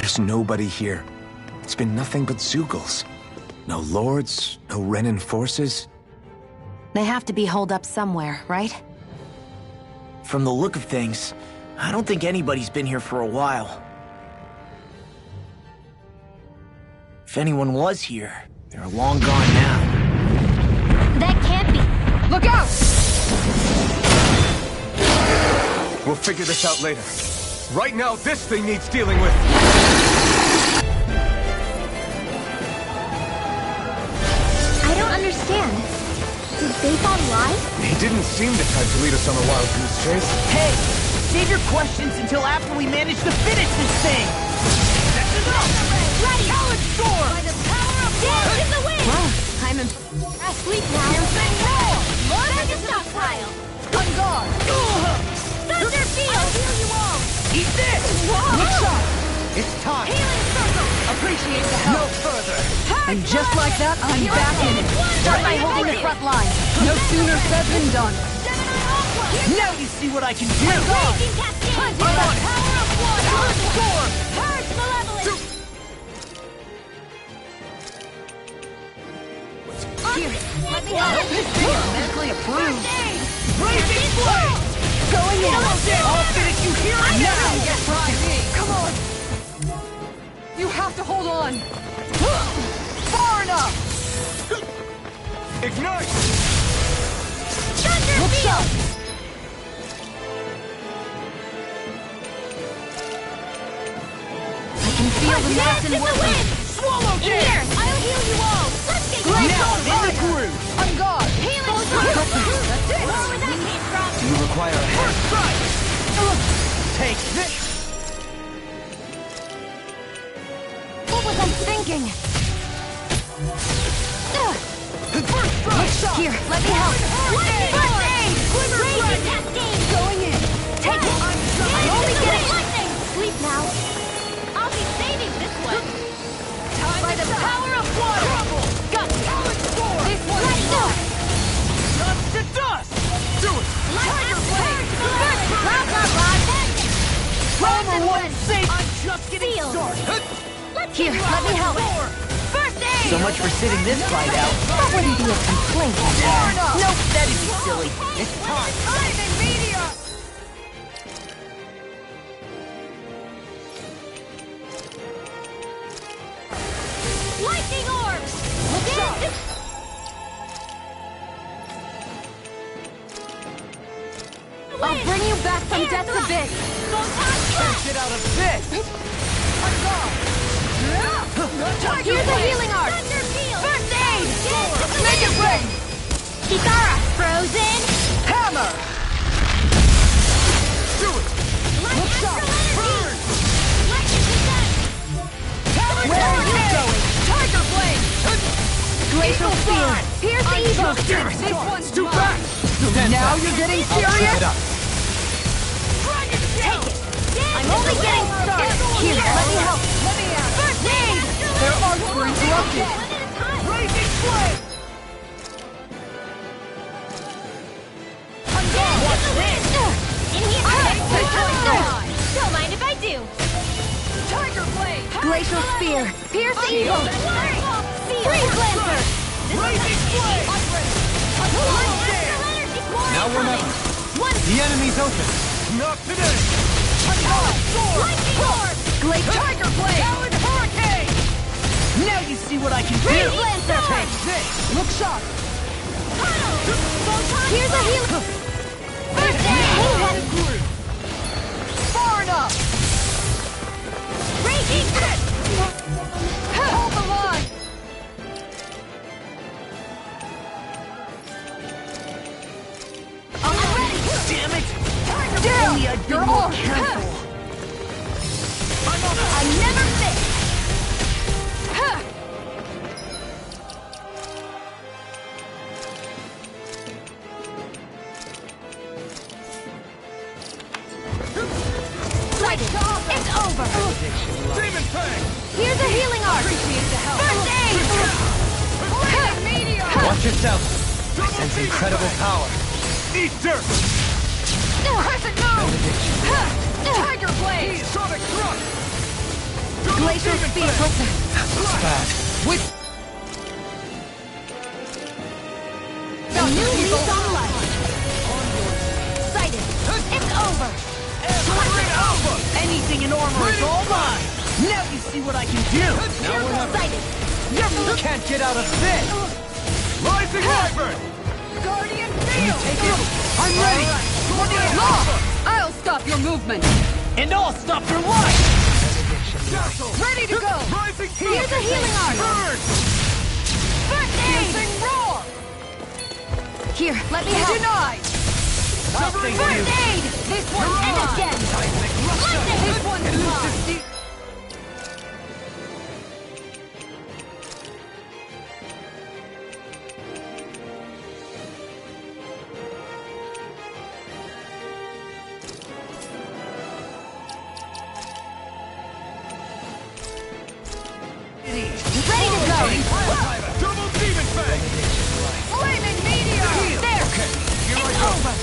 There's nobody here. It's been nothing but Zeugles. No lords, no Renan forces. They have to be holed up somewhere, right? From the look of things, I don't think anybody's been here for a while. If anyone was here, they're long gone now. That can't be. Look out! We'll figure this out later. Right now, this thing needs dealing with. I don't understand. Did they fall alive? He didn't seem the type to lead us on a wild goose chase. Hey! Save your questions until after we manage to finish this thing! That's enough! Ready! Talent storm! By the power of dance in the wind! Well, I'm in... Sleep now. Piercing roll! Back to stockpile. On guard! Thunder field! I'll heal you all. Eat this! Whoa! shot! It's time! Healing circle. Appreciate the help! No further! And just like that, I'm back in it. Start by holding the front line. No sooner said than done. Now you see what I can do! Raging cascade. I'm on it! Power of water. Talent storm! Purge malevolence. Here, Let me Hope help. this thing is medically approved! Raging Raging flame! going in. I'll finish you here and Now now! you get by me. Come on. You have to hold on. Far enough! Ignite! Thunder Look field. sharp. I can feel the mass Dance in and the wind. Swallow In here. dance! I'll heal you all. Let's get Great. going. Now in the groove! On guard. Healing That's it. circle. Where that came from? Do you require a first strike? Take this! What was I thinking? First strike! Here, let me help. First aid. Raging cascade. Going in. Take it. I'm only getting... lightning. Sleep now. I'll be saving this one. By the power of water! Trouble! Got it. Talent storm! This one. Ready go. Dust to dust! Do it! Tiger blade. Blah blah blah. Number one safe! I'm just getting Seal. started! Let's Here, get let me help. First aid. So much for sitting this fight out. That wouldn't be a complaint. Nope, that'd be silly. It's time. Lightning meteor. Lightning orbs. I'll bring you back from death's abyss. Can't get out of this! Here's a healing art. First aid. Make it rain. Kitara. Frozen. Hammer! Do it! Looks up. Burn! Lightning Where are you going? Tiger blade. Glacial spear. Here's the evil. This one's too fast! Now you're getting Keep serious? it up. I'm only getting started. Here, let me help. Let me out. First aid. Their arms were interrupted. Raging flame! What's this? In here. Don't mind if I do. Tiger blade! Glacial spear. Pierce the evil. Freeze lancer. Raging flame! Now or never. The enemy's open. Not today. Lightning orb. Tiger blade. Talent hurricane! Now you see what I can do! Freeze lancer. Take this! Look sharp. Here's a heal. First aid. Far enough! Raging. Hold the line. I'm ready. Damn it! Down. Only I'd be You're more on. careful! I never miss. It's over. Demon Fang! Here's a healing art. First aid. Lightning meteor. Watch yourself. I sense incredible power. Eat dirt! Crescent moon. Tiger blade. Sonic thrust! be a person. That's bad. With the new lease on life. Sighted. It's over. Anything in armor is all mine. Now you see what I can do. Sighted. You can't get out of this. Rising Wyvern! Guardian Can you field. take it? I'm ready. Law, I'll stop your movement. And I'll stop your life. Ready to go. Rising Here's a healing art. Burn! First aid. Piercing roar. Here, let me help. Denied. Thank First you. aid. This one's And mine. again. This one's mine. Ready to go. Double Demon Fang! Flaming meteor. There. It's over.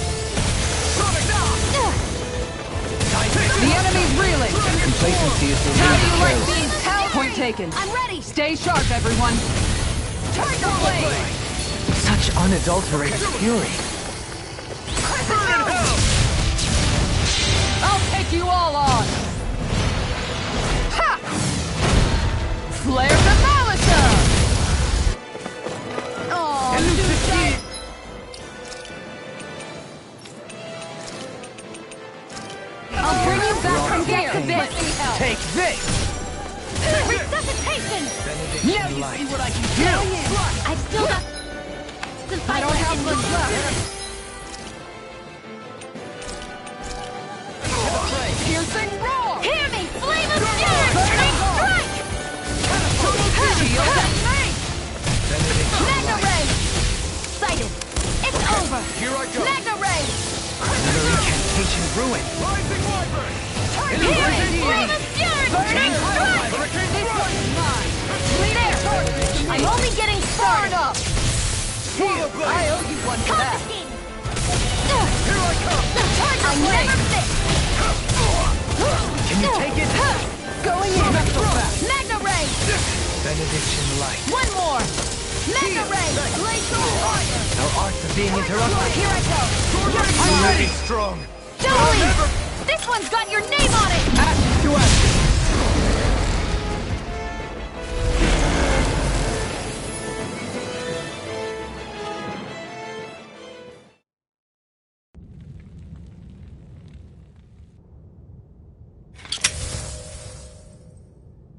The enemy's reeling. Complacency is the How do root you of like terror. being held? Point taken. I'm ready. Stay sharp, everyone. Turn the blade. Such unadulterated fury. I'll take you all on. Ha! Flare the Malisa. Oh, Elucidate. I'll bring you back from here. Let me help. Take this. Resuscitation. Now you see what I can do. I've still got some I fight don't have left in much me. left. Piercing roar. Hear me, flame of fury. Turning strike. Shield at me. Magna ray. Sighted. It's over. Here I go! Magna ray. Another incantation ruined. Rising Wyvern! Hear me, flame of fury. Turning strike. This one's mine. There. I'm only getting Burn started. up. Here, I owe you one for that. Here I come! I never miss. Can you take it? Going in. Not so fast. Magna ray. Benediction light. One more. Magna ray. Our arts are being interrupted. Here I go. I'm ready. Strong! Don't leave. This one's got your name on it. Ashes to ashes.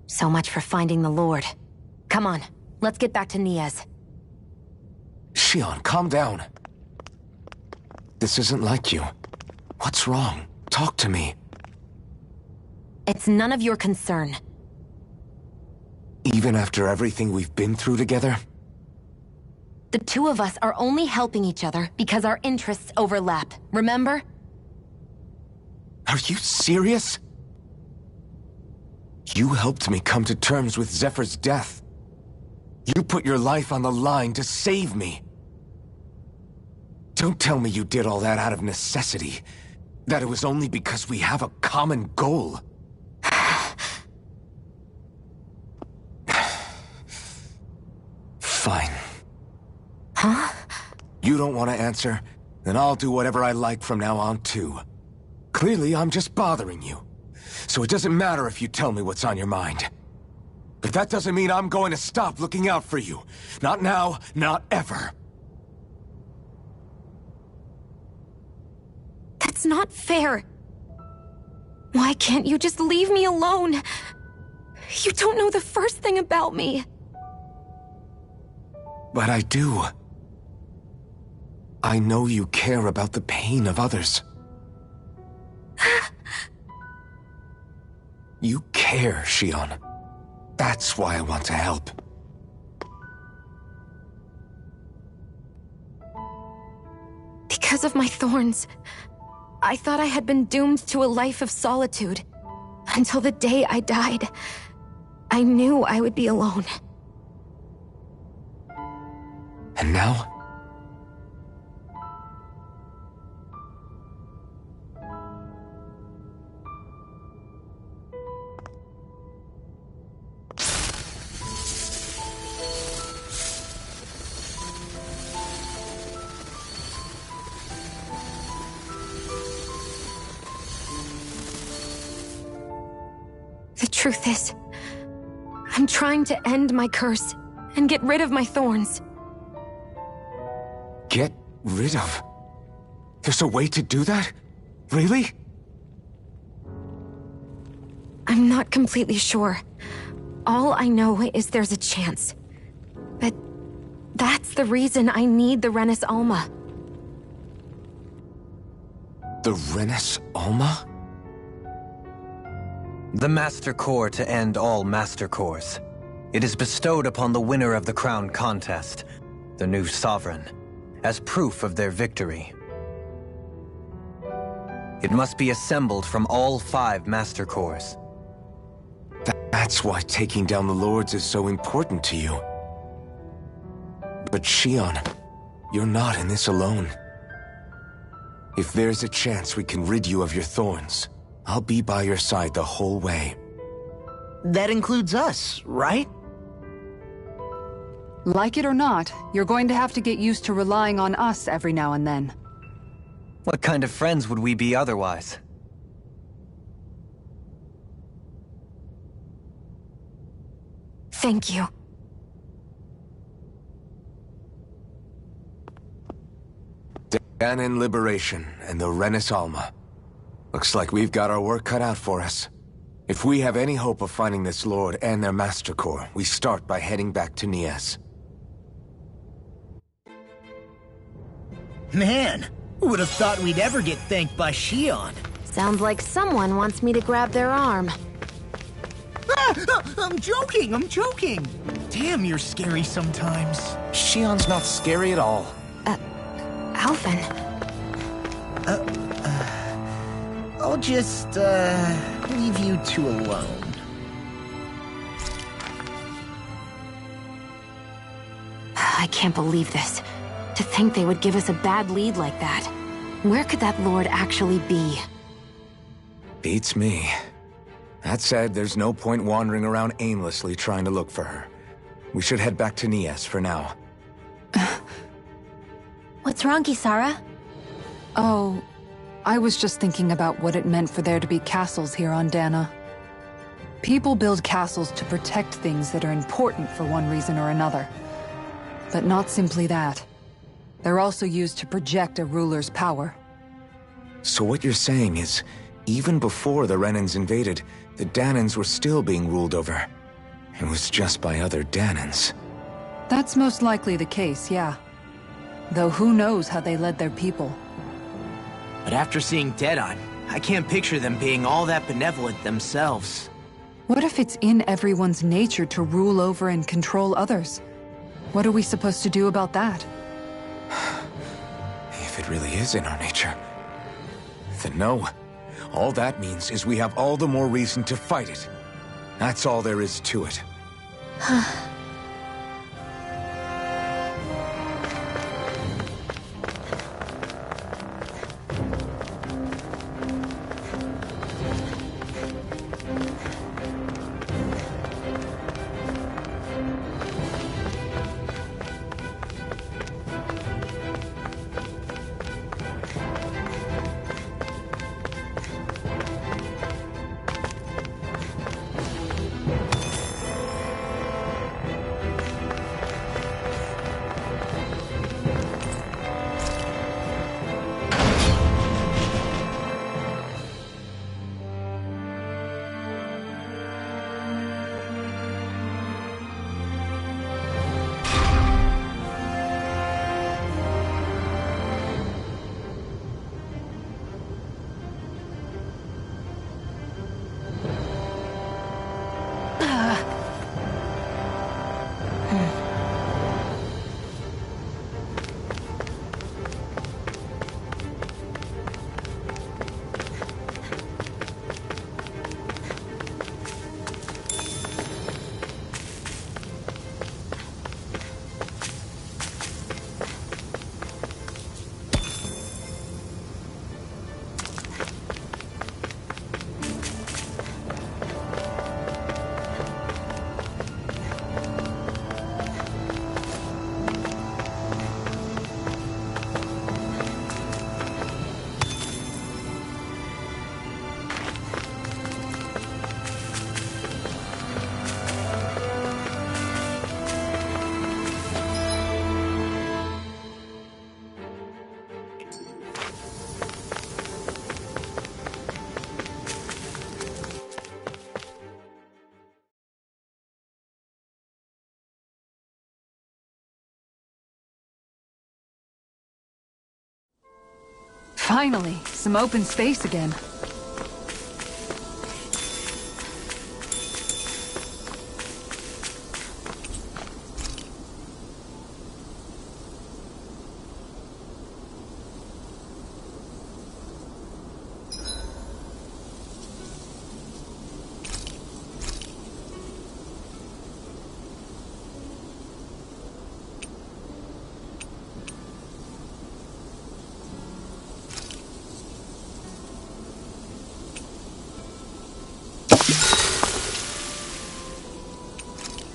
So much for finding the Lord. Come on, let's get back to Niaz. Shion, calm down. This isn't like you. What's wrong? Talk to me. It's none of your concern. Even after everything we've been through together? The two of us are only helping each other because our interests overlap, remember? Are you serious? You helped me come to terms with Zephyr's death. You put your life on the line to save me. Don't tell me you did all that out of necessity. That it was only because we have a common goal. Fine. Huh? You don't want to answer? Then I'll do whatever I like from now on, too. Clearly, I'm just bothering you. So it doesn't matter if you tell me what's on your mind. But that doesn't mean I'm going to stop looking out for you. Not now, not ever. That's not fair. Why can't you just leave me alone? You don't know the first thing about me. But I do. I know you care about the pain of others. You care, Shion. That's why I want to help. Because of my thorns, I thought I had been doomed to a life of solitude. Until the day I died, I knew I would be alone. And now? The truth is, I'm trying to end my curse and get rid of my thorns. Get rid of? There's a way to do that? Really? I'm not completely sure. All I know is there's a chance. But that's the reason I need the Renis Alma. The Renis Alma? The Master Core to end all Master Cores. It is bestowed upon the winner of the Crown Contest, the new Sovereign, as proof of their victory. It must be assembled from all 5 Master Cores. That's why taking down the Lords is so important to you. But Shion, you're not in this alone. If there's a chance we can rid you of your thorns, I'll be by your side the whole way. That includes us, right? Like it or not, you're going to have to get used to relying on us every now and then. What kind of friends would we be otherwise? Thank you. Danan Liberation and the Renis Alma. Looks like we've got our work cut out for us. If we have any hope of finding this Lord and their Master Core, we start by heading back to Nias. Man, who would have thought we'd ever get thanked by Shion? Sounds like someone wants me to grab their arm. I'm joking! Damn, you're scary sometimes. Shion's not scary at all. Alvin. I'll just, leave you two alone. I can't believe this. To think they would give us a bad lead like that. Where could that Lord actually be? Beats me. That said, there's no point wandering around aimlessly trying to look for her. We should head back to Nias for now. What's wrong, Kisara? Oh, I was just thinking about what it meant for there to be castles here on Dana. People build castles to protect things that are important for one reason or another. But not simply that. They're also used to project a ruler's power. So what you're saying is, even before the Renans invaded, the Danans were still being ruled over. It was just by other Danans. That's most likely the case, yeah. Though who knows how they led their people. But after seeing Deadeye, I can't picture them being all that benevolent themselves. What if it's in everyone's nature to rule over and control others? What are we supposed to do about that? If it really is in our nature, then no. All that means is we have all the more reason to fight it. That's all there is to it. Finally, some open space again.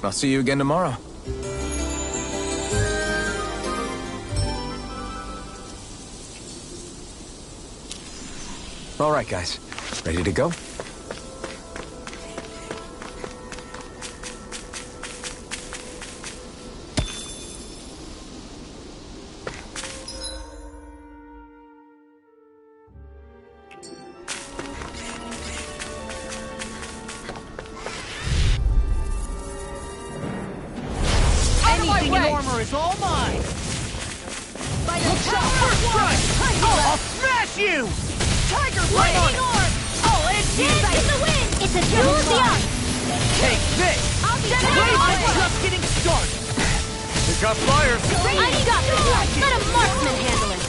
I'll see you again tomorrow. All right, guys. Ready to go? Anything in armor is all mine! Look out! First strike! Oh, I'll smash you! Tiger Lightning Orb! Oh, it's you! Dance in the wind! It's a duel of the arts! Take this! I'll be I'm just getting started! We've got flyers! I got this! Let a marksman handle it!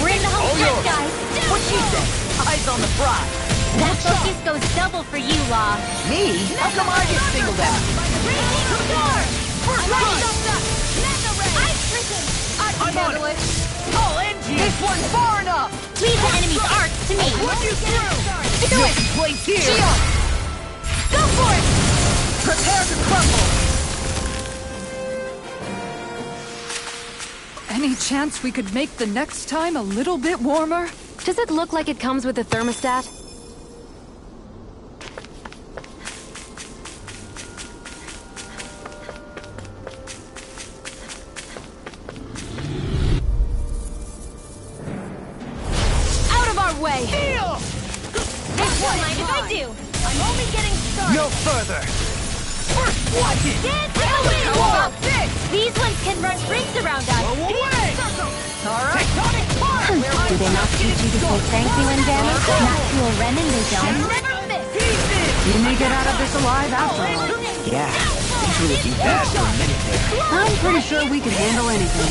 We're in the home stretch, guys! What she say? Eyes on the prize! That focus goes double for you, Law. Me? How come I get singled out? First strike! I can handle it! I'll end you! This one's far enough! Leave the enemy's arts to me! Run you through! Do it! Place here! Shield! Go for it! Prepare to crumble! Any chance we could make the next time a little bit warmer? Does it look like it comes with a thermostat? Out of our way! Heal! Don't mind if I do! I'm only getting started! No further! First watch it! Dance in the wind! How about this? These ones can run rings around us! Go away! Alright! Tectonic spark! Do they not teach you to say thank you in Dana? Not to a Renin they don't. Never miss! You may get out of this alive after all. Yeah, these really be bad for a minute there. I'm pretty sure we can handle anything.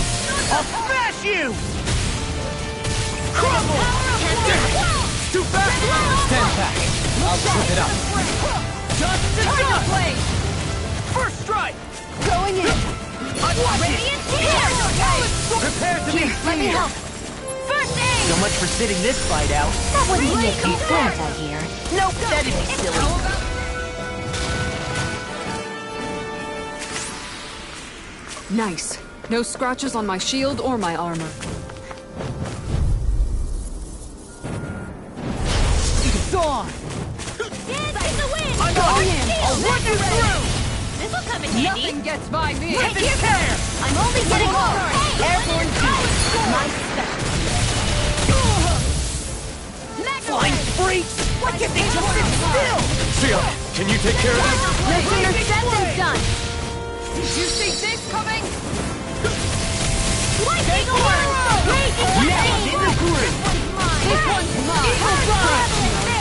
I'll smash you! Crumble! Too fast! Stand back. I'll slip it up. Dust to dust! First strike! Going in. Radiant here! Prepare to be Let me help. First aid! So much for sitting this fight out. That wouldn't be a complaint, I hear. Nope, that'd be silly. Nice. No scratches on my shield or my armor. It's on! Dance in the wind! I'm going in! I'll run you through! This'll come in handy. Nothing gets by me. Take care! I'm only getting started. Airborne juice! My specialty. Flying freaks! Why can't they just sit still? Seal, can you take care of this? No sooner said than done. Did you see this coming? Lightning orb! Raging Now lightning! in the groove! This one's mine!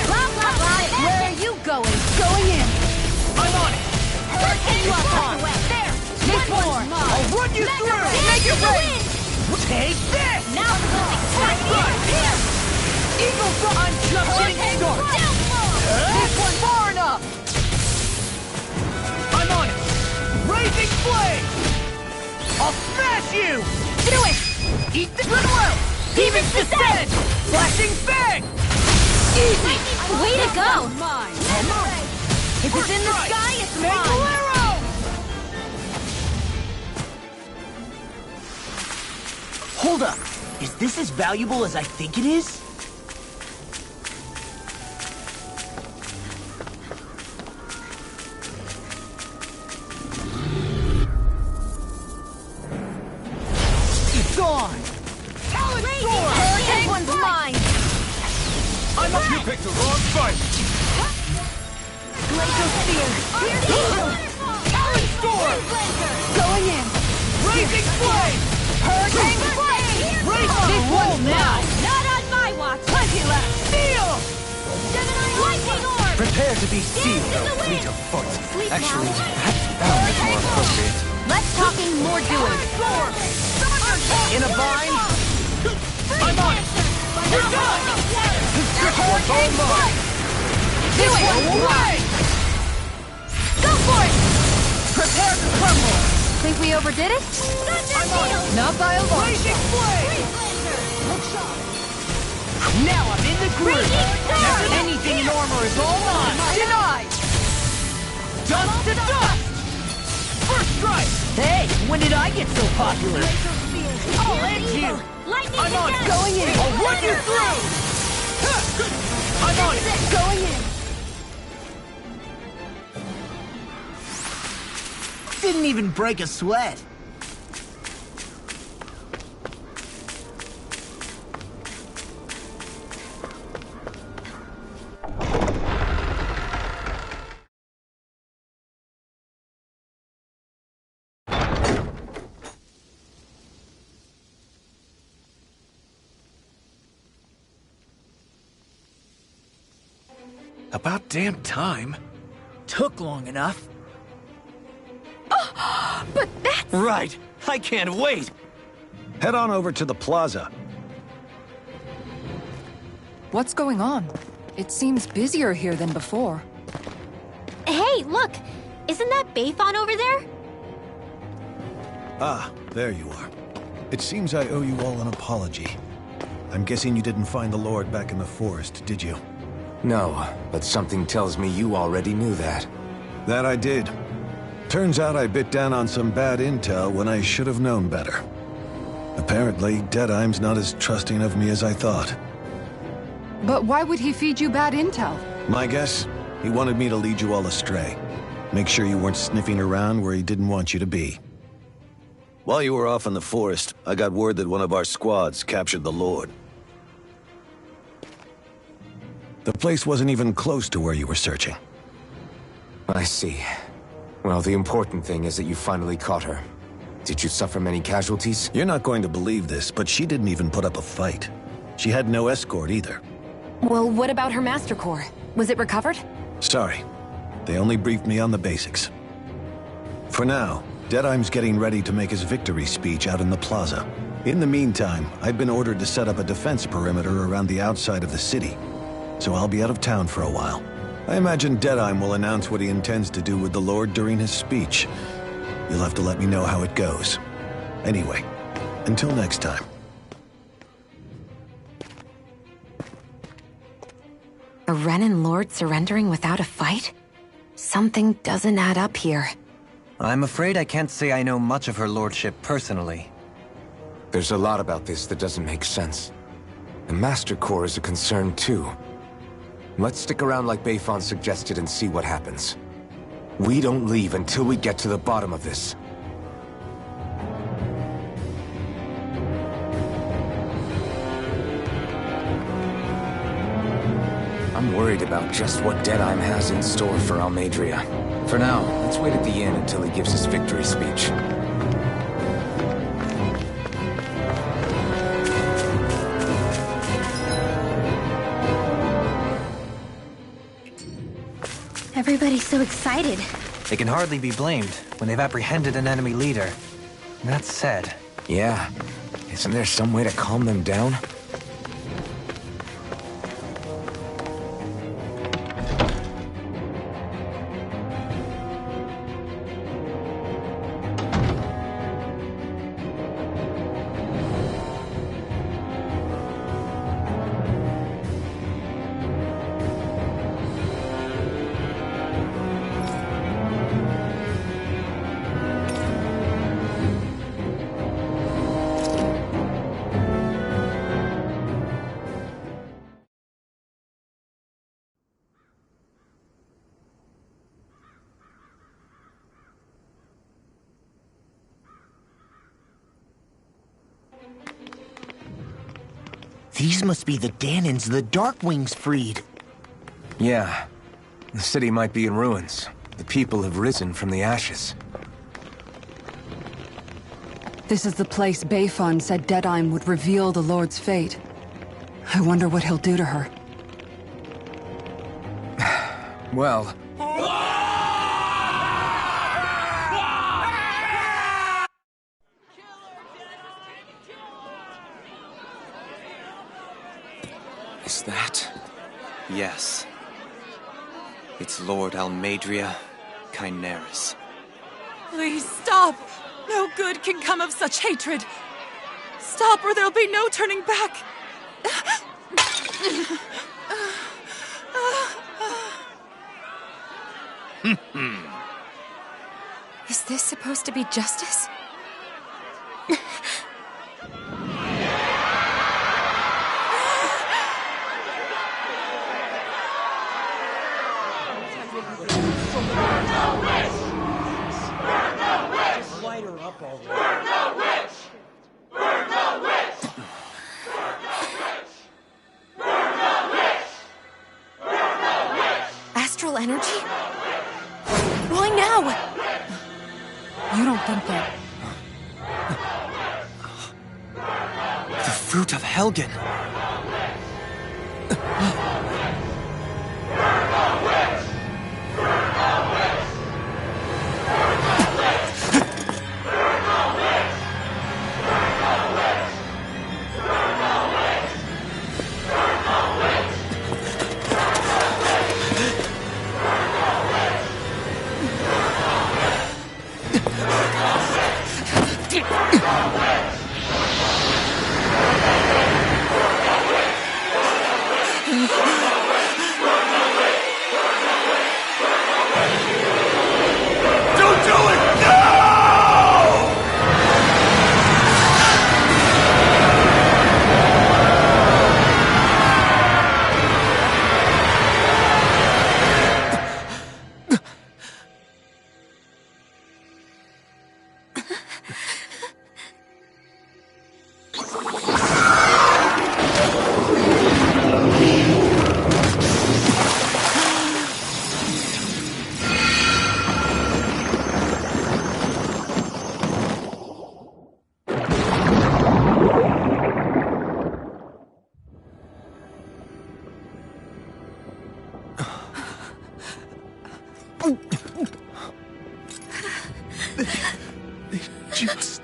Blah, blah, blah. Where are you going? Going in. I'm on it! Hurricane you out the way. There! This one! I'll run you through! Make it rain! Take this! Now for something spicy! Here! Eagle Front! I'm just getting started! Down low! This one far enough! I'm on it! Raising flame! I'll smash you! Do it! Eat the goodwill! Demon's Descent! Flashing Fang! Easy! Way to go! Mine. If it's in the sky, it's mine! Arrow! Hold up! Is this as valuable as I think it is? It's on! Talon Sword! This one's mine! I'm up! You picked the wrong fight! Glacial Spear! Talon Sword! Going in. Raising Flame! Hurricane flame! Raise on the roll now! Not on my Prepare to be sealed, O fleet of foot. Actually, perhaps bound is more appropriate. Less talking, more doing. In a bind? I'm on it! You're done! This one's all mine! Do it! Away! Go for it! Prepare to crumble! Think we overdid it? Not by a long shot! Now I'm in the groove! Anything in armor is all mine! Denied! Dust to dust! First strike! Hey, when did I get so popular? I'll end you! I'm on it! Going in! I'll run you through! I'm on it! Going in! Didn't even break a sweat. About damn time. Took long enough. But that's... Right. I can't wait. Head on over to the plaza. What's going on? It seems busier here than before. Hey, look! Isn't that Bayfon over there? Ah, there you are. It seems I owe you all an apology. I'm guessing you didn't find the Lord back in the forest, did you? No, but something tells me you already knew that. That I did. Turns out I bit down on some bad intel when I should have known better. Apparently, Deadeye's not as trusting of me as I thought. But why would he feed you bad intel? My guess? He wanted me to lead you all astray. Make sure you weren't sniffing around where he didn't want you to be. While you were off in the forest, I got word that one of our squads captured the Lord. The place wasn't even close to where you were searching. I see. Well, the important thing is that you finally caught her. Did you suffer many casualties? You're not going to believe this, but she didn't even put up a fight. She had no escort either. Well, what about her Master Core? Was it recovered? Sorry. They only briefed me on the basics. For now, Deadeye's getting ready to make his victory speech out in the plaza. In the meantime, I've been ordered to set up a defense perimeter around the outside of the city, so I'll be out of town for a while. I imagine Deadeye will announce what he intends to do with the Lord during his speech. You'll have to let me know how it goes. Anyway, until next time. A Renan Lord surrendering without a fight? Something doesn't add up here. I'm afraid I can't say I know much of her lordship personally. There's a lot about this that doesn't make sense. The Master Core is a concern too. Let's stick around like Bayfon suggested and see what happens. We don't leave until we get to the bottom of this. I'm worried about just what Deadeye has in store for Almadria. For now, let's wait at the inn until he gives his victory speech. Everybody's so excited. They can hardly be blamed when they've apprehended an enemy leader. That said... Yeah. Isn't there some way to calm them down? These must be the Danans the Darkwings freed. Yeah. The city might be in ruins. The people have risen from the ashes. This is the place Bayfon said Deadeye would reveal the Lord's fate. I wonder what he'll do to her. Well... Is that... Yes. It's Lord Almadria Kynaris. Please stop! No good can come of such hatred. Stop or there'll be no turning back. Is this supposed to be justice? Astral energy? Why now? You don't think that... The fruit of Helgen! Just...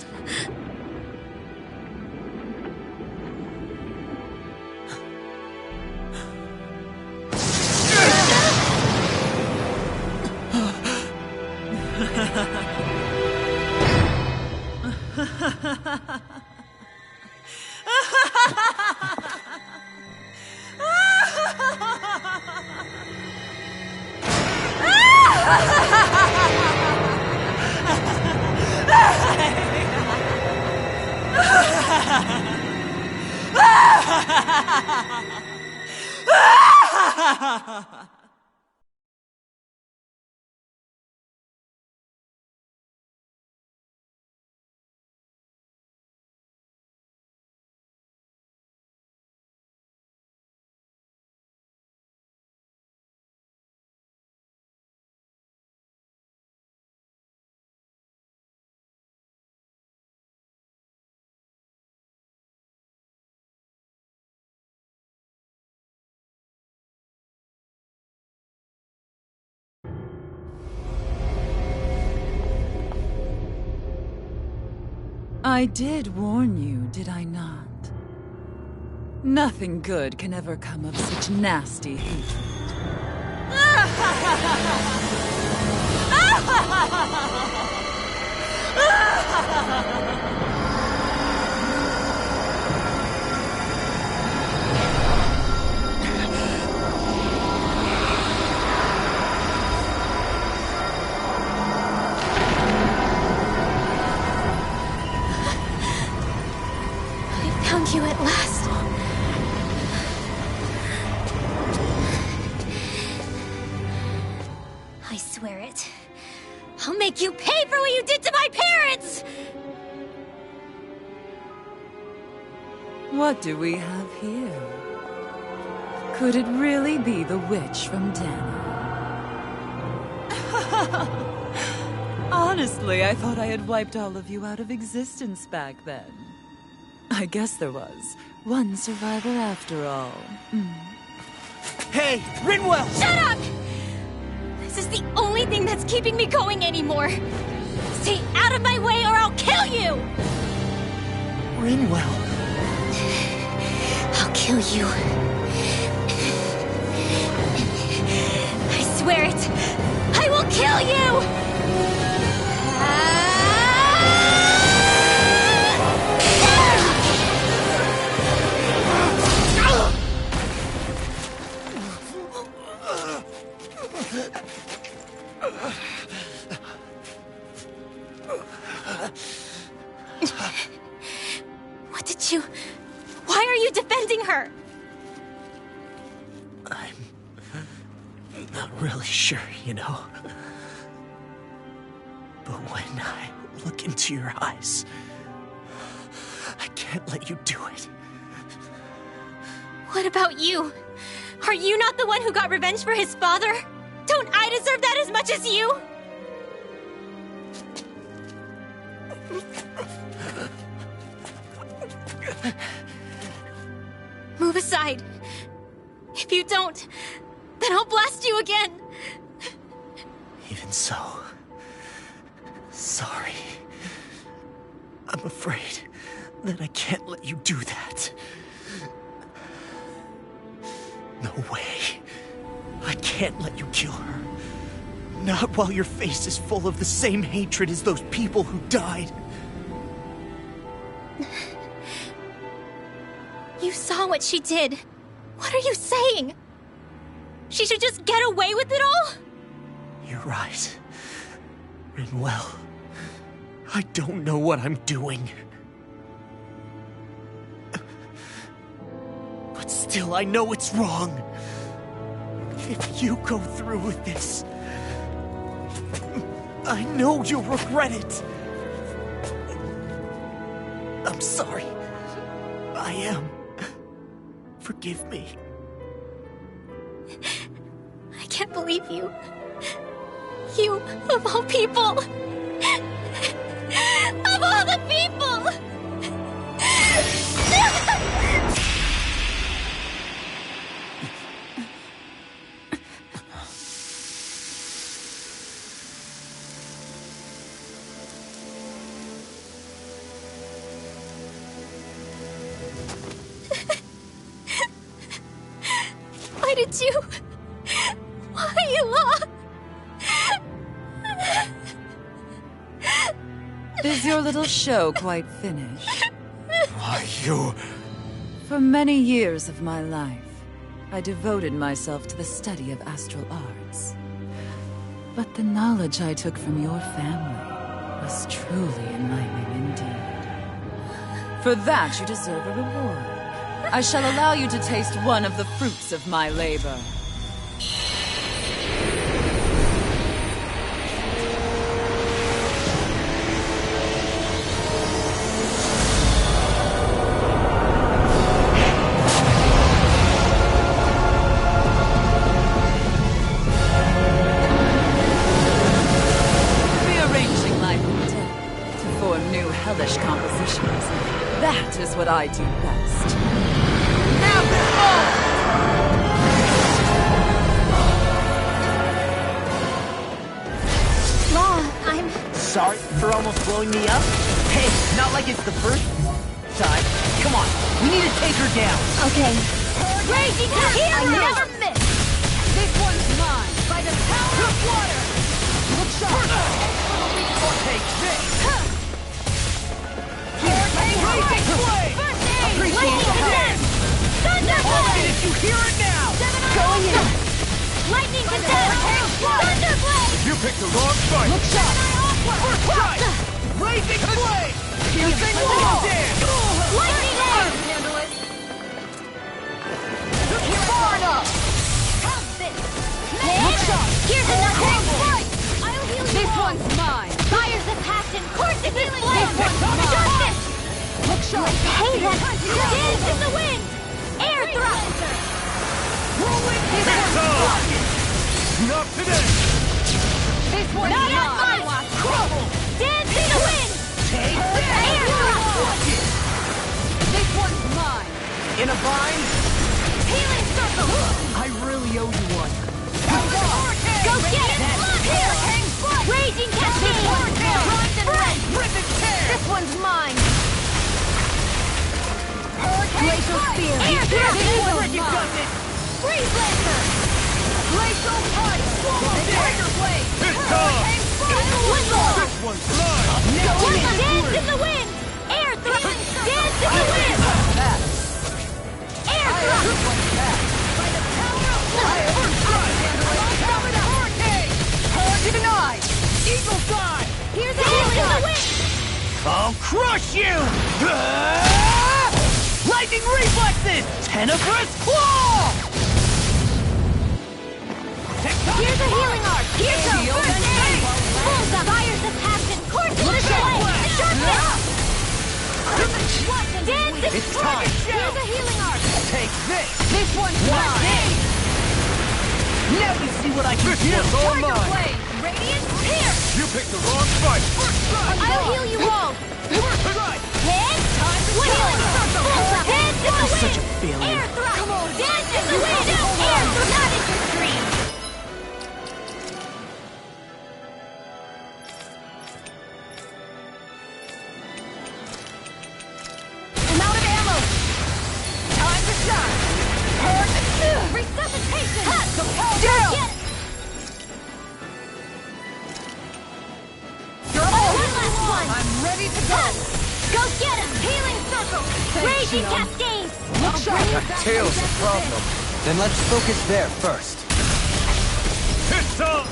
I did warn you, did I not? Nothing good can ever come of such nasty hatred. Found you at last. I swear it. I'll make you pay for what you did to my parents! What do we have here? Could it really be the witch from Dana? Honestly, I thought I had wiped all of you out of existence back then. I guess there was one survivor after all. Hey, Rinwell! Shut up! is the only thing that's keeping me going anymore. Stay out of my way or I'll kill you! Rinwell. I'll kill you. I swear it. I will kill you! What did you... Why are you defending her? I'm not really sure, you know. But when I look into your eyes, I can't let you do it. What about you? Are you not the one who got revenge for his father? Don't I deserve that as much as you? Move aside. If you don't, then I'll blast you again. Even so, sorry. I'm afraid that I can't let you do that. No way. I can't let you kill her. Not while your face is full of the same hatred as those people who died. You saw what she did. What are you saying? She should just get away with it all? You're right. Rinwell. I don't know what I'm doing. But still, I know it's wrong. If you go through with this, I know you'll regret it. I'm sorry. I am. Forgive me. I can't believe you. You, of all people. Of all the people! Why did you... Why, Ela? Is your little show quite finished? Why, you... For many years of my life, I devoted myself to the study of astral arts. But the knowledge I took from your family was truly enlightening indeed. For that, you deserve a reward. I shall allow you to taste one of the fruits of my labor. Rearranging life and death to form new hellish compositions. That is what I do best. I'm... Sorry for almost blowing me up. Hey, not like it's the first time. Come on, we need to take her down. Okay. Raging hero! I never miss! This one's mine, by the power of water! Look sharp! Take this! Raging flame! Appreciate the help! Thunderblade! Did you hear it now? Going in! Lightning to death! Thunderblade! You picked the wrong fight! Look sharp! First strike! Raging flame! Piercing wall! Lightning egg! Handle it. Far enough! How's this? Look sharp! Here's another fight! I'll heal you This all. one's mine. Fires of passion! Courses in This flame! one's mine. Justice! Look sharp! Hey then! Dance in the wind! Air thrust! Whirlwind Not today! This one's Not mine. on my watch! crumble! Dance in the wind! Take Air thrust! This one's mine. In a bind? Healing circle! I really owe you one. Go get it! Glacial Spear! Air thrust! Evil Mob! Freeze Lancer! Glacial Punch! Tiger Blade! Hurricane Strike! One more! This one's mine! Dance in the wind! Air thrust! Dance in the wind! Air thrust! By the power of fire! Hurricane! Hard denied! Eagle Side! Here's a healing arc! I'll crush you! Lightning Reflexes! Tenebrous Claw! Here's a healing arc! Here's a first aid! Bullseye! Fires the passion! Courses the flame! Sharpness! Dance and It's strike! time! Here's a healing arc! Take this! This one's mine! Now you see what I can do! all Tiger mine. Blade! Radiant Pierce! You picked the wrong fight! I'll heal you all! Right! Head! One healing circle! Bullseye! Dance in the wind! Such a failure. Air thrust! Come on! Dance in the wind! Air thrust! Not in your dream! I'm out of ammo! Time to shine! Resuscitation! Down! One last one! I'm ready to go! Go get him! Healing circle! Raging cascade! That tail's the problem. Then let's focus there first. It's up!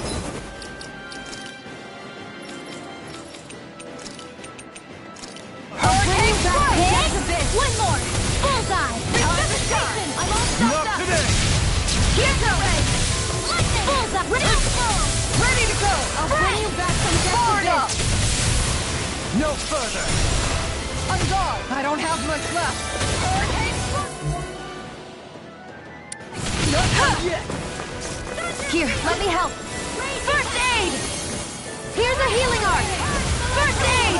Hurricane strike! One more! Bullseye! Resuscitation! I'm all Not stuffed up! today! Here's a ray! Lightning! Bullseye! Ready to go! I'll bring you back from Forward death up! to this! No further! On guard! I don't have much left! Hurricane Not yet! Here, let me help. First aid! Here's a healing arc. First aid!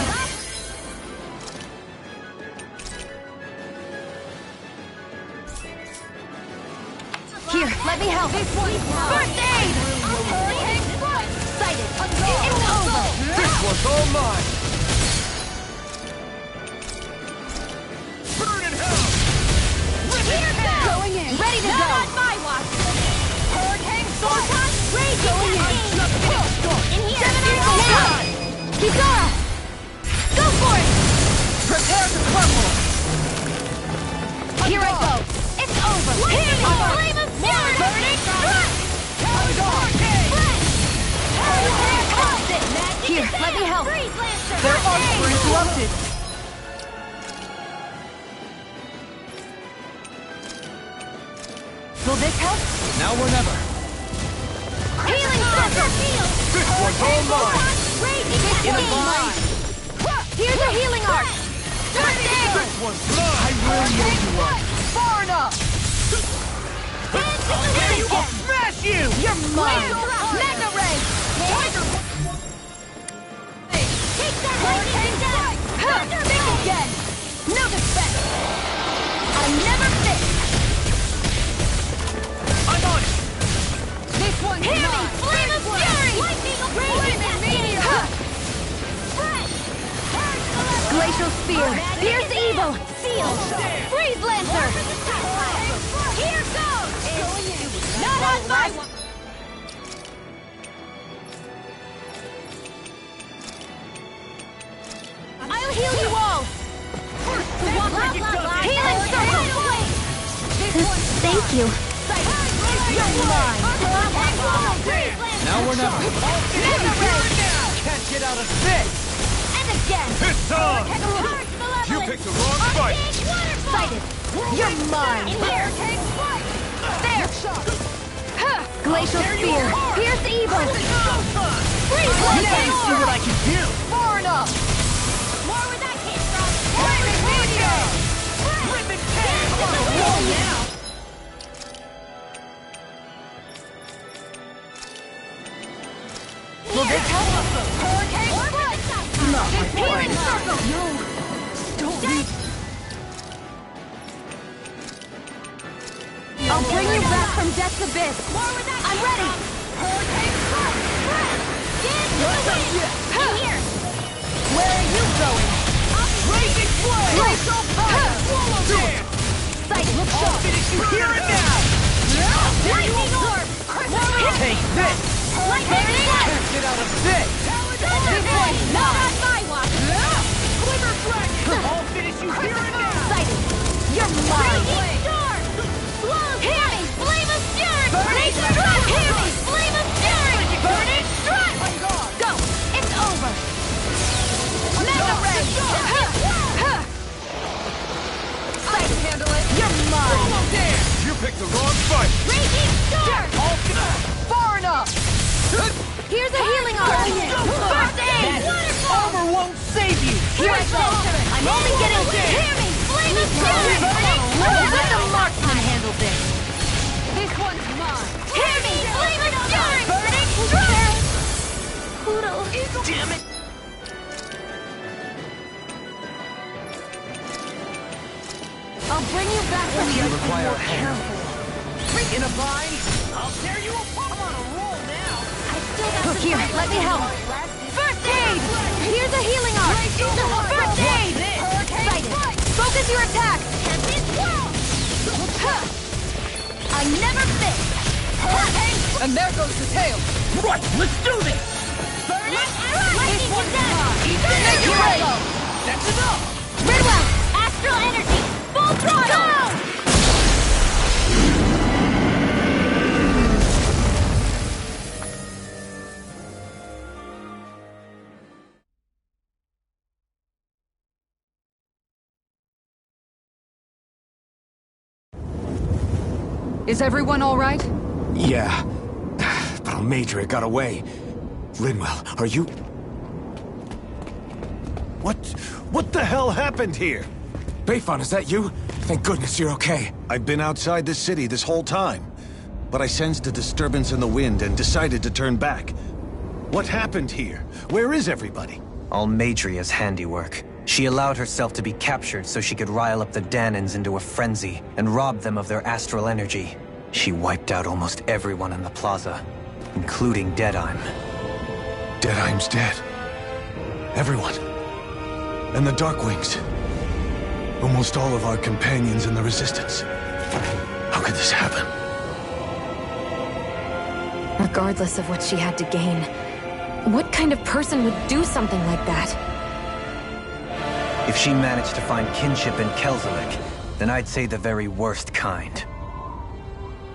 Here, let me help. First aid! Sighted. It's over! This one's all mine! Burn in hell! Here goes! Going in. Ready to Not go. on my watch! Hurricane Sword touch! Raging cascade! In here! Now! Kizara! Go for it! Prepare to crumble! Here I go. It's over! Flame of fury! Burning Strike! On guard! Here, let me help. Freeze Lancer! Their arms were interrupted! Will this help? Now or never. Healing Circle! This one's all mine! Raging cascade! Here's a healing arc. First aid! This one's mine! I will know you one! Far enough! Dance in the wind! I'll smash you! You're mine. Mega Ray! Take that hurricane down! Think again! No defense! I never miss. I'm on it! This one's Hear me! mine! Flame of fury! Lightning of raging meteor! Spread! Glacial Spear. Pierce evil. Seal! Freeze Lancer! Here goes! Not on my watch! I'll heal you all! Healing circle! Thank you. You're mine! Now or never. Can't get out of this! And again! It's on! You picked the wrong fight! Sighted! You're mine. In here! There. Glacial Spear. Pierce evil. Freeze Now you see Lancer! what I can do! Far enough! More where that came from! Flaming meteor! Ripping Roll now! Will this help? Hurricane strike! Not Healing circle! Don't leave! I'll bring you back from death's abyss. I'm ready! Hurricane strike! Dance in the wind! In here! Where are you going? Raging flame! Glacial fire! Swallow dance! you here and now! Lightning orb! Take this! Lightning orb! Get out of this! This one's not on my watch! Glimmer Dragon! I'll finish you here and now! Excited! You're mine! Raging Storm! Hammy! Flame of Fury! Burning Strike! Hammy! Flame of Fury! Burning Strike! Go! It's over! Mega Ray! I can handle it. You're mine! You picked the wrong fight! Raging Storm! Far enough. Here's a healing arm! First aid! Wonderful! Armor won't save you! Here I go! I'm only getting Hammy! Flame of Fury! Let the marksman handle this! This one's mine. Hammy! Flame of Fury! Burning Strike! Poodle! Damn it! I'll bring you back from You require a hand. In a bind, I'll tear you apart! I'm on a roll now! Look here, let me help. First aid! Here's a healing arm. First aid! Excited. Focus your attack. I never miss. And there goes the tail. Right, let's do this! Lightning condemned. Make Here I go. That's enough! Ridwell, astral energy. Full throttle. Go! Is everyone all right? Yeah. But Almadria got away. Linwell, are you... What the hell happened here? Bayfon, is that you? Thank goodness you're okay. I've been outside the city this whole time, but I sensed a disturbance in the wind and decided to turn back. What happened here? Where is everybody? Almadria's handiwork. She allowed herself to be captured so she could rile up the Danans into a frenzy and rob them of their astral energy. She wiped out almost everyone in the plaza, including Deadheim. Deadheim's dead. Everyone. And the Darkwings. Almost all of our companions in the Resistance. How could this happen? Regardless of what she had to gain, what kind of person would do something like that? If she managed to find kinship in Kelzelik, then I'd say the very worst kind.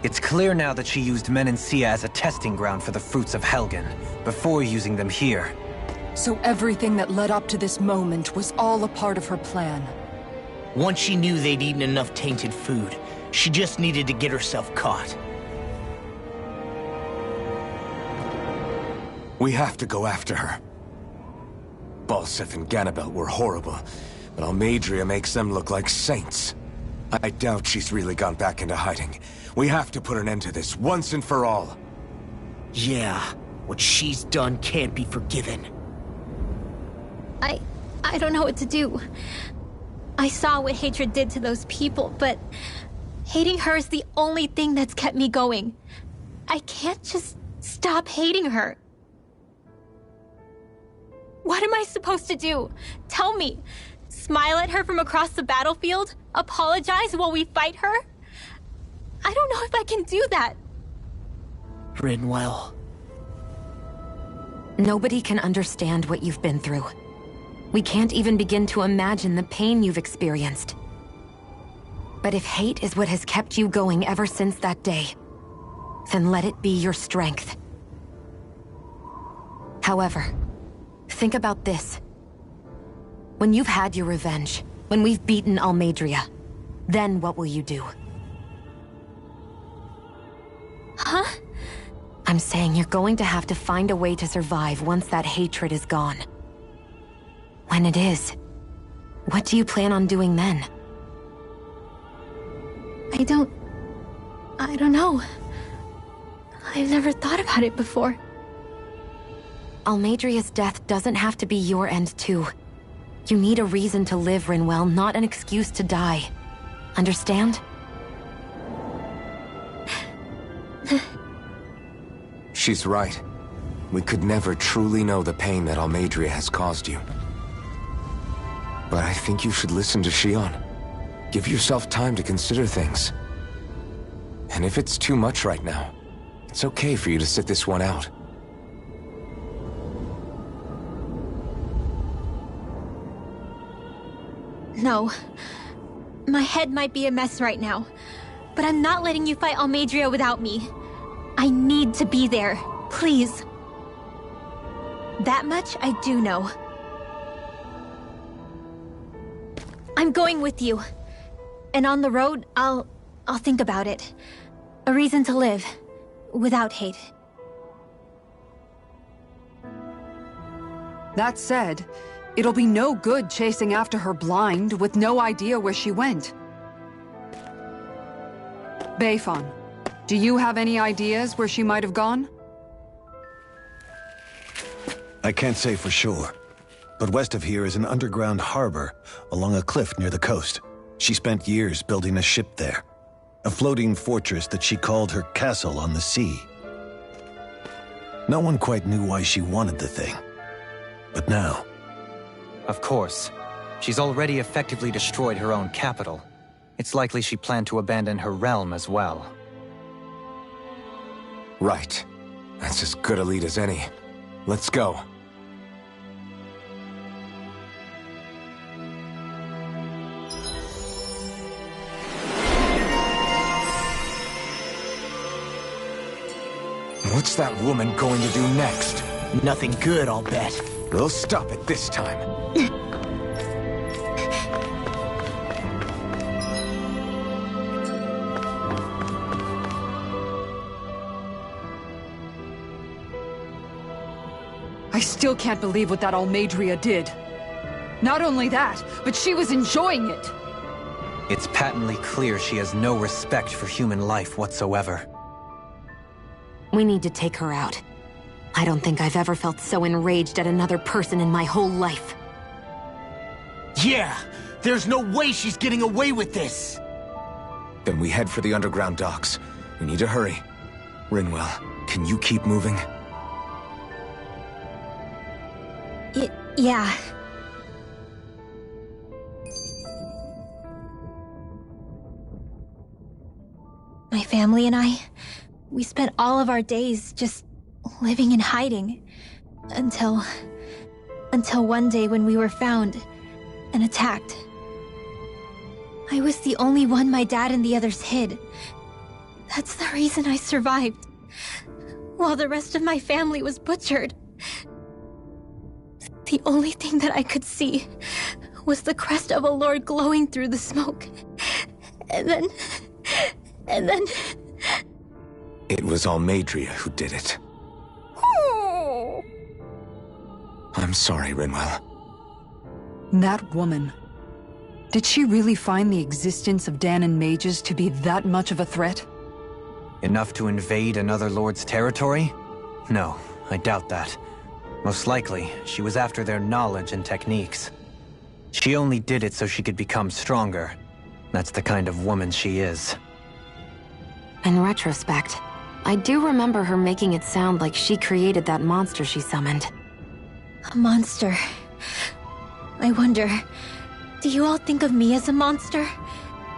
It's clear now that she used Menancia as a testing ground for the fruits of Helgen, before using them here. So everything that led up to this moment was all a part of her plan. Once she knew they'd eaten enough tainted food, she just needed to get herself caught. We have to go after her. Balseth and Ganabelt were horrible, but Almadria makes them look like saints. I doubt she's really gone back into hiding. We have to put an end to this, once and for all. Yeah, what she's done can't be forgiven. I don't know what to do. I saw what hatred did to those people, but hating her is the only thing that's kept me going. I can't just stop hating her. What am I supposed to do? Tell me. Smile at her from across the battlefield? Apologize while we fight her? I don't know if I can do that. Rinwell. Nobody can understand what you've been through. We can't even begin to imagine the pain you've experienced. But if hate is what has kept you going ever since that day, then let it be your strength. However, think about this. When you've had your revenge, when we've beaten Almadria, then what will you do? Huh? I'm saying you're going to have to find a way to survive once that hatred is gone. When it is, what do you plan on doing then? I don't know. I've never thought about it before. Almadria's death doesn't have to be your end too. You need a reason to live, Rinwell, not an excuse to die. Understand? She's right. We could never truly know the pain that Almadria has caused you. But I think you should listen to Shion. Give yourself time to consider things. And if it's too much right now, it's okay for you to sit this one out. No. My head might be a mess right now, but I'm not letting you fight Almeidrea without me. I need to be there, please. That much I do know. I'm going with you. And on the road, I'll think about it. A reason to live, without hate. That said, it'll be no good chasing after her blind with no idea where she went. Beifan, do you have any ideas where she might have gone? I can't say for sure, but west of here is an underground harbor along a cliff near the coast. She spent years building a ship there, a floating fortress that she called her castle on the sea. No one quite knew why she wanted the thing, but now... Of course. She's already effectively destroyed her own capital. It's likely she planned to abandon her realm as well. Right. That's as good a lead as any. Let's go. What's that woman going to do next? Nothing good, I'll bet. We'll stop it this time. I still can't believe what that Almeidrea did. Not only that, but she was enjoying it. It's patently clear she has no respect for human life whatsoever. We need to take her out. I don't think I've ever felt so enraged at another person in my whole life. Yeah! There's no way she's getting away with this! Then we head for the underground docks. We need to hurry. Rinwell, can you keep moving? Yeah. My family and I, we spent all of our days just living in hiding. Until one day when we were found and attacked. I was the only one my dad and the others hid. That's the reason I survived. While the rest of my family was butchered. The only thing that I could see was the crest of a lord glowing through the smoke. And then... It was Almeidrea who did it. I'm sorry, Rinwell. That woman. Did she really find the existence of Danon mages to be that much of a threat? Enough to invade another lord's territory? No, I doubt that. Most likely, she was after their knowledge and techniques. She only did it so she could become stronger. That's the kind of woman she is. In retrospect, I do remember her making it sound like she created that monster she summoned. A monster. I wonder, do you all think of me as a monster?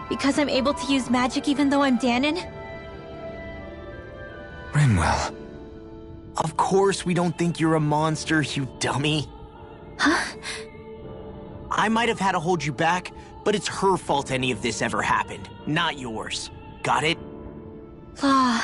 Because I'm able to use magic even though I'm Danon? Rinwell. Of course we don't think you're a monster, you dummy. Huh? I might have had to hold you back, but it's her fault any of this ever happened, not yours. Got it? Law.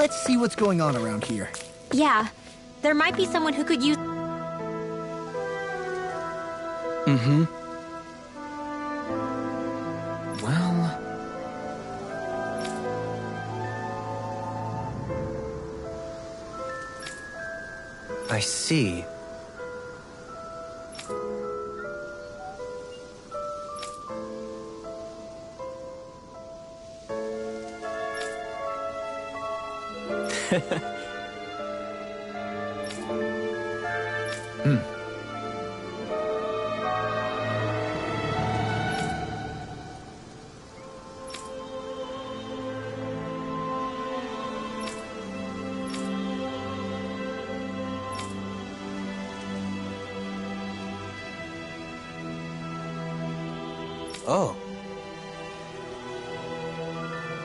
Let's see what's going on around here. Yeah, there might be someone who could use... Mm-hmm. Well... I see. Oh.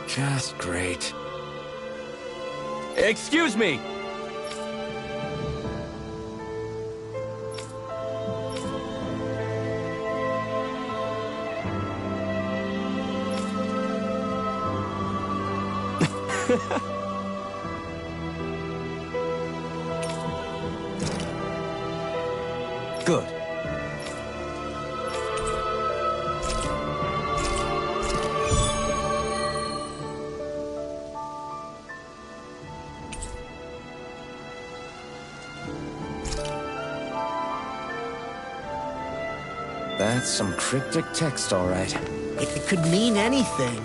Just great. Excuse me! Good. That's some cryptic text, all right. It could mean anything.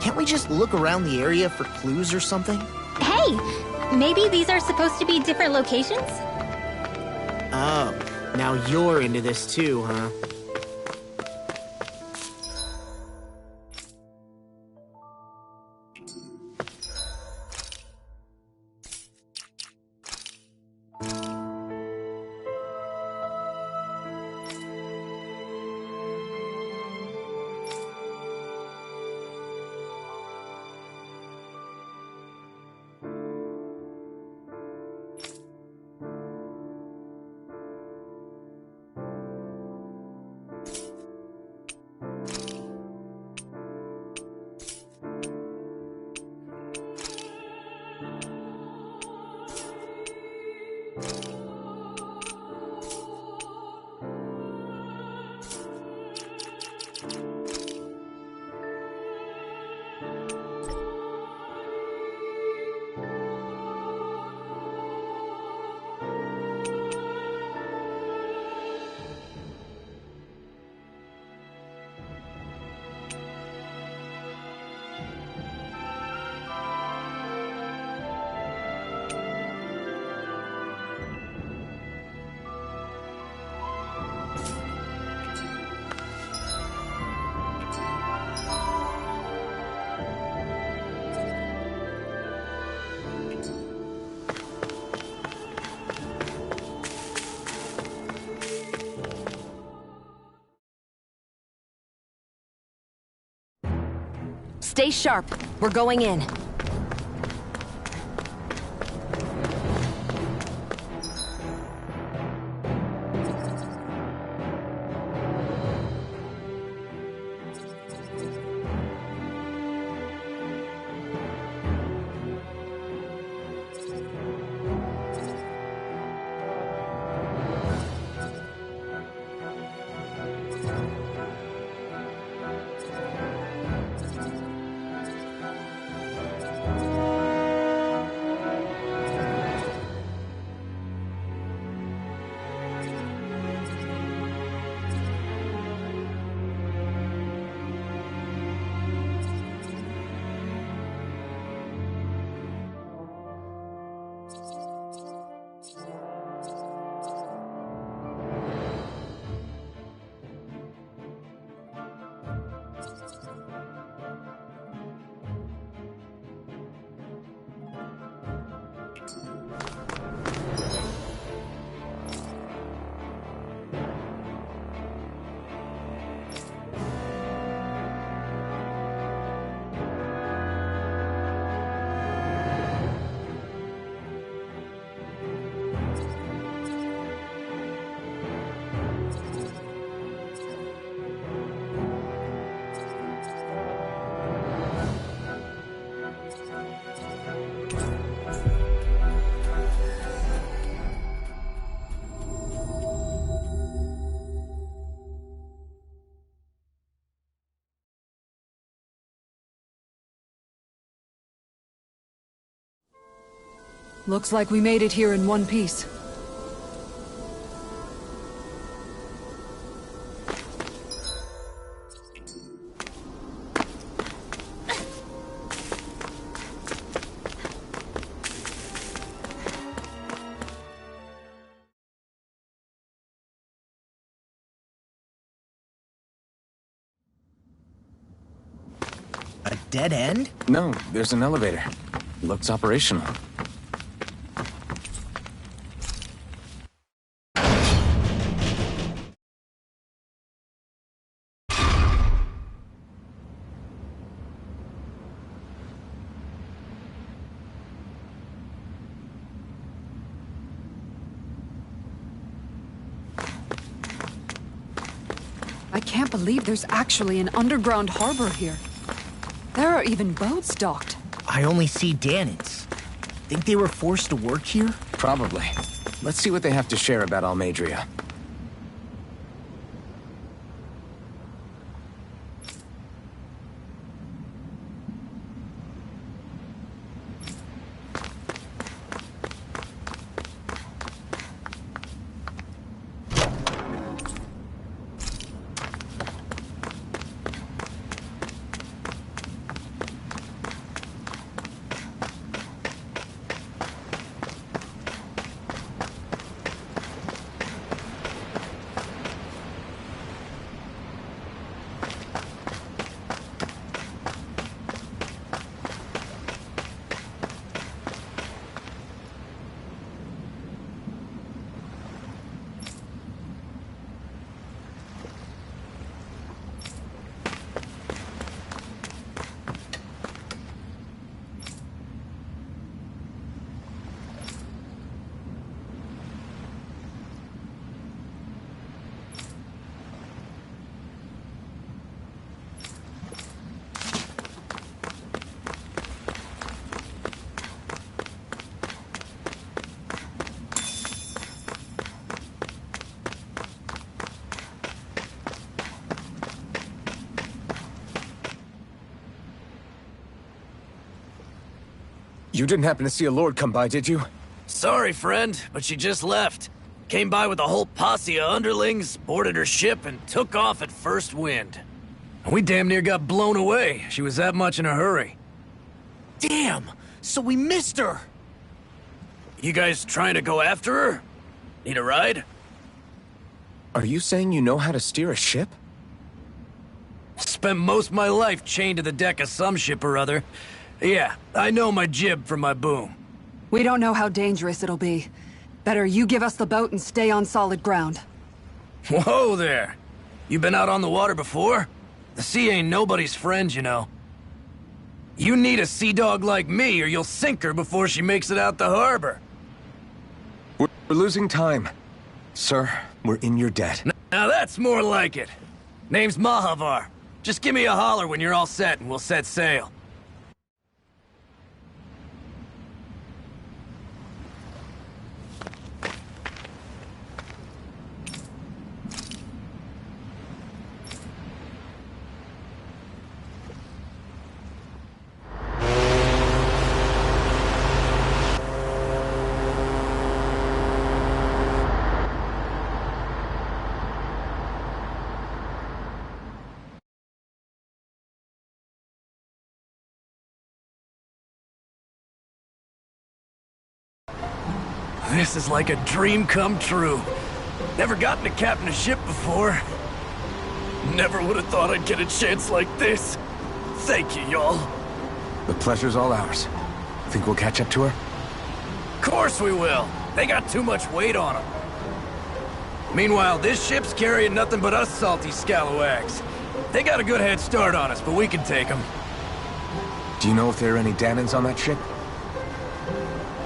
Can't we just look around the area for clues or something? Hey, maybe these are supposed to be different locations? Oh, now you're into this too, huh? Stay sharp. We're going in. Looks like we made it here in one piece. A dead end? No, there's an elevator. Looks operational. I can't believe there's actually an underground harbor here. There are even boats docked. I only see Danans. Think they were forced to work here? Probably. Let's see what they have to share about Almadria. You didn't happen to see a lord come by, did you? Sorry, friend, but she just left. Came by with a whole posse of underlings, boarded her ship, and took off at first wind. We damn near got blown away. She was that much in a hurry. Damn! So we missed her! You guys trying to go after her? Need a ride? Are you saying you know how to steer a ship? Spent most of my life chained to the deck of some ship or other. Yeah, I know my jib from my boom. We don't know how dangerous it'll be. Better you give us the boat and stay on solid ground. Whoa there! You been out on the water before? The sea ain't nobody's friend, you know. You need a sea dog like me, or you'll sink her before she makes it out the harbor. We're losing time. Sir, we're in your debt. Now that's more like it. Name's Mahavar. Just give me a holler when you're all set and we'll set sail. This is like a dream come true. Never gotten to captain a ship before. Never would have thought I'd get a chance like this. Thank you, y'all. The pleasure's all ours. Think we'll catch up to her? Of course we will. They got too much weight on them. Meanwhile, this ship's carrying nothing but us salty scalawags. They got a good head start on us, but we can take them. Do you know if there are any Danans on that ship?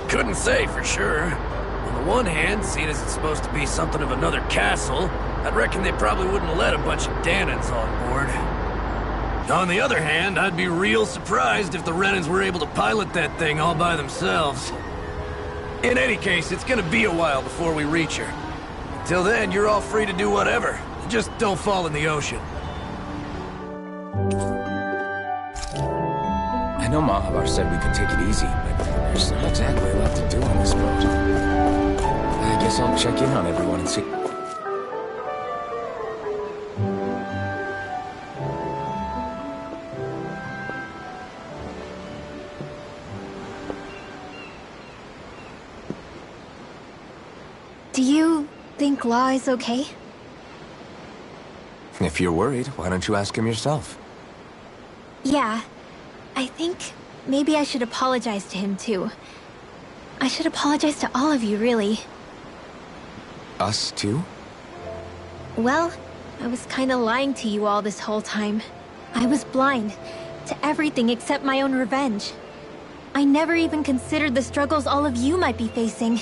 Couldn't say for sure. On the one hand, seeing as it's supposed to be something of another castle, I'd reckon they probably wouldn't let a bunch of Danans on board. On the other hand, I'd be real surprised if the Renans were able to pilot that thing all by themselves. In any case, it's gonna be a while before we reach her. Till then, you're all free to do whatever. Just don't fall in the ocean. I know Mahavar said we could take it easy, but there's not exactly a lot to do on this boat. I guess I'll check in on everyone and see... Do you think Law is okay? If you're worried, why don't you ask him yourself? Yeah. I think maybe I should apologize to him, too. I should apologize to all of you, really. Us, too? Well, I was kinda lying to you all this whole time. I was blind to everything except my own revenge. I never even considered the struggles all of you might be facing.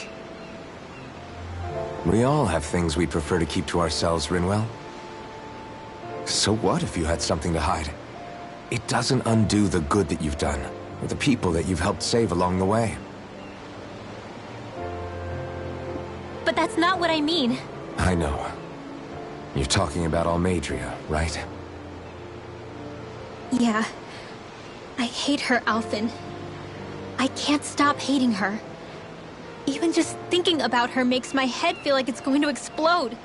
We all have things we'd prefer to keep to ourselves, Rinwell. So what if you had something to hide? It doesn't undo the good that you've done, or the people that you've helped save along the way. But that's not what I mean. I know. You're talking about Almadria, right? Yeah. I hate her, Alphen. I can't stop hating her. Even just thinking about her makes my head feel like it's going to explode.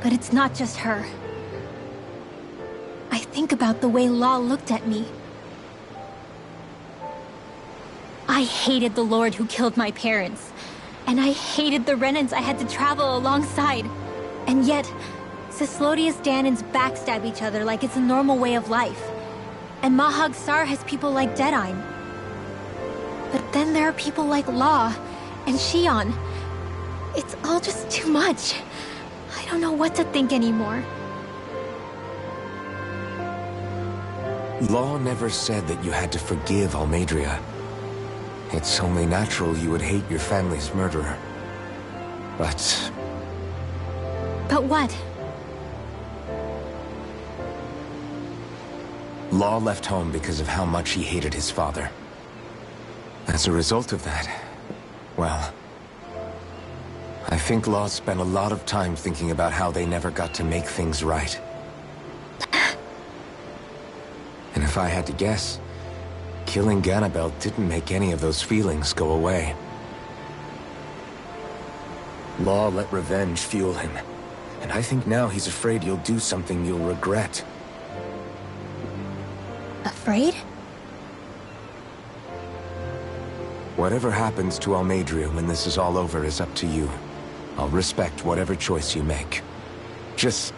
But it's not just her. I think about the way Law looked at me. I hated the Lord who killed my parents. And I hated the Renans I had to travel alongside. And yet, Cislodius Danans backstab each other like it's a normal way of life. And Mahag Sar has people like Deadeye. But then there are people like Law and Shion. It's all just too much. I don't know what to think anymore. Law never said that you had to forgive Almadria. It's only natural you would hate your family's murderer. But... But what? Law left home because of how much he hated his father. As a result of that, well... I think Law spent a lot of time thinking about how they never got to make things right. And if I had to guess, killing Ganabel didn't make any of those feelings go away. Law let revenge fuel him, and I think now he's afraid you'll do something you'll regret. Afraid? Whatever happens to Almadria when this is all over is up to you. I'll respect whatever choice you make. Just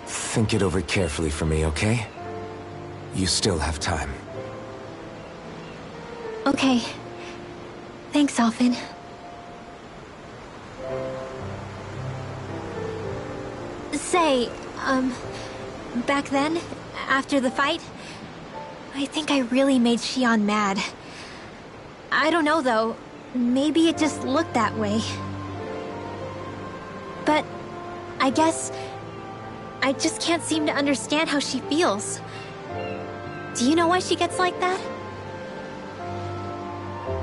think it over carefully for me, okay? You still have time. Okay. Thanks, Alphen. Say, back then, after the fight, I think I really made Shion mad. I don't know, though. Maybe it just looked that way. But I guess I just can't seem to understand how she feels. Do you know why she gets like that?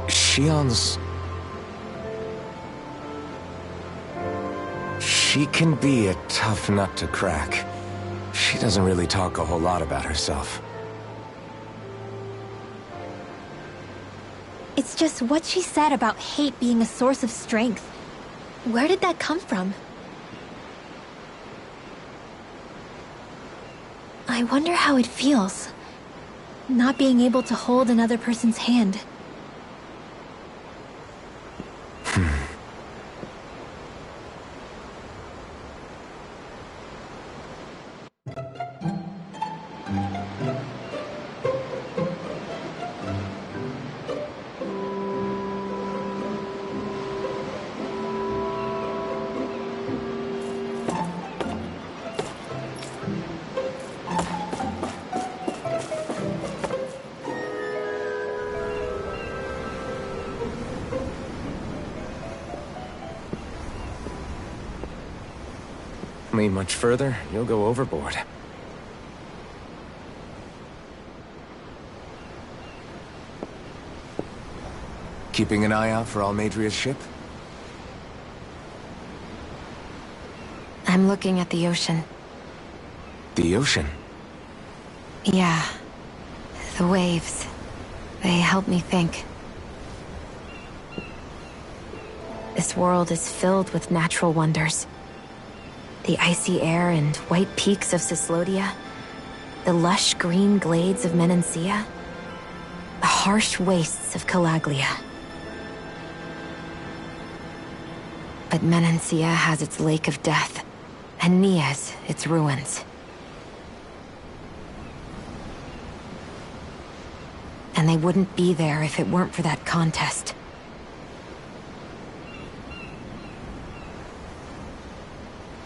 Shion's... She can be a tough nut to crack. She doesn't really talk a whole lot about herself. It's just what she said about hate being a source of strength. Where did that come from? I wonder how it feels, not being able to hold another person's hand. Lean much further, you'll go overboard. Keeping an eye out for Almadria's ship? I'm looking at the ocean. The ocean? Yeah. The waves. They help me think. This world is filled with natural wonders. The icy air and white peaks of Cyslodia. The lush green glades of Menancia. The harsh wastes of Calaglia. But Menancia has its Lake of Death, and Nias its ruins. And they wouldn't be there if it weren't for that contest.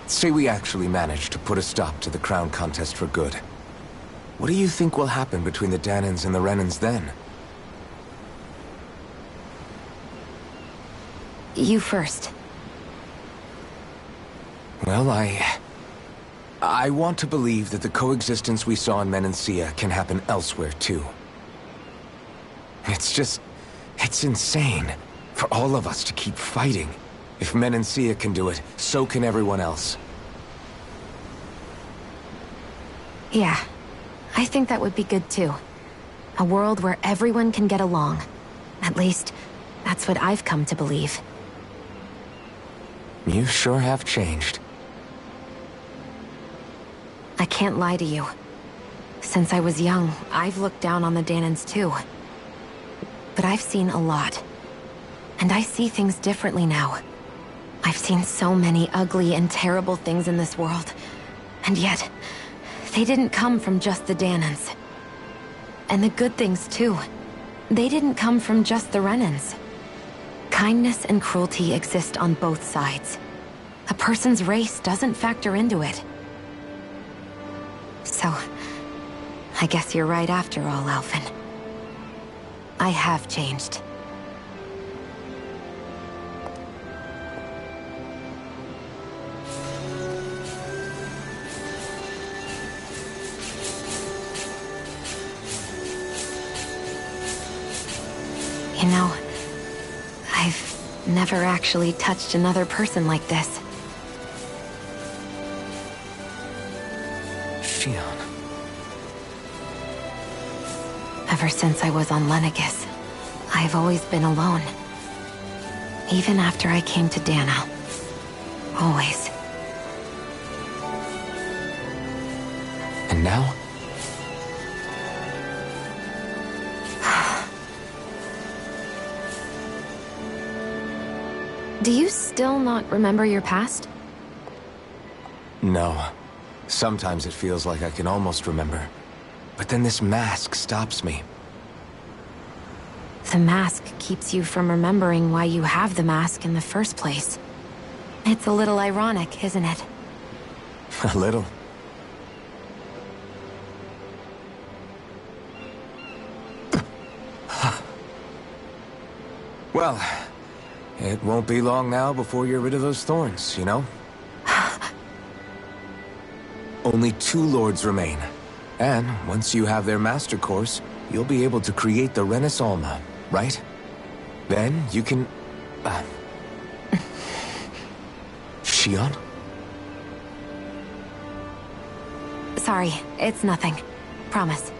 Say we actually manage to put a stop to the crown contest for good. What do you think will happen between the Danans and the Renans then? You first. Well, I want to believe that the coexistence we saw in Menancia can happen elsewhere, too. It's insane for all of us to keep fighting. If Menancia can do it, so can everyone else. Yeah, I think that would be good too. A world where everyone can get along. At least, that's what I've come to believe. You sure have changed. I can't lie to you. Since I was young, I've looked down on the Danans too. But I've seen a lot. And I see things differently now. I've seen so many ugly and terrible things in this world. And yet, they didn't come from just the Danans. And the good things too. They didn't come from just the Renans. Kindness and cruelty exist on both sides. A person's race doesn't factor into it. So, I guess you're right after all, Alphen. I have changed. You know, I've never actually touched another person like this. Shion. Ever since I was on Lenegis, I've always been alone. Even after I came to Dana. Always. And now? Do you still not remember your past? No. Sometimes it feels like I can almost remember. But then this mask stops me. The mask keeps you from remembering why you have the mask in the first place. It's a little ironic, isn't it? A little. Well, it won't be long now before you're rid of those thorns, you know? Only 2 lords remain. And once you have their master course, you'll be able to create the Renis Alma, right? Then you can... Shion? Sorry, it's nothing. Promise.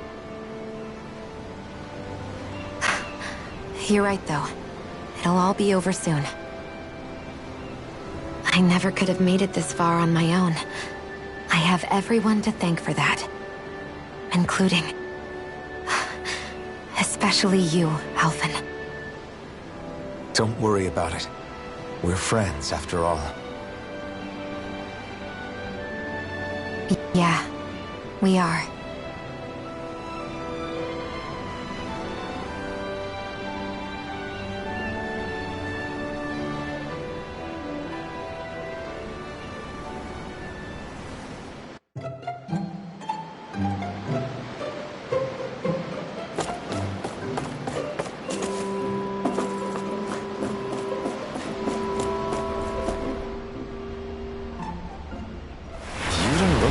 You're right, though. It'll all be over soon. I never could have made it this far on my own. I have everyone to thank for that. Including... especially you, Alphen. Don't worry about it. We're friends, after all. Yeah, we are.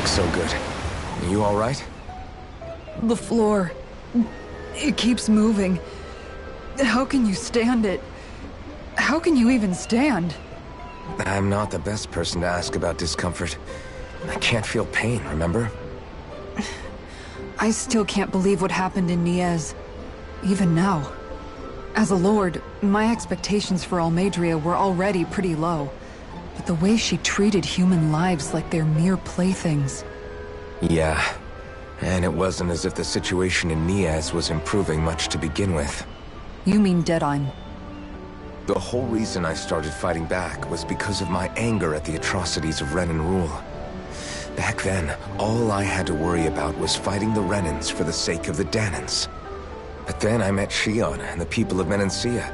so good. You all right? The floor. It keeps moving. How can you stand it? How can you even stand? I'm not the best person to ask about discomfort. I can't feel pain, remember? I still can't believe what happened in Niez. Even now. As a lord, my expectations for Almeidrea were already pretty low. But the way she treated human lives like they're mere playthings. Yeah. And it wasn't as if the situation in Niez was improving much to begin with. You mean Deadheim? The whole reason I started fighting back was because of my anger at the atrocities of Renan rule. Back then, all I had to worry about was fighting the Renans for the sake of the Danans. But then I met Shion and the people of Menancia,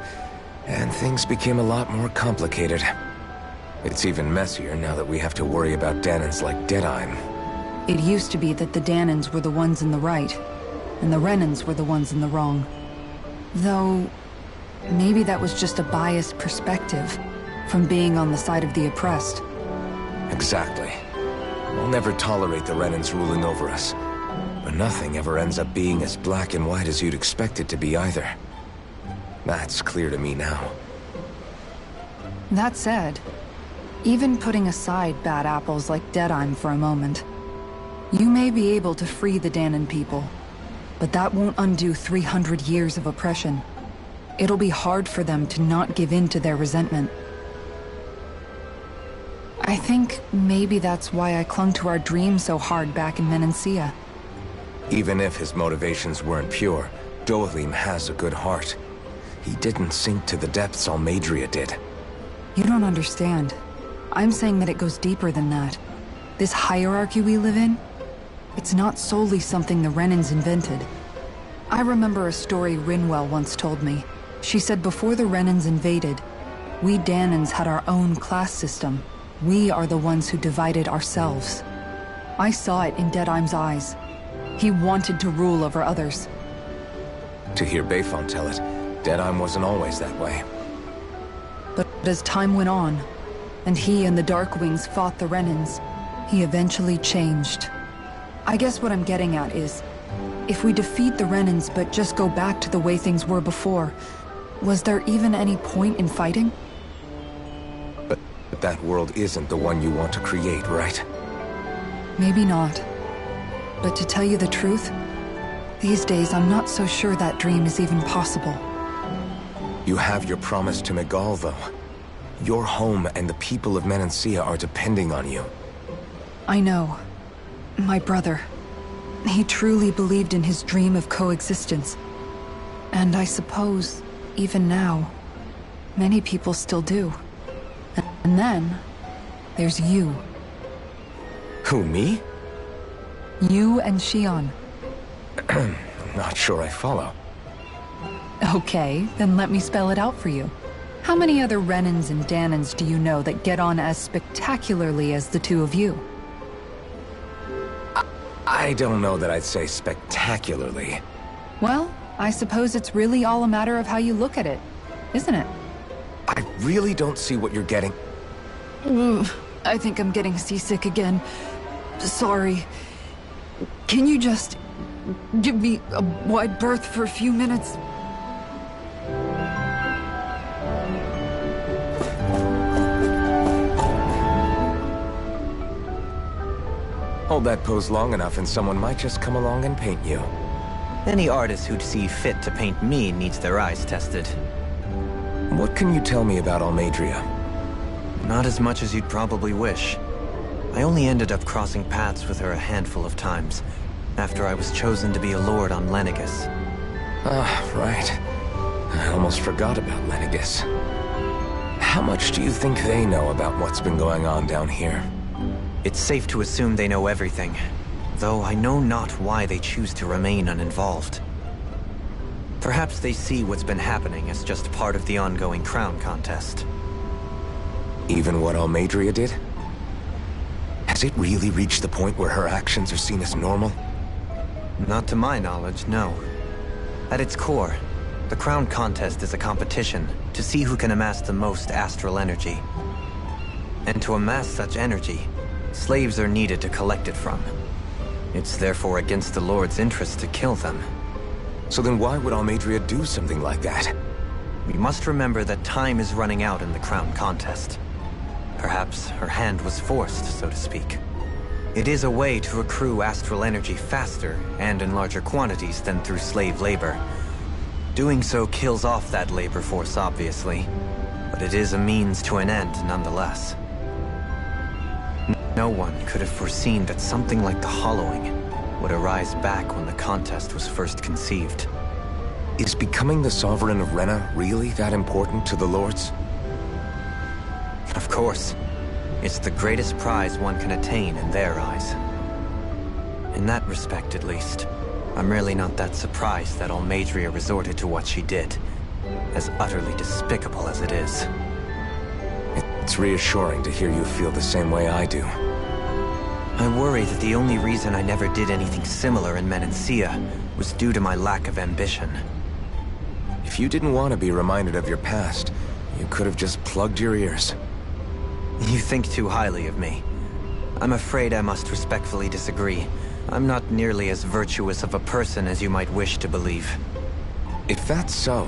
and things became a lot more complicated. It's even messier now that we have to worry about Danans like Deadheim. It used to be that the Danans were the ones in the right, and the Renans were the ones in the wrong. Though, maybe that was just a biased perspective, from being on the side of the oppressed. Exactly. We'll never tolerate the Renans ruling over us. But nothing ever ends up being as black and white as you'd expect it to be either. That's clear to me now. That said, even putting aside bad apples like Deadheim for a moment, you may be able to free the Danan people, but that won't undo 300 years of oppression. It'll be hard for them to not give in to their resentment. I think maybe that's why I clung to our dream so hard back in Menancia. Even if his motivations weren't pure, Dohalim has a good heart. He didn't sink to the depths Almeidrea did. You don't understand. I'm saying that it goes deeper than that. This hierarchy we live in, it's not solely something the Renans invented. I remember a story Rinwell once told me. She said before the Renans invaded, we Danans had our own class system. We are the ones who divided ourselves. I saw it in Deadheim's eyes. He wanted to rule over others. To hear Bayfon tell it, Deadheim wasn't always that way. But as time went on, and he and the Darkwings fought the Renans, he eventually changed. I guess what I'm getting at is, if we defeat the Renans but just go back to the way things were before, was there even any point in fighting? But that world isn't the one you want to create, right? Maybe not. But to tell you the truth, these days I'm not so sure that dream is even possible. You have your promise to Megal, though. Your home and the people of Menancia are depending on you. I know. My brother. He truly believed in his dream of coexistence. And I suppose, even now, many people still do. And then, there's you. Who, me? You and Shion. I'm not sure I follow. Okay, then let me spell it out for you. How many other Renans and Danans do you know that get on as spectacularly as the two of you? I don't know that I'd say spectacularly. Well, I suppose it's really all a matter of how you look at it, isn't it? I really don't see what you're getting. I think I'm getting seasick again. Sorry. Can you just give me a wide berth for a few minutes? Hold that pose long enough and someone might just come along and paint you. Any artist who'd see fit to paint me needs their eyes tested. What can you tell me about Almeidrea? Not as much as you'd probably wish. I only ended up crossing paths with her a handful of times, after I was chosen to be a lord on Lenegus. Ah, right. I almost forgot about Lenegus. How much do you think they know about what's been going on down here? It's safe to assume they know everything, though I know not why they choose to remain uninvolved. Perhaps they see what's been happening as just part of the ongoing crown contest. Even what Almeidrea did? Has it really reached the point where her actions are seen as normal? Not to my knowledge, no. At its core, the crown contest is a competition to see who can amass the most astral energy. And to amass such energy, Slaves are needed to collect it from. It's therefore against the Lord's interest to kill them. So then why would Almadria do something like that? We must remember that time is running out in the crown contest. Perhaps her hand was forced, so to speak. It is a way to accrue astral energy faster and in larger quantities than through slave labor. Doing so kills off that labor force, obviously, but it is a means to an end nonetheless. No one could have foreseen that something like the Hollowing would arise back when the contest was first conceived. Is becoming the Sovereign of Rena really that important to the Lords? Of course. It's the greatest prize one can attain in their eyes. In that respect, at least, I'm really not that surprised that Almadria resorted to what she did, as utterly despicable as it is. It's reassuring to hear you feel the same way I do. I worry that the only reason I never did anything similar in Menancia was due to my lack of ambition. If you didn't want to be reminded of your past, you could have just plugged your ears. You think too highly of me. I'm afraid I must respectfully disagree. I'm not nearly as virtuous of a person as you might wish to believe. If that's so,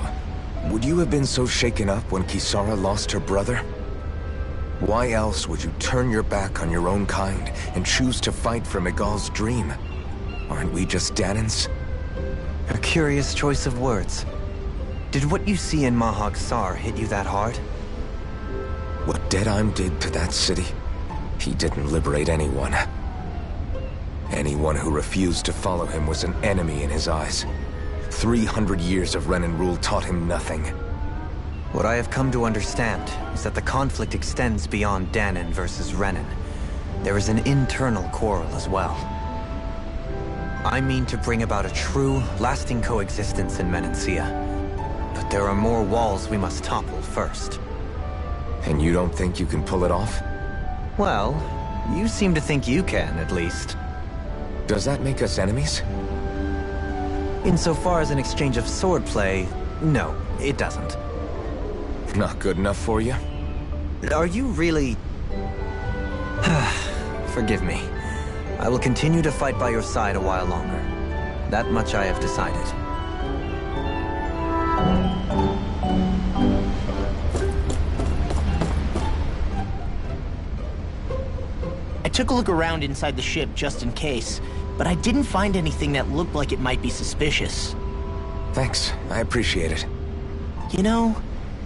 would you have been so shaken up when Kisara lost her brother? Why else would you turn your back on your own kind and choose to fight for Miguel's dream? Aren't we just Danans? A curious choice of words. Did what you see in Mahag Sar hit you that hard? What Deadheim did to that city, he didn't liberate anyone. Anyone who refused to follow him was an enemy in his eyes. 300 years of Renan rule taught him nothing. What I have come to understand is that the conflict extends beyond Danan versus Renan. There is an internal quarrel as well. I mean to bring about a true, lasting coexistence in Menancia. But there are more walls we must topple first. And you don't think you can pull it off? Well, you seem to think you can, at least. Does that make us enemies? Insofar as an exchange of swordplay, no, it doesn't. Not good enough for you? Are you really... Forgive me. I will continue to fight by your side a while longer. That much I have decided. I took a look around inside the ship just in case, but I didn't find anything that looked like it might be suspicious. Thanks, I appreciate it. You know,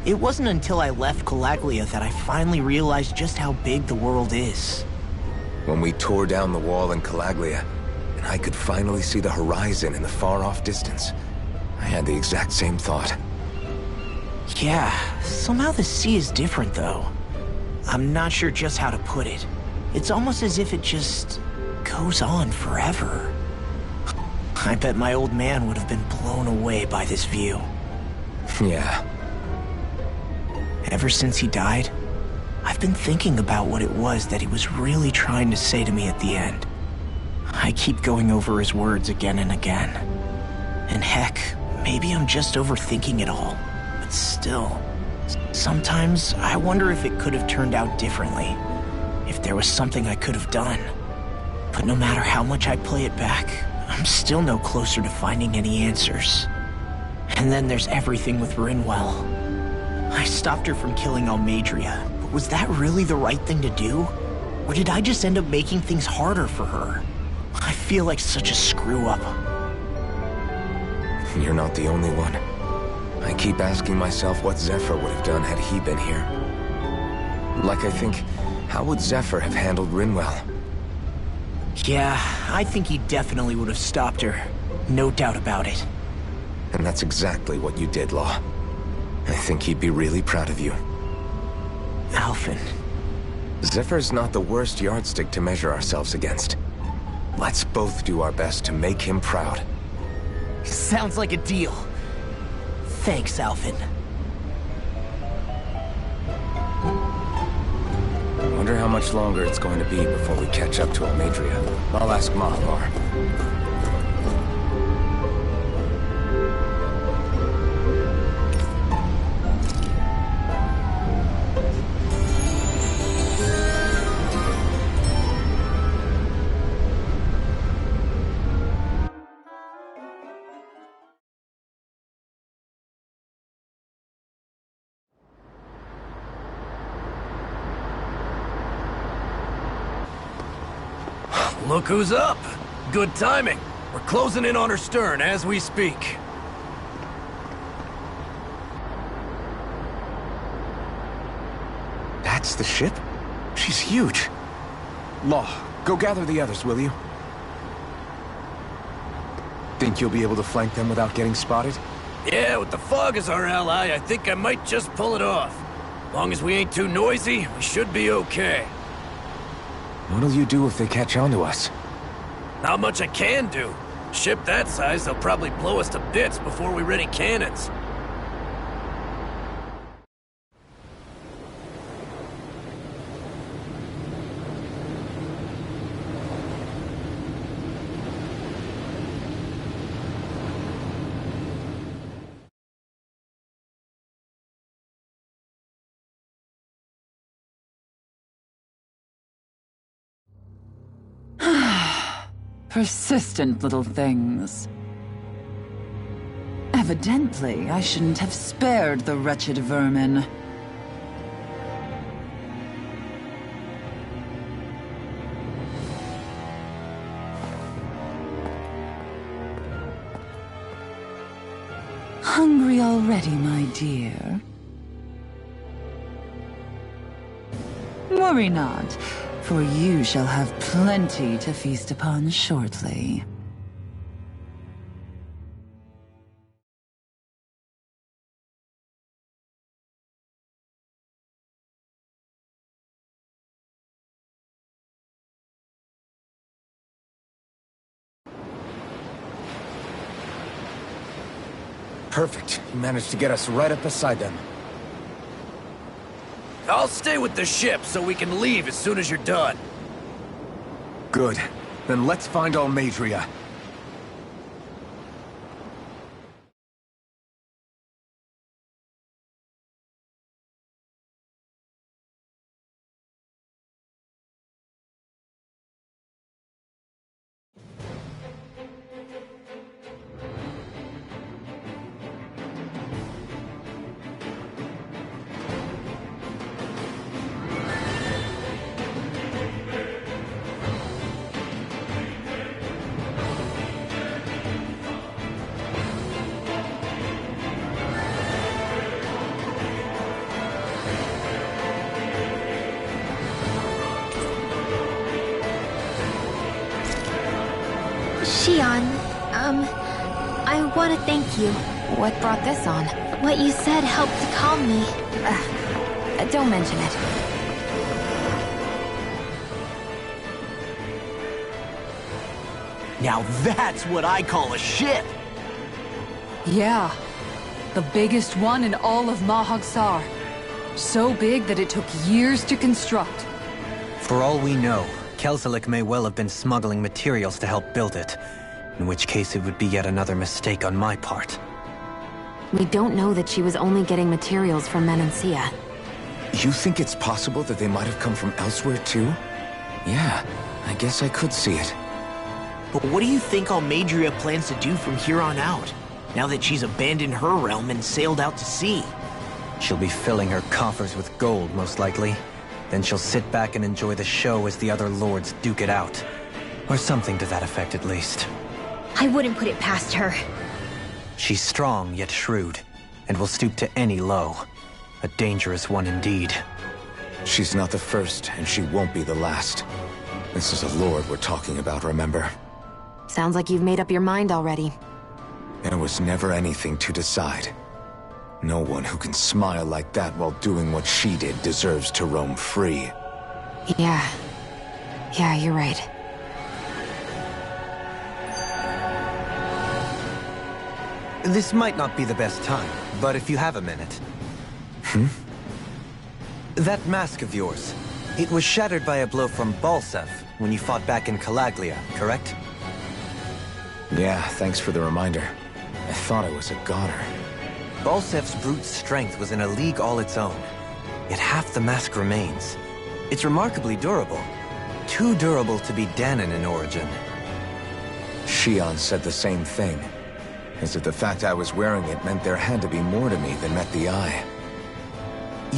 it wasn't until I left Calaglia that I finally realized just how big the world is. When we tore down the wall in Calaglia, and I could finally see the horizon in the far-off distance, I had the exact same thought. Yeah, somehow the sea is different though. I'm not sure just how to put it. It's almost as if it just goes on forever. I bet my old man would have been blown away by this view. Yeah. Ever since he died, I've been thinking about what it was that he was really trying to say to me at the end. I keep going over his words again and again. And heck, maybe I'm just overthinking it all. But still, sometimes I wonder if it could have turned out differently. If there was something I could have done. But no matter how much I play it back, I'm still no closer to finding any answers. And then there's everything with Rinwell. I stopped her from killing Almadria, but was that really the right thing to do? Or did I just end up making things harder for her? I feel like such a screw-up. You're not the only one. I keep asking myself what Zephyr would have done had he been here. Like I think, how would Zephyr have handled Rinwell? Yeah, I think he definitely would have stopped her. No doubt about it. And that's exactly what you did, Law. I think he'd be really proud of you. Alphen. Zephyr's not the worst yardstick to measure ourselves against. Let's both do our best to make him proud. Sounds like a deal. Thanks, Alphen. Wonder how much longer it's going to be before we catch up to Almadria. I'll ask Mahalar. Look who's up! Good timing. We're closing in on her stern as we speak. That's the ship? She's huge. Law, go gather the others, will you? Think you'll be able to flank them without getting spotted? Yeah, with the fog as our ally, I think I might just pull it off. Long as we ain't too noisy, we should be okay. What'll you do if they catch on to us? Not much I can do. Ship that size, they'll probably blow us to bits before we ready cannons. Persistent little things. Evidently, I shouldn't have spared the wretched vermin. Hungry already, my dear? Worry not, for you shall have plenty to feast upon shortly. Perfect. You managed to get us right up beside them. I'll stay with the ship so we can leave as soon as you're done. Good. Then let's find Almadria. Xion, I want to thank you. What brought this on? What you said helped to calm me. Don't mention it. Now that's what I call a ship! Yeah. The biggest one in all of Mahagsar. So big that it took years to construct. For all we know, Kelzelik may well have been smuggling materials to help build it, in which case it would be yet another mistake on my part. We don't know that she was only getting materials from Menancia. You think it's possible that they might have come from elsewhere too? Yeah, I guess I could see it. But what do you think Almadria plans to do from here on out, now that she's abandoned her realm and sailed out to sea? She'll be filling her coffers with gold, most likely. Then she'll sit back and enjoy the show as the other lords duke it out. Or something to that effect, at least. I wouldn't put it past her. She's strong, yet shrewd, and will stoop to any low. A dangerous one indeed. She's not the first, and she won't be the last. This is a lord we're talking about, remember? Sounds like you've made up your mind already. There was never anything to decide. No one who can smile like that while doing what she did deserves to roam free. Yeah, you're right. This might not be the best time, but if you have a minute... That mask of yours, it was shattered by a blow from Balsev when you fought back in Calaglia, correct? Yeah, thanks for the reminder. I thought it was a goner. Balsev's brute strength was in a league all its own, yet half the mask remains. It's remarkably durable. Too durable to be Danon in origin. Xion said the same thing. As if the fact I was wearing it meant there had to be more to me than met the eye.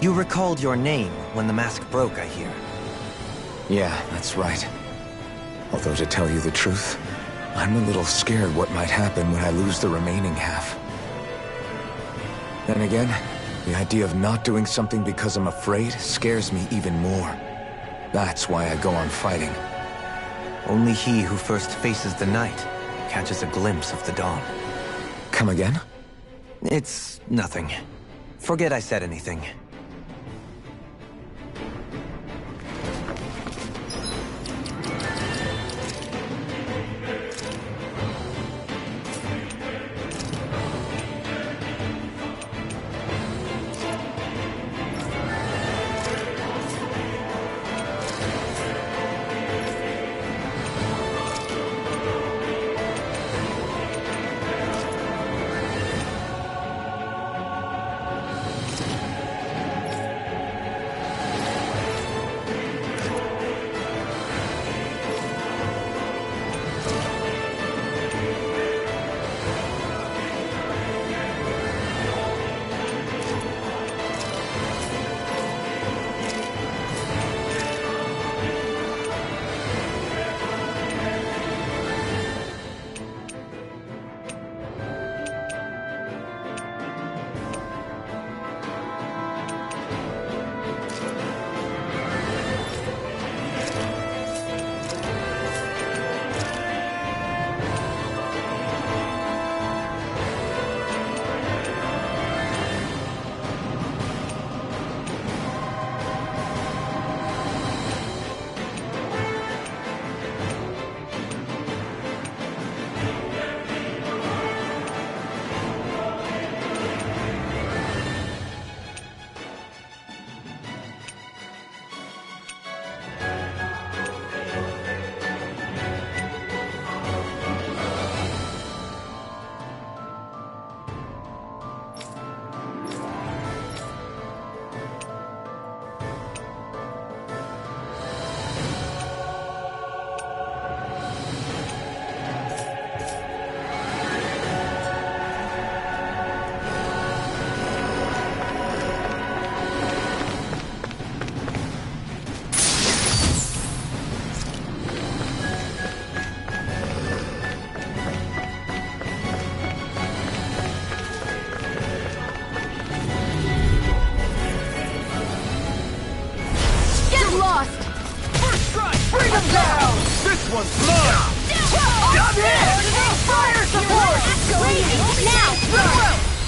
You recalled your name when the mask broke, I hear. Yeah, that's right. Although to tell you the truth, I'm a little scared what might happen when I lose the remaining half. Then again, the idea of not doing something because I'm afraid scares me even more. That's why I go on fighting. Only he who first faces the night catches a glimpse of the dawn. Come again? It's nothing. Forget I said anything.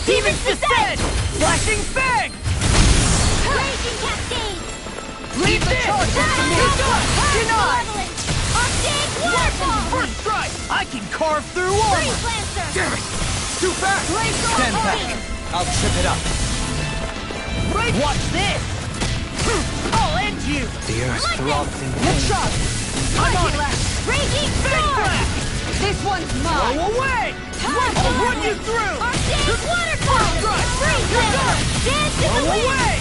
Demons descend! Flashing fang! Raging cascade! Leave the charge to me! Denied! Arctic waterfall! First strike! I can carve through armor! Freeze lancer! Damn it! Too fast! Stand back. I'll trip it up. Watch this! I'll end you! The earth throbs in Good pain. shot! I'm on it! Raging Big storm! blast! This one's mine! Go away! I'll run you through! Arctic waterfall! Strike! Freeze You're lancer! done! Dance to Go the wind! away!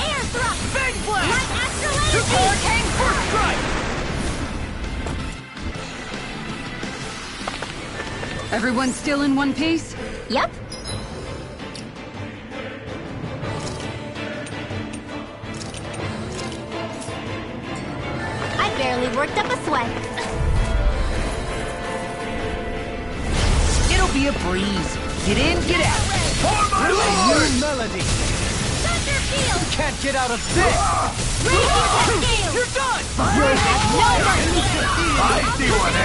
Air thrust! Big blast! Light astral energy! Hurricane first strike! Everyone still in one piece? Yep. I barely worked up a sweat. It'll be a breeze. Get in, get out. For my new melody. Thunder field! Can't get out of this. Raging cascade! You're done! No mercy! I see one, eh?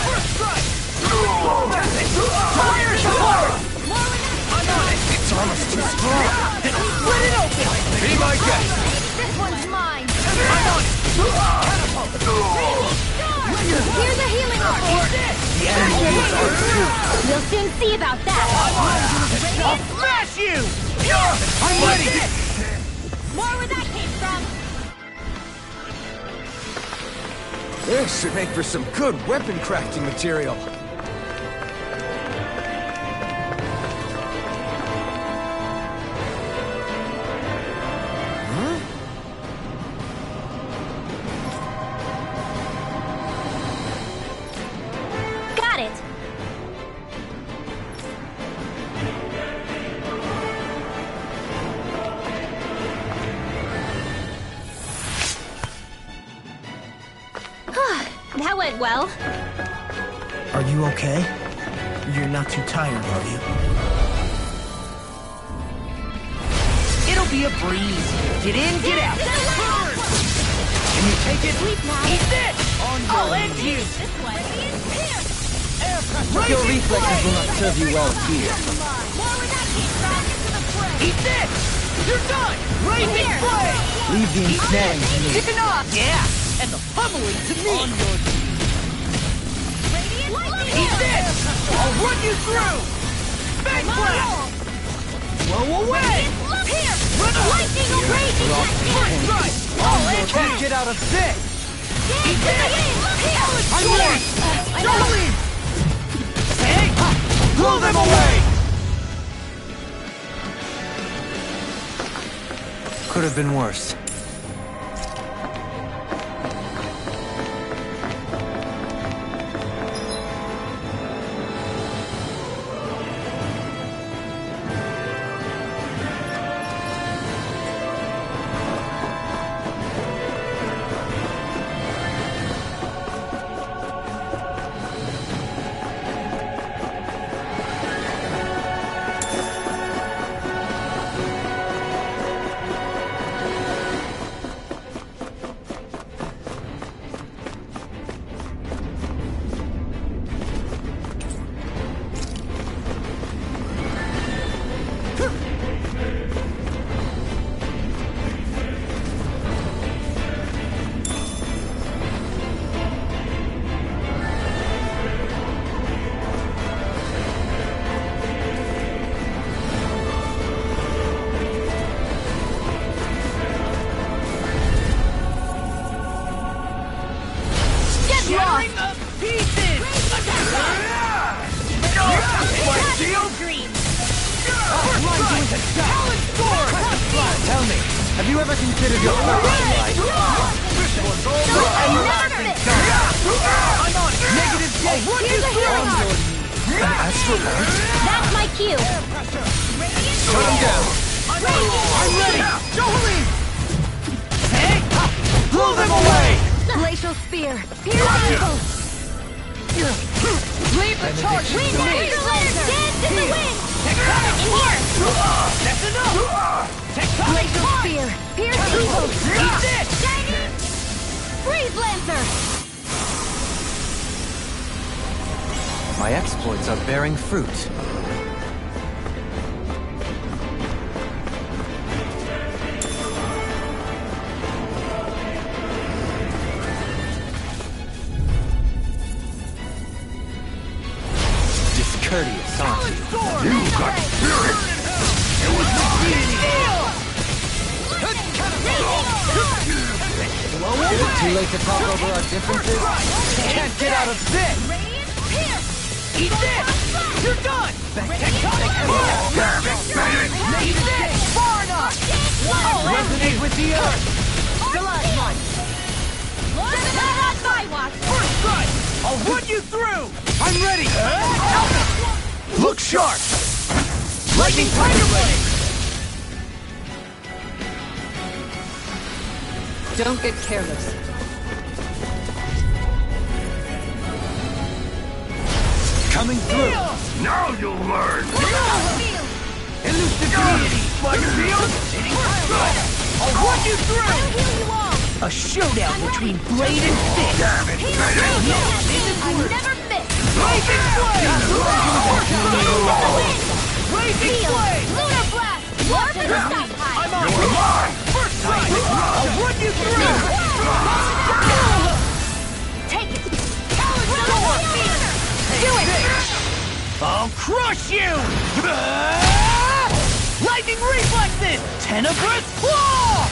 First strike! Fire support! I'm on it! It's almost too strong. Split it open! Be my guest. This one's mine! I'm on it! Here's a healing report! The enemies are true. We'll soon see about that! I'll smash you! I'm ready! More where that came from! This should make for some good weapon crafting material. Got it! That went well. Are you okay? You're not too tired, are you? It'll be a breeze. Get in, get out. Can you take it? Eat this! I'll end you! Your reflexes will not serve you well here. Eat this! You're done! Blazing flame! Leave the ensnaring to me. Chicken off! Yeah! And the pummeling to me! Eat this! I'll run you through! Bang blast! Blow away! Here! Lightning raging! First strike! You can't get out of this! Eat this! I'm ready! Jolene! Hey! Blow them away! Could have been worse. Shattering of pieces! Tell me, have you ever considered your purpose in life? I'm on negative gate! An astronaut? That's my cue. Shut him down! I'm ready! Jolene! Hey! Blow them away! Glacial spear. Pierce evil. Leave the charge! Wind laser! Dance in the wind! Tectonic force! That's enough! Tectonic Glacial force! spear. Pierce evil. Eat this! Freeze Lancer! My exploits are bearing fruit. Discourteous, aren't you? You got spirit! It was the deity! Is it too late to talk over our differences? Can't get out of this! Eat this! You're done! Tectonic force! Eat this! Far enough! Resonate with the earth! First strike! I'll run you through! I'm ready! Look sharp! Lightning Tiger Blade! Don't get careless. Coming through! Now you'll learn! Elusive deity! Like field? I'll run you through! A showdown between blade and fist! Damn it, I never miss! Blazing flame! Blazing flame! Lunar blast! Warp and stop time! I'm on! First strike! I'll run you through! Take it! Do it! I'll crush you! Lightning reflexes! Tenebrous claw!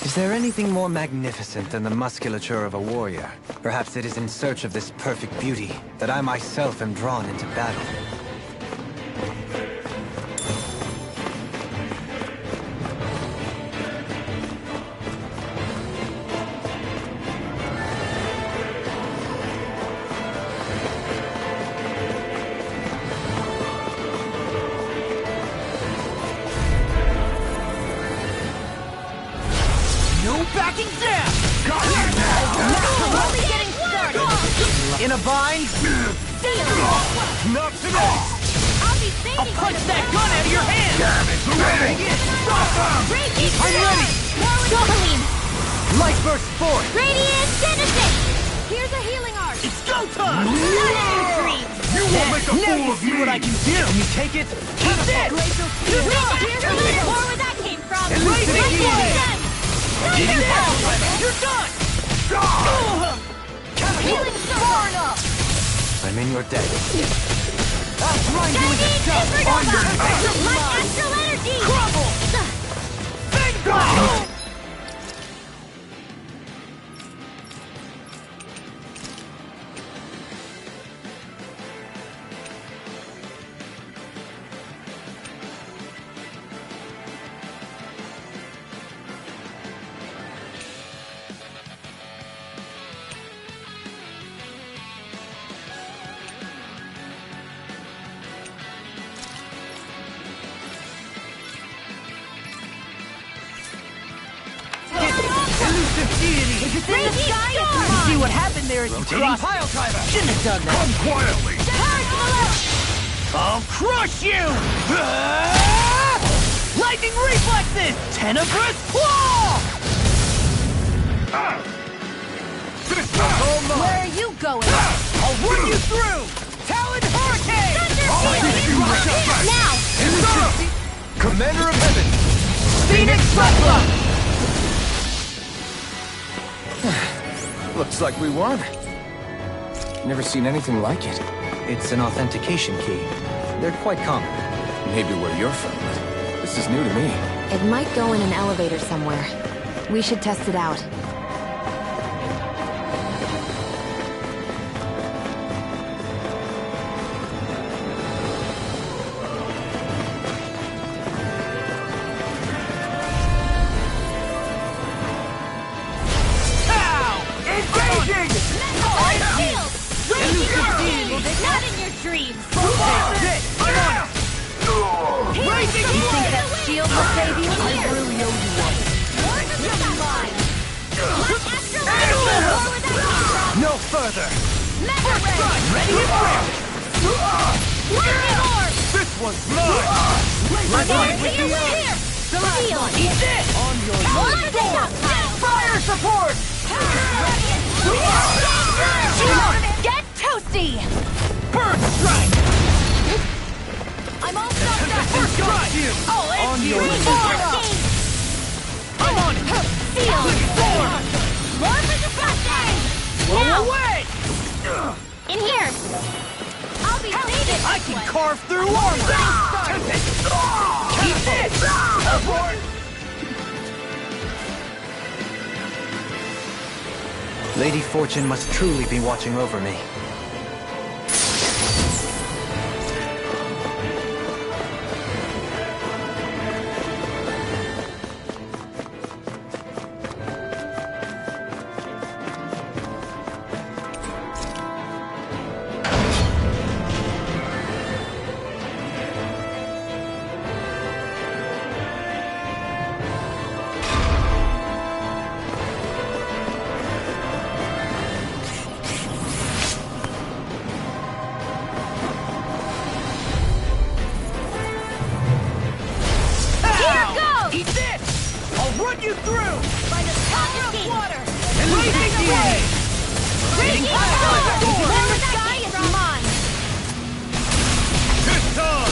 Is there anything more magnificent than the musculature of a warrior? Perhaps it is in search of this perfect beauty that I myself am drawn into battle. backing down! Only getting started! In a bind? Not today! I'll be saving I'll punch that gun out of your hand! I'm ready! Gasoline! Light burst forth! Radiant Genesis! Here's a healing art! It's go time! You won't make a Now fool you of see me! what I can do! Can you take it? Keep this! Here's more where that came from! Elucidate Right you. again! Getting down! You're done! Healing far enough! I'm in your debt. I'll grind you into dust! My astral energy! Crumble! Bingo! See what happened there as you crossed. Pile driver! Shouldn't have done that. Quietly! I'll crush you! Lightning reflexes! Tenebrous claw! Where are you going? I'll run you through! Talon hurricane! Now! Commander of Heaven! Phoenix Cyclone! Looks like we won. Never seen anything like it. It's an authentication key. They're quite common. Maybe where you're from, but this is new to me. It might go in an elevator somewhere. We should test it out. Not in your dreams! You think that shield will save you? I really owe you one. No further! Ready and ready! This one's mine! Eat this! On your fire support! Get toasty! Bird strike! I'm all stopped up! First strike! I'll end you! I'm on it! Seal! More for the flashbang! Now! Away! In here! I'll be saving I can carve through armor! Keep this! Abort! Lady Fortune must truly be watching over me. Eat this! I'll run you through! by the power of water! And leaving away! Raging storm! Where the sky is mine! This time!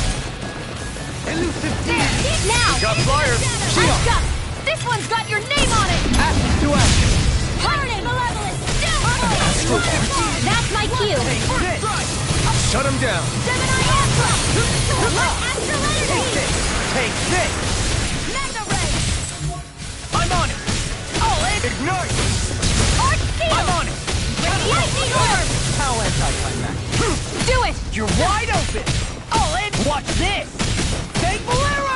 Elusive deity! Now! Got fire! I've got... This one's got your name on it! Action to action! Hardened malevolent! That's my cue! Shut him down! Gemini Astral! Astral energy! Take this! Mega Ray! I'm on it! I'll end it! Ignite! Arc Seal! I'm on it! Lightning Orb! How anticlimactic! Do it! You're wide open! I'll end! Watch this! Thankful arrow!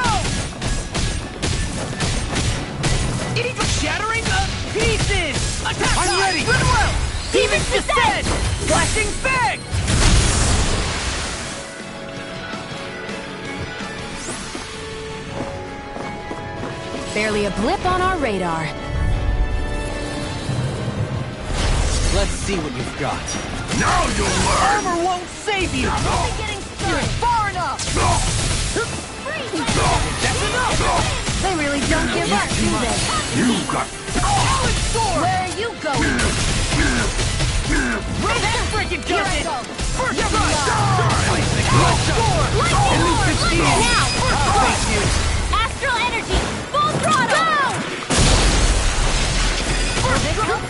Shattering the pieces! Attack! I'm ready! Goodwill! Demon's Descent! Flashing Fang! Barely a blip on our radar. Let's see what you've got. Now you'll learn! Armor won't save you! Only getting started. Far enough! That's enough! They really don't give up, do they? You got... Solid sword! Where are you going? That freaking Here does I it! go. First strike! Sword! Lightning roar! Now! Face you! Astral energy! Full throttle! Go! First strike!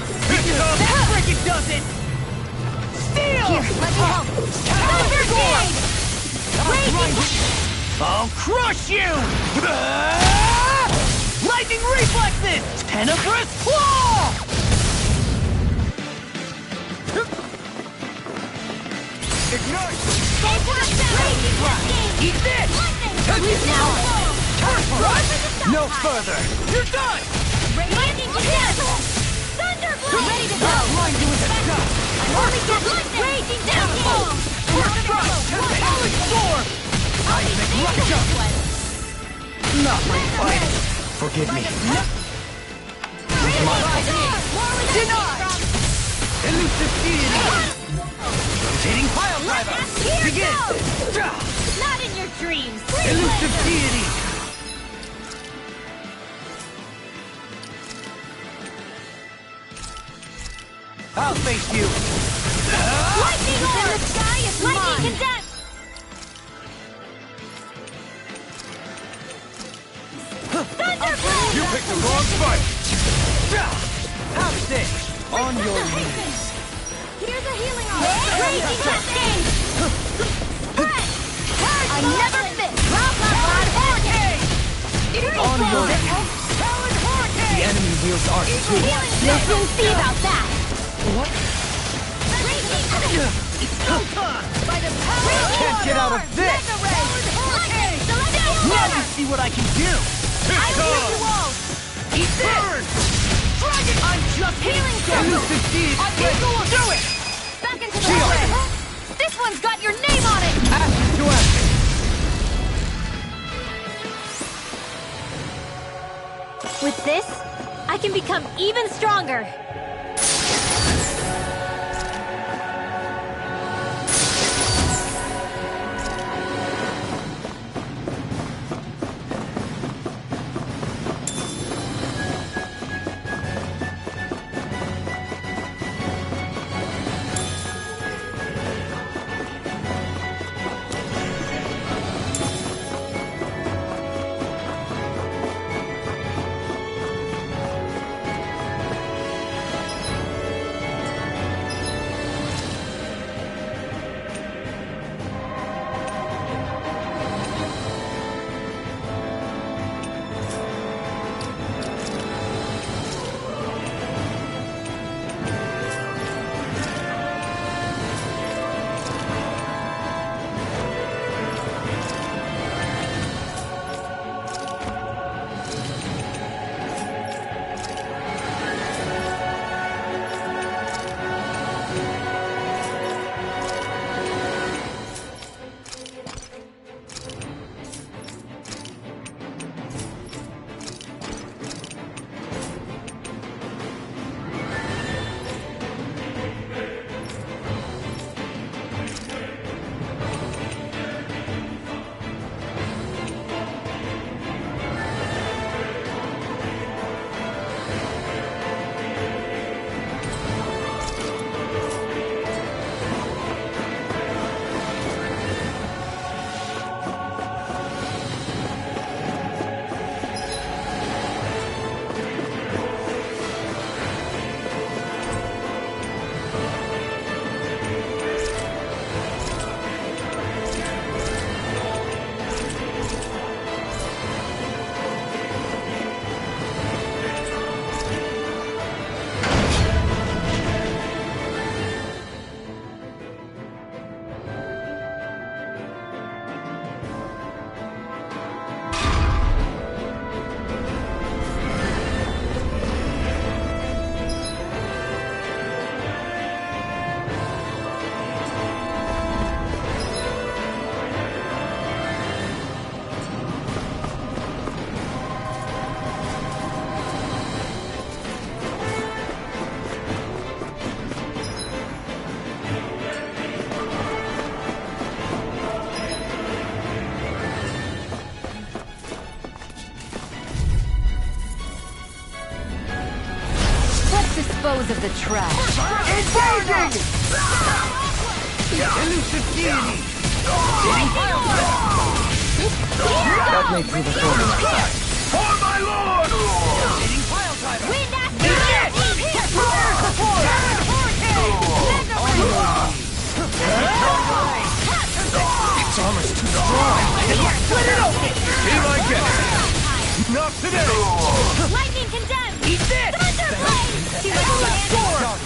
That freaking does it! Steel! Here, let me help. Thunder Gate! I'll crush you! Lightning reflexes! Tenebrous claw! Ignite! Eat this! Now! First strike! No further! You're done! Lightning Cancel! Thunderblade! Ready to go! Blind you with a shot! I'm only getting raging downfall! First strike! Solid sword! Not my fight! Forgive me. Denied! Elusive deity! Rotating pile driver! Begin! Not in your dreams! Elusive deity! I'll face you! Lightning orb! In the sky is lightning condense! Thunderblade! You picked the wrong fight! Have this! On your knees! Here's a healing orb! Raging cascade! Spread! I never miss! Blah, blah, blah! Hurricane! On your Freeze! knees! Talon hurricane! The enemy wields arts too. We'll soon see about that! What? It's go time! By the power of Can't get out of this! hurricane! Now you see what I can do! Eat this! Dragon! I'm just Healing getting circle! Elusive deity! Do it! Back into the Shield. fray! This one's got your name on it! Acid to acid! With this, I can become even stronger! dispose of the trash. Engaging! Elusive deity! Hitting pile driver! That may prove a thorn in our side. For my lord! Hitting pile driver! Wind Yes! Prepare support! Its armor's too strong. Split it open! Be my guest. Not today. Lightning condemned! Eat this! Thunderblade! Sword!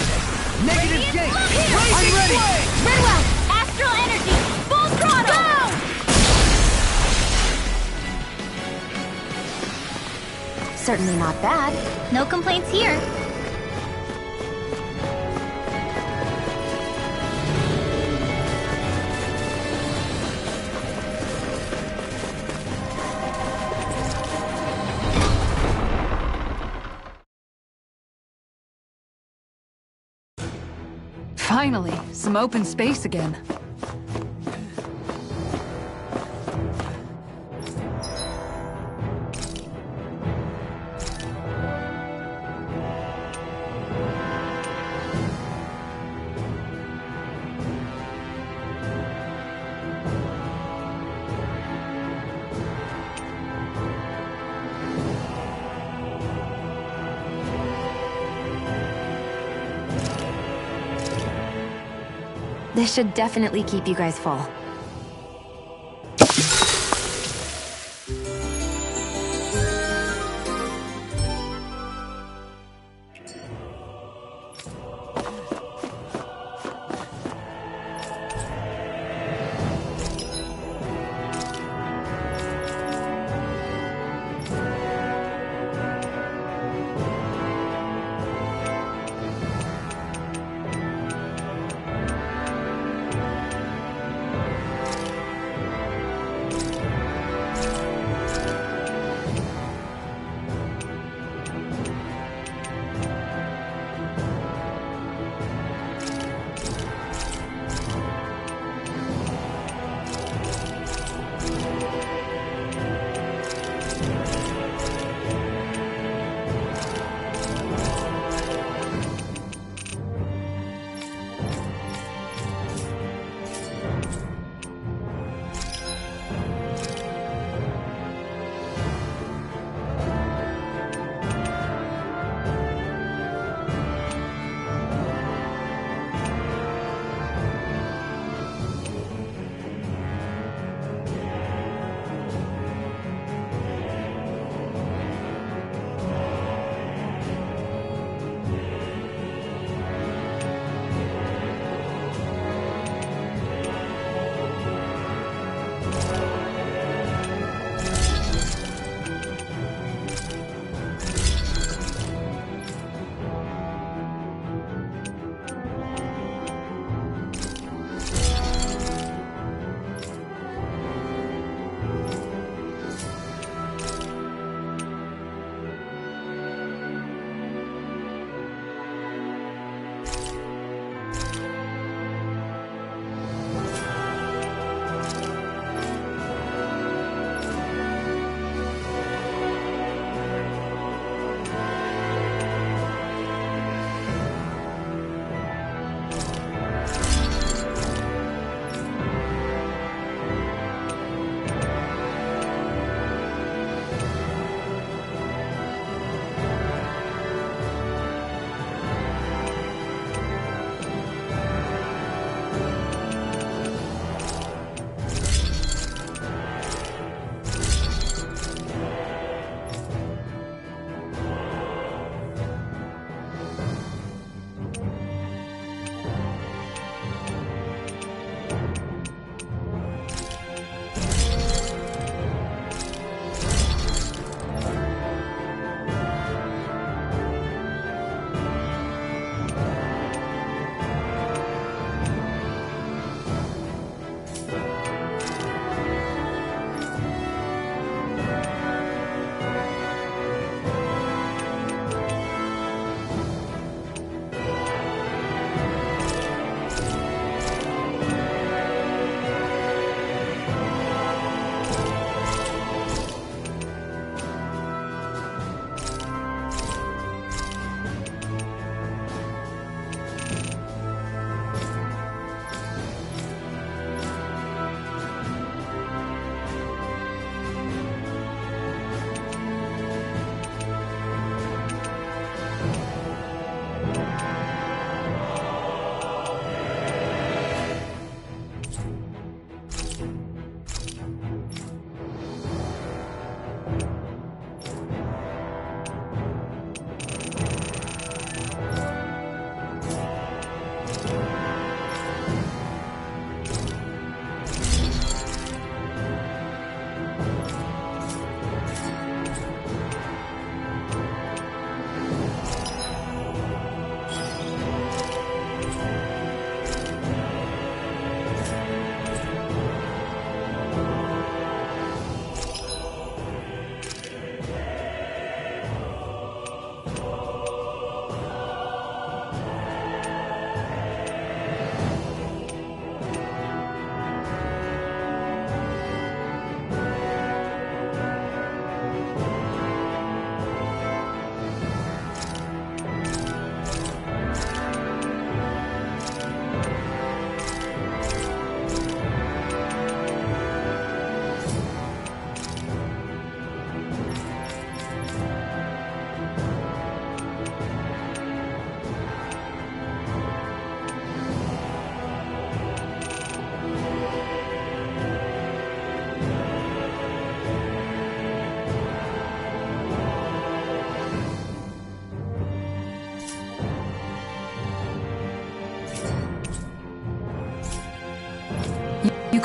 Negative gate! I'm ready! Very well! Astral energy! Full throttle! Go! Certainly not bad. No complaints here. Finally, some open space again. This should definitely keep you guys full.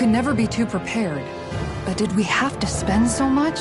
can never be too prepared. But did we have to spend so much?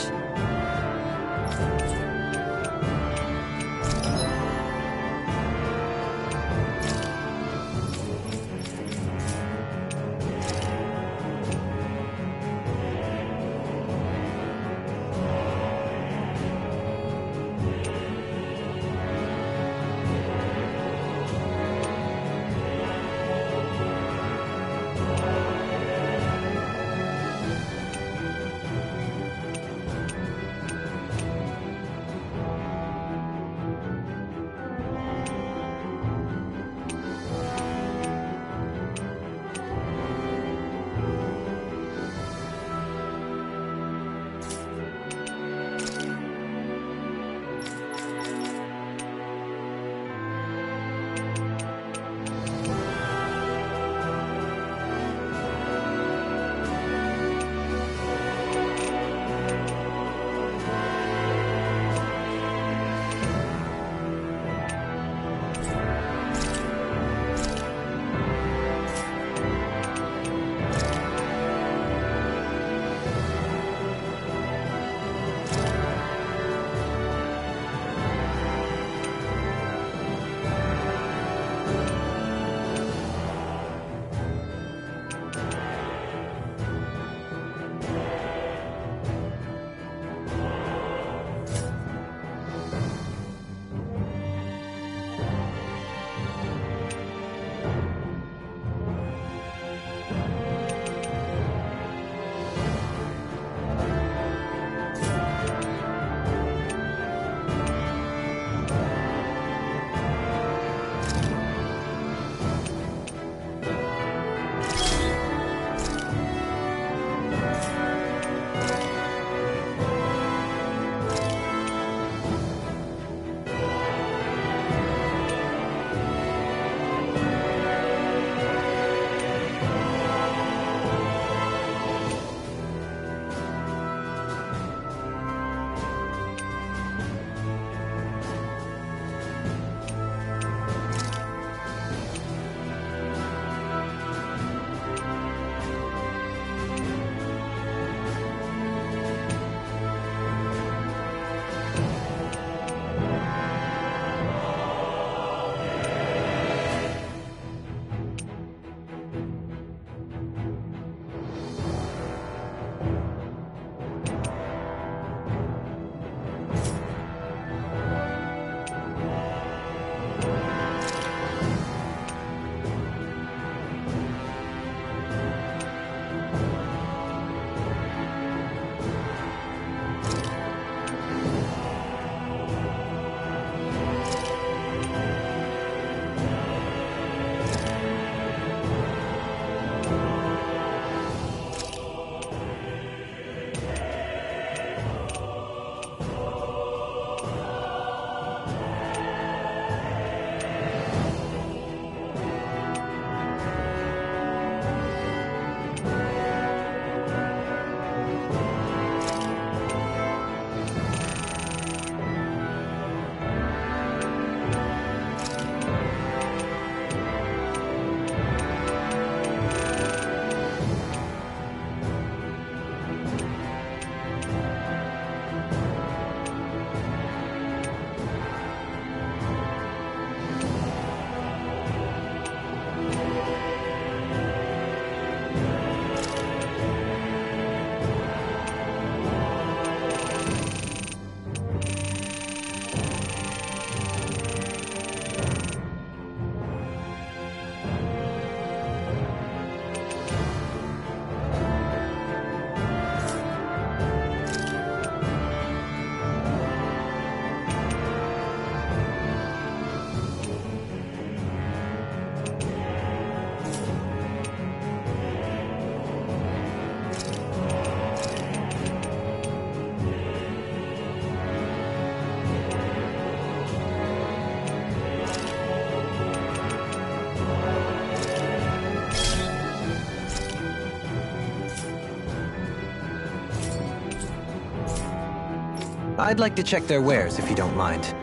I'd like to check their wares, if you don't mind.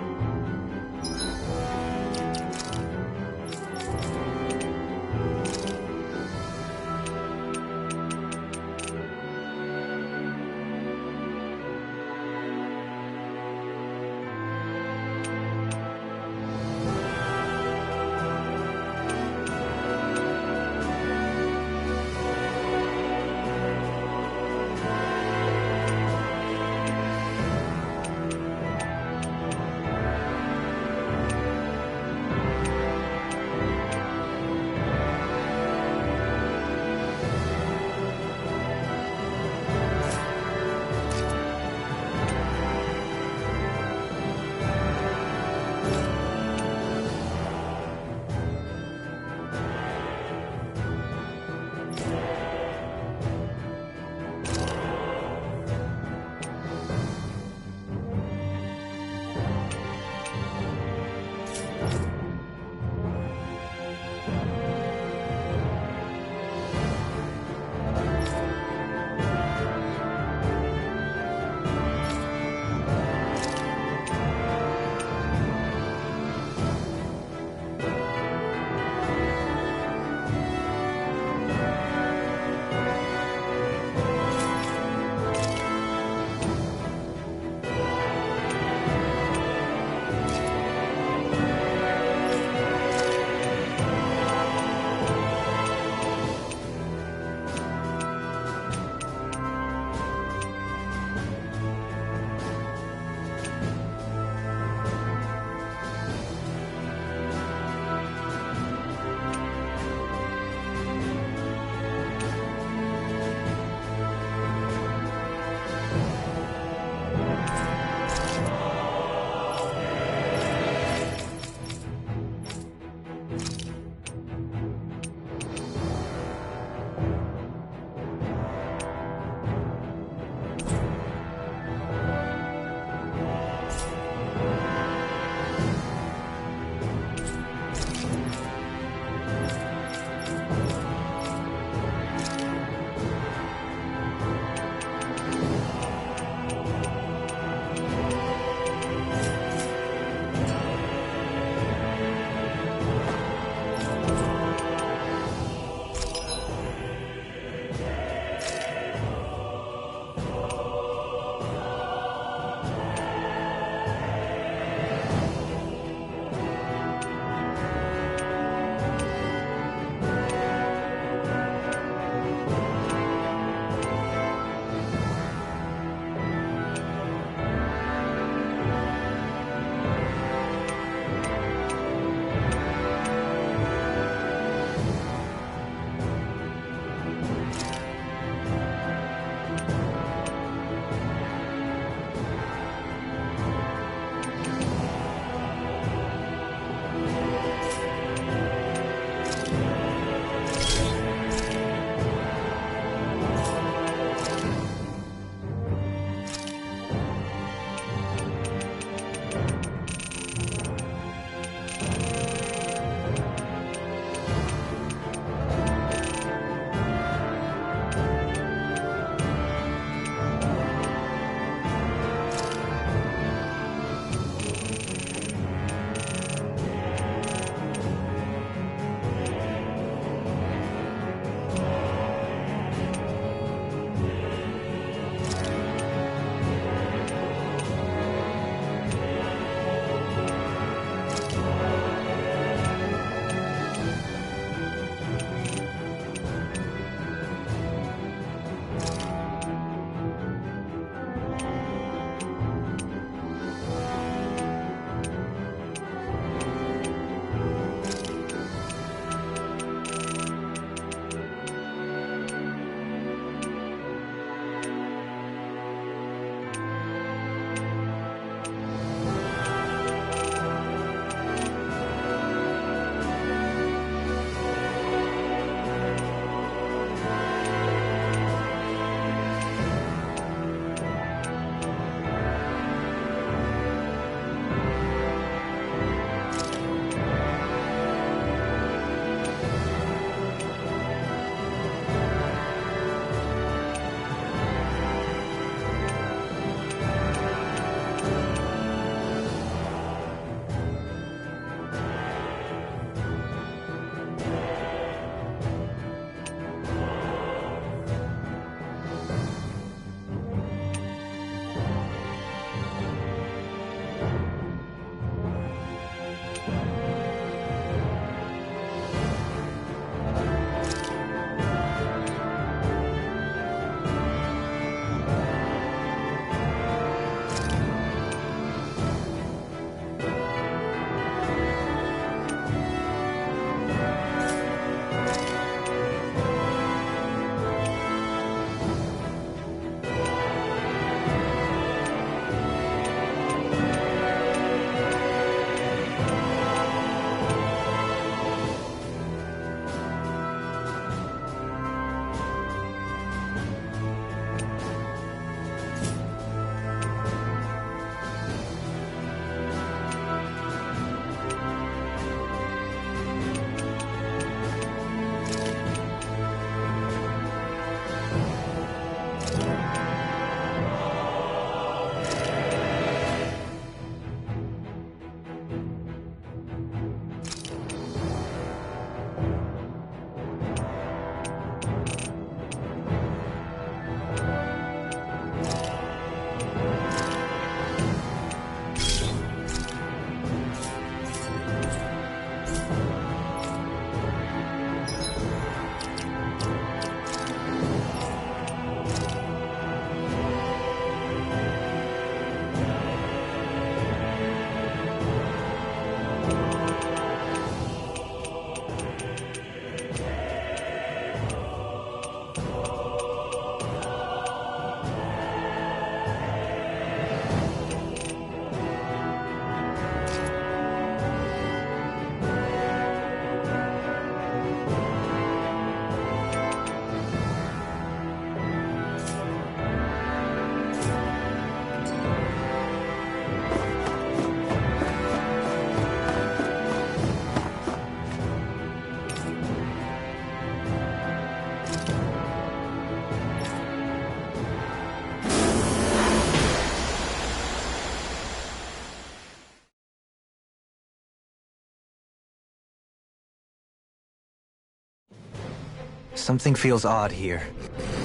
Something feels odd here.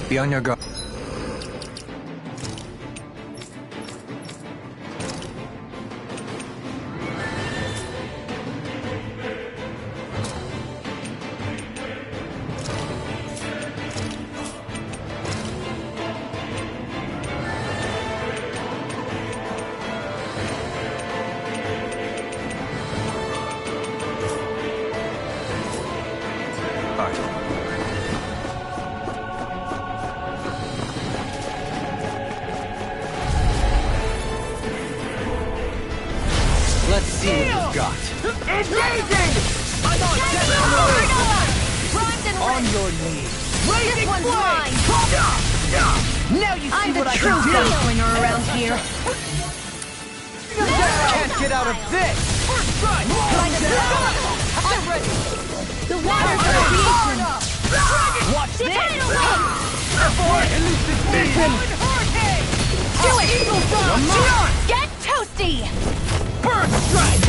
Be on your guard. Let's see what you've got. Engaging! I'm on deck! On your knees. This one's mine! Now you see I'm the what I true can do! gunslinger around here. Can't get out of this! First strike! I'm ready! The waters are creation. Watch The this! tidal wave. Elusive vision! Do it! Eagle Come on! Get toasty! Burst strike!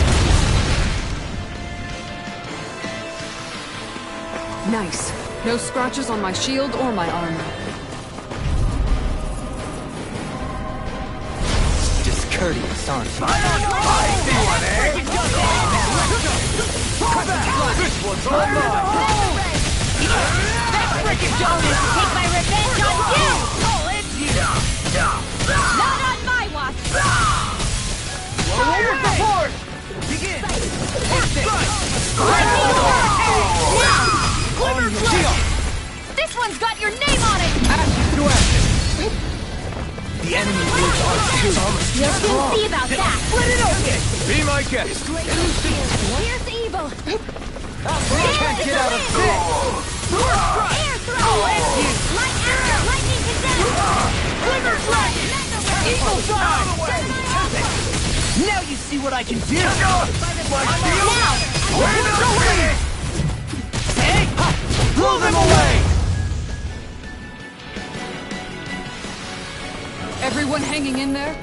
Nice. No scratches on my shield or my armor. Discourteous, aren't you? I see one, eh? This one's all mine! That frickin' donut! Take my revenge on you! Oh, it's you! Not on my watch! Over the board! Begin! First strike! Now! Glimmer Blade! This one's got your name on it! Ashes to ashes! The enemy is our two. We'll see about that! Split it open! Be my guest! Here's evil! Can't get out of this! Air throw! Light arrow! Lightning condemned! Glimmer Blade! Eagle Out of the way! Now you see what I can do! Now! We're not ready! Hey! Blow them away! Everyone hanging in there?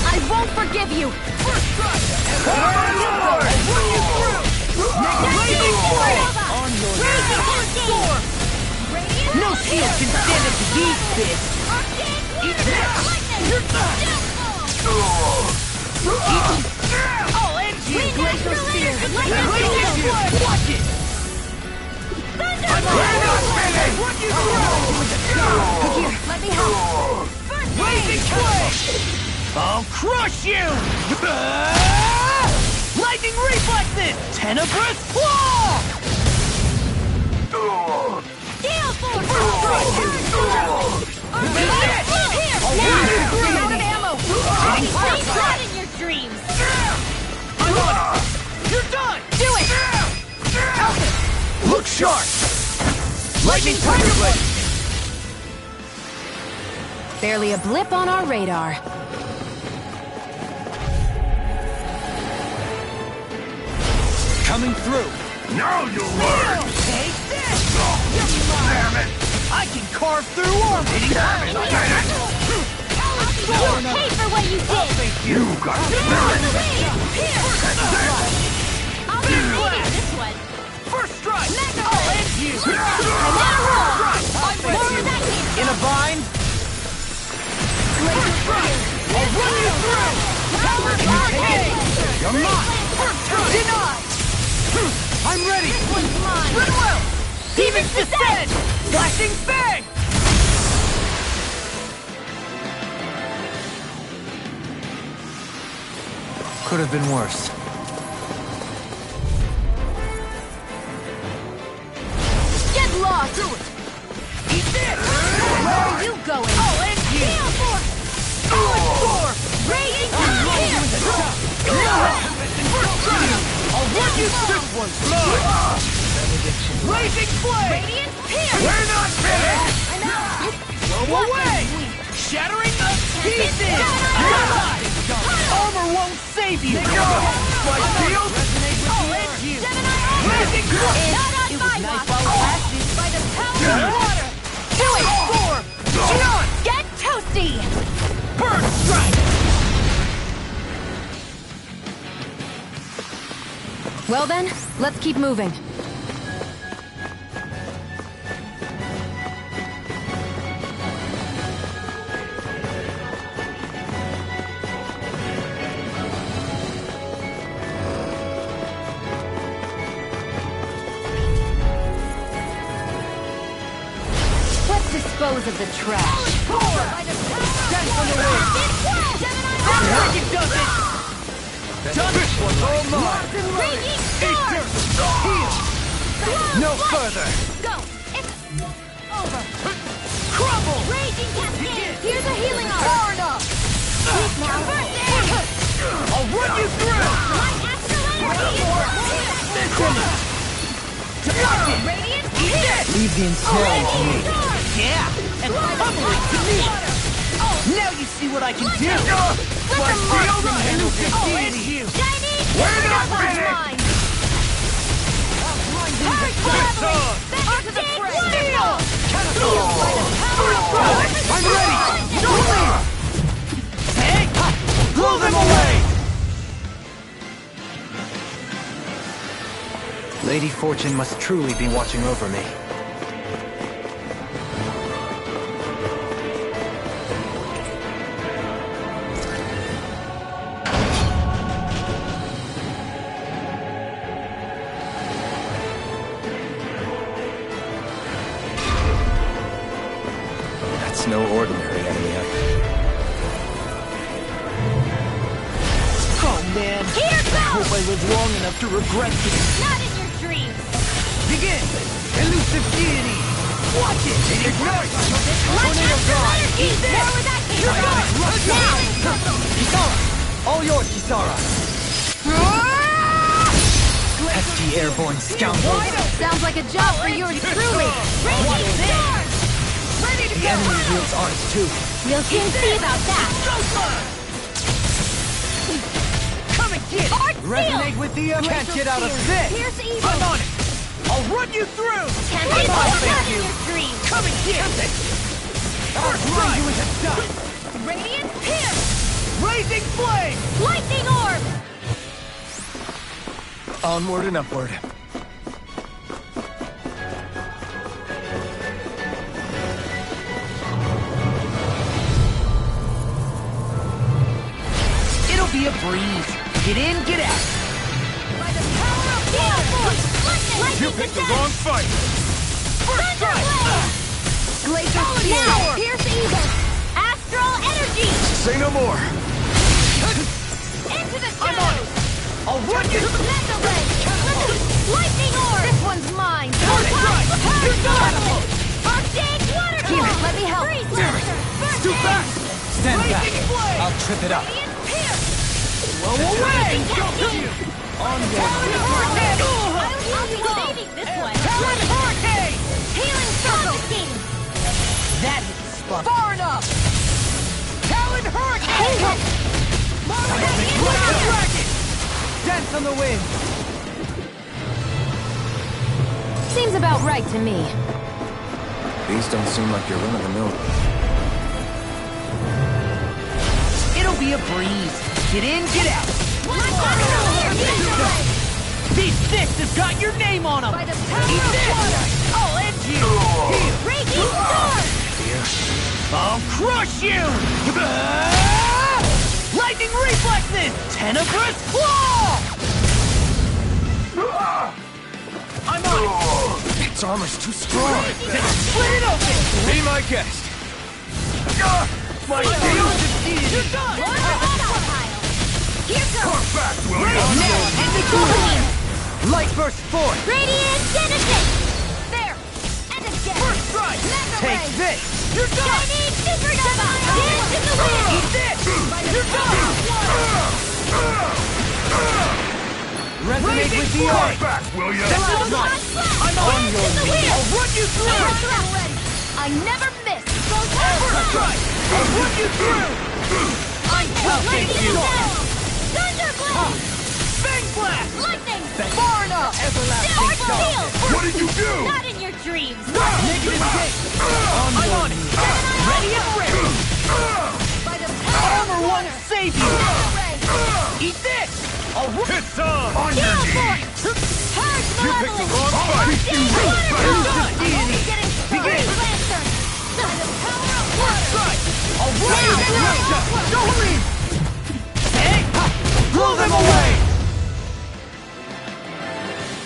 I won't forgive you! First strike! Run you through! On your Storm! No shield can stand up to these fists! Eat this! I'll end you! Glacial Spear! Watch it! I'm not finished! What you Here, let me help! Blazing Flame! I'll crush you! Lightning reflexes! Tenebrous Claw! Steel Force! Here! You're out of ammo! Please blood in your dreams! I'm on it! You're done! Do it! Look sharp! Lightning Tiger Blade! Barely a blip on our radar. Coming through! Now you'll learn! Take this! Damn it! I can carve through armor! Damn it! You'll pay for what you did! You got spirit! I'll be needing this one! First strike! I'll end you! In a bind? First strike! I'll run you through! Can you take it? You're mine! First strike! Denied! I'm ready! This one's mine! Goodwill! Demon's Descent! Flashing Fang! Could have been worse. Get lost! Do it! Eat this! Where are you going? I'll end you! Steel Force! Storm! Raging I'll run you through! This one's mine! Blazing Flame! Radiant Pierce! We're not finished! I'm out! Blow away! Shattering the pieces! Armor won't save you! My shield! I'll end you! Gemini armor! Blazing Flame! Not on my watch! the power of water! Do it! Get toasty! Burn strike! Well then, let's keep moving. Dispose of the trash. Dance on the wind! Dragon does it! Done it! All mine! Raging storm! Heal! No further! Go! It's over! Crumble! Raging cascade! Here's a healing arm! Far enough! Weak now! I'll run you through! My astral energy is Radiant here! Leave the ensnaring to me. Storm! Yeah! And pummel it to me! Now you see what I can do! Let the marksman handle this! Shiny! We're not mine! Hurry, traveling! Back to the waterfall! I'm ready! Don't leave! Hey! Blow them away! Lady Fortune must truly be watching over me. That's no ordinary enemy. Oh man! Here I hope goes! I live long enough to regret this. Not in your dreams! Begin! Elusive deity! Watch it! Ignite! My Tornado astral God! energy! More where that came from! Now! Kisara! All yours, Kisara! Pesky airborne scoundrel! Sounds like a job for yours truly. Raging storm! The enemy wields arms too. We'll soon see about that! Come and get it! Art Resonate with the can't get out of this! Pierce evil! I'm on it! I'll run you through! Can't Come be on, not thank in you! your dreams! Come and get it! I'll grind you into dust! Radiant pierce! Blazing flame! Lightning orb! Onward and upward. It'll be a breeze. Get in, get out. By the power of gale force! Lightning descent! fight! Thunderblade! Glacier Now! Pierce evil! Astral energy! Say no more! Into the shadows! I'll run you through! Mandalay! Lightning orb! This one's mine. You're done! Arctic waterfall! Here, let me help. Freeze blaster! Burst Too fast! Stand back. Blazing flame! I'll trip it up. Radiant pierce! Blow away! Cascade! On Hurricane! I'll be saving this one! Talon Hurricane! Healing confiscating! That hit the spot. Far enough! Talon Hurricane! Dragon! Dance on the wind! Seems about right to me. These don't seem like your run-of-the-mill. It'll be a breeze. Get in, get out. These fists have got your name on them. By the power Eat of this! water! I'll end you! Here! Raging storm! I'll crush you! Lightning reflexes! Tenebrous claw! I'm on it! Its armor's too strong! Then split it open! Be my guest! My deity! You're done! Here goes! Back, Now I'm in the green! Light burst forth! Radiant genesis! There! And again! First strike! Mega Take ray! this! You're done! Shiny supernova! Dance in the wind! Eat this! You're done! Resonate with the earth! back, will ya? This is mine! I'm on your knee! I'll run you through! I never miss! First strike! I'll run you through! I'll take you! Thunderblade! Bang blast! Lightning! Far enough! Everlasting darkness! What did you do? Not in your dreams! Negative gate! I'm on it! Ready and ready! By the power Armor of won't water! save you! Eat this! It's on Gale your force! knees! Purge You picked the malevolence! wrong fight! Water Deity! getting Begin! lantern! By the power of water! Strike! I'll roll it! Don't worry! Hey! Blow them away!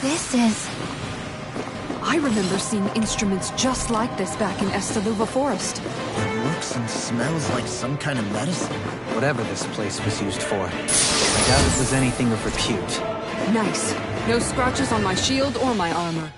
This is... I remember seeing instruments just like this back in Estaluva Forest. It looks and smells like some kind of medicine. Whatever this place was used for, I doubt it was anything of repute. Nice. No scratches on my shield or my armor.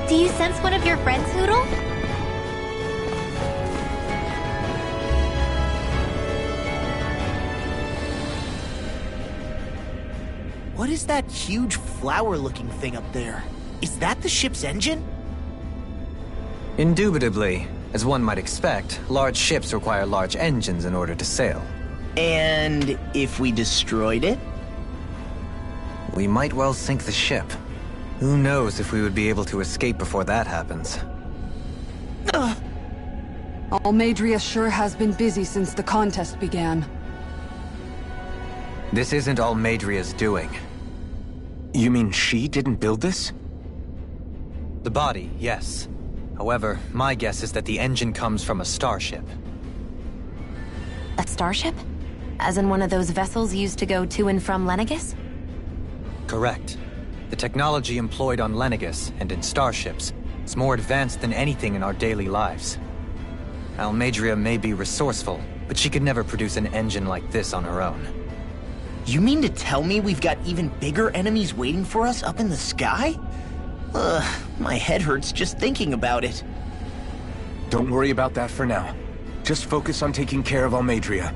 Do you sense one of your friends, Hoodle? What is that huge flower-looking thing up there? Is that the ship's engine? Indubitably. As one might expect, large ships require large engines in order to sail. And if we destroyed it? We might well sink the ship. Who knows if we would be able to escape before that happens. Almadria sure has been busy since the contest began. This isn't Almadria's doing. You mean she didn't build this? The body, yes. However, my guess is that the engine comes from a starship. A starship? As in one of those vessels used to go to and from Lenegis? Correct. The technology employed on Lenegis and in starships is more advanced than anything in our daily lives. Almadria may be resourceful, but she could never produce an engine like this on her own. You mean to tell me we've got even bigger enemies waiting for us up in the sky? My head hurts just thinking about it. Don't worry about that for now. Just focus on taking care of Almadria.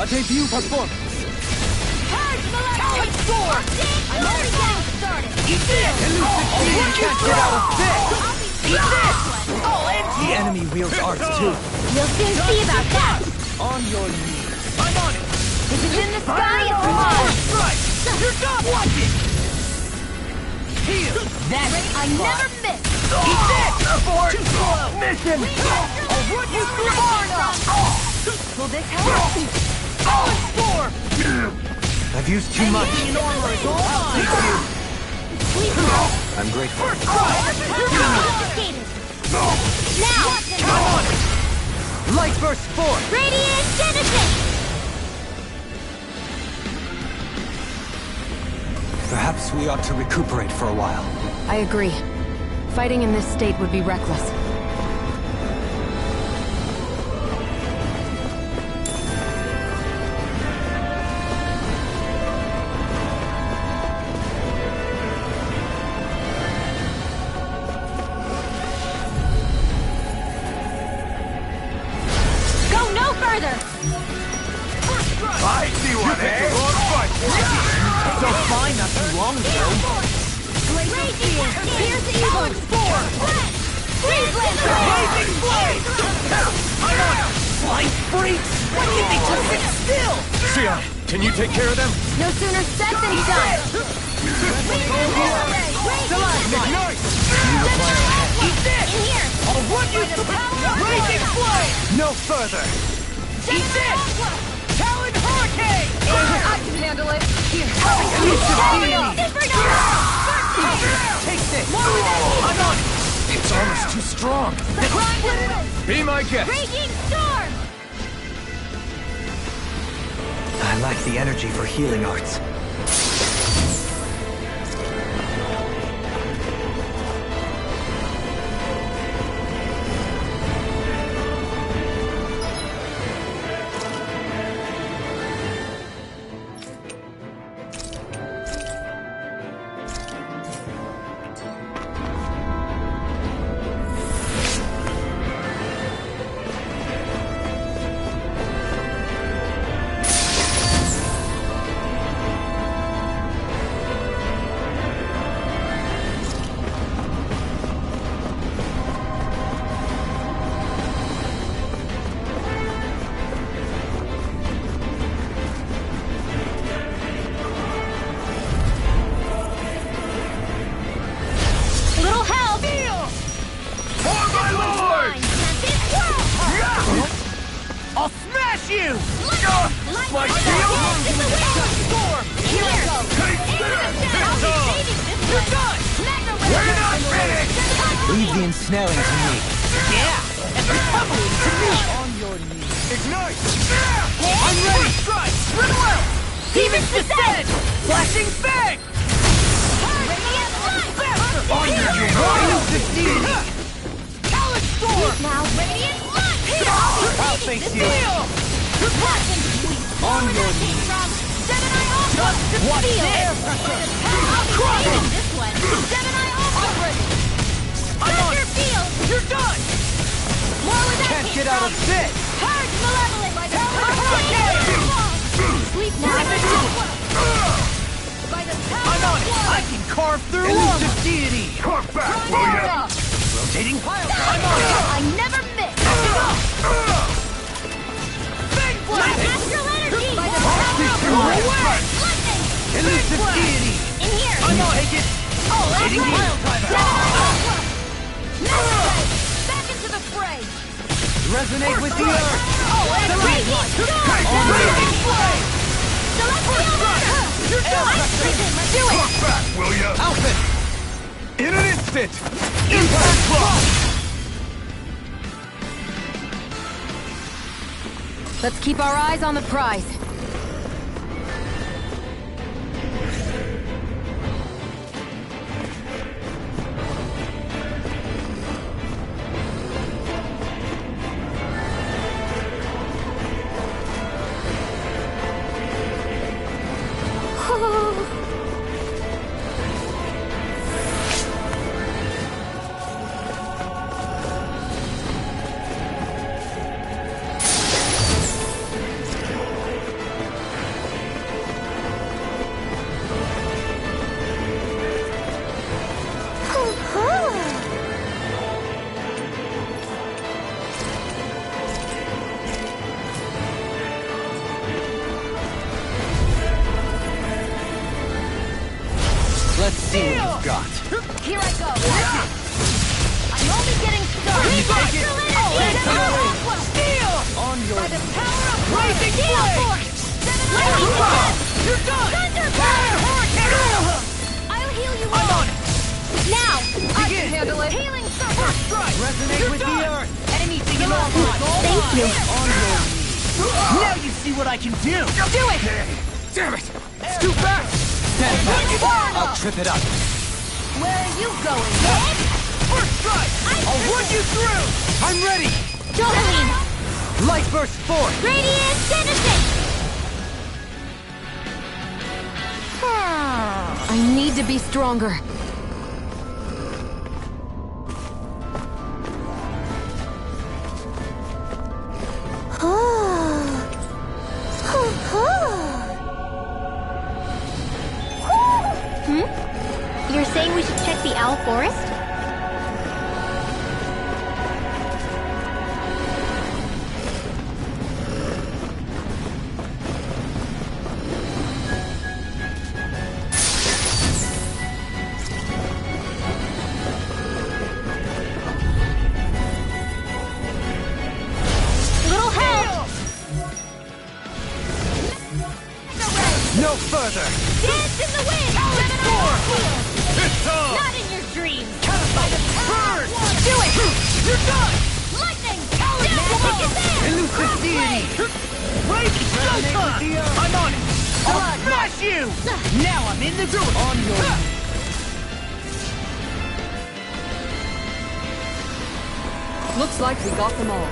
A debut performance! Purge malevolence! Sword! I'm already getting started! Eat this! Elusive being can't get out of this! Eat this! Oh, and The enemy wields arts too. You'll soon see about that! on your knees! I'm on it! If it's in the sky, it's mine! Strike! You're done! Watch it! Heal! That's I never miss! Eat this! Abort! Too slow! Mission! I'll run you through far enough! Will this help? Storm! I've used too much. In armor is all mine! I'm grateful. Now! I'm on it! Light burst forth! Radiant Genesis! Perhaps we ought to recuperate for a while. I agree. Fighting in this state would be reckless. So fine not too long ago. Here's the evil. Freeze Lancer! Blazing Blade! I'm on it! Flying freaks! Why can't they just sit still? Sion, can you take care of them? No sooner said than done! Ignite! Eat this! In here! I'll run you through Blazing Blade! No further! Eat this! Talon Hurricane! I can handle it. Here. Take this! I'm on it! It's almost too strong. Be my guest. Raging Storm! I lack the energy for healing arts. Little help! I'll smash you! My shield! Storm! Here we go! You're done! We're not finished! Leave the ensnaring to me. Yeah! And recovery to me! On your knees. Ignite! I'm ready! Strike! Riddle out! Demon's Descent! Flashing Fang! On your knees! Talon Storm! Now, Radiant Light! I'll face you. On your knees! Watch this! This one! Gemini Ultra! Thunder Field! You're done! More with that Can't get out of this! Purge Malevolent! Sleep now! By the power I'm on of it! one! I can carve through Elusive Deity! Come back, will ya? Rotating pile drive! I'm on it! I never miss! Big My Blast! astral energy! By the power of one! Lightning! Elusive Deity! In here! I'm on it! Rotating pile driver! Back into the fray! Resonate with the earth! The Raging Storm! Raging Flame! Celestial Runner! You're done! Let's do it! Come back, will ya? Alpha! In an instant! Impact Block! Let's keep our eyes on the prize. Let's see what you've got. Here I go! I'm only getting started! You take it? Steel! On your By the power of Blazing Steel Blade! Force! Lightning Blast! You're done! Thunder Talon Hurricane! I'll heal you I'm all! on it! Now! I can handle it. Healing Circle! Strike! Resonate You're with done. the earth! Anything and all mine! Thank you! On your knees! Now you see what I can do! Do it! Damn it! It's too fast! Stand back. I'll trip it up. Where are you going, kid? First strike! I'll run you through! I'm ready! Jolene! Light burst forth. Radiant Genesis! I need to be stronger. forest? Little help! No further! Dance in the wind! Not in your dreams! Burn! Do it! You're done! Lightning! Down! Elusive deity! Raging Sulfur! I'm on it! I'll smash you! Now I'm in the groove! On your... Looks like we got them all.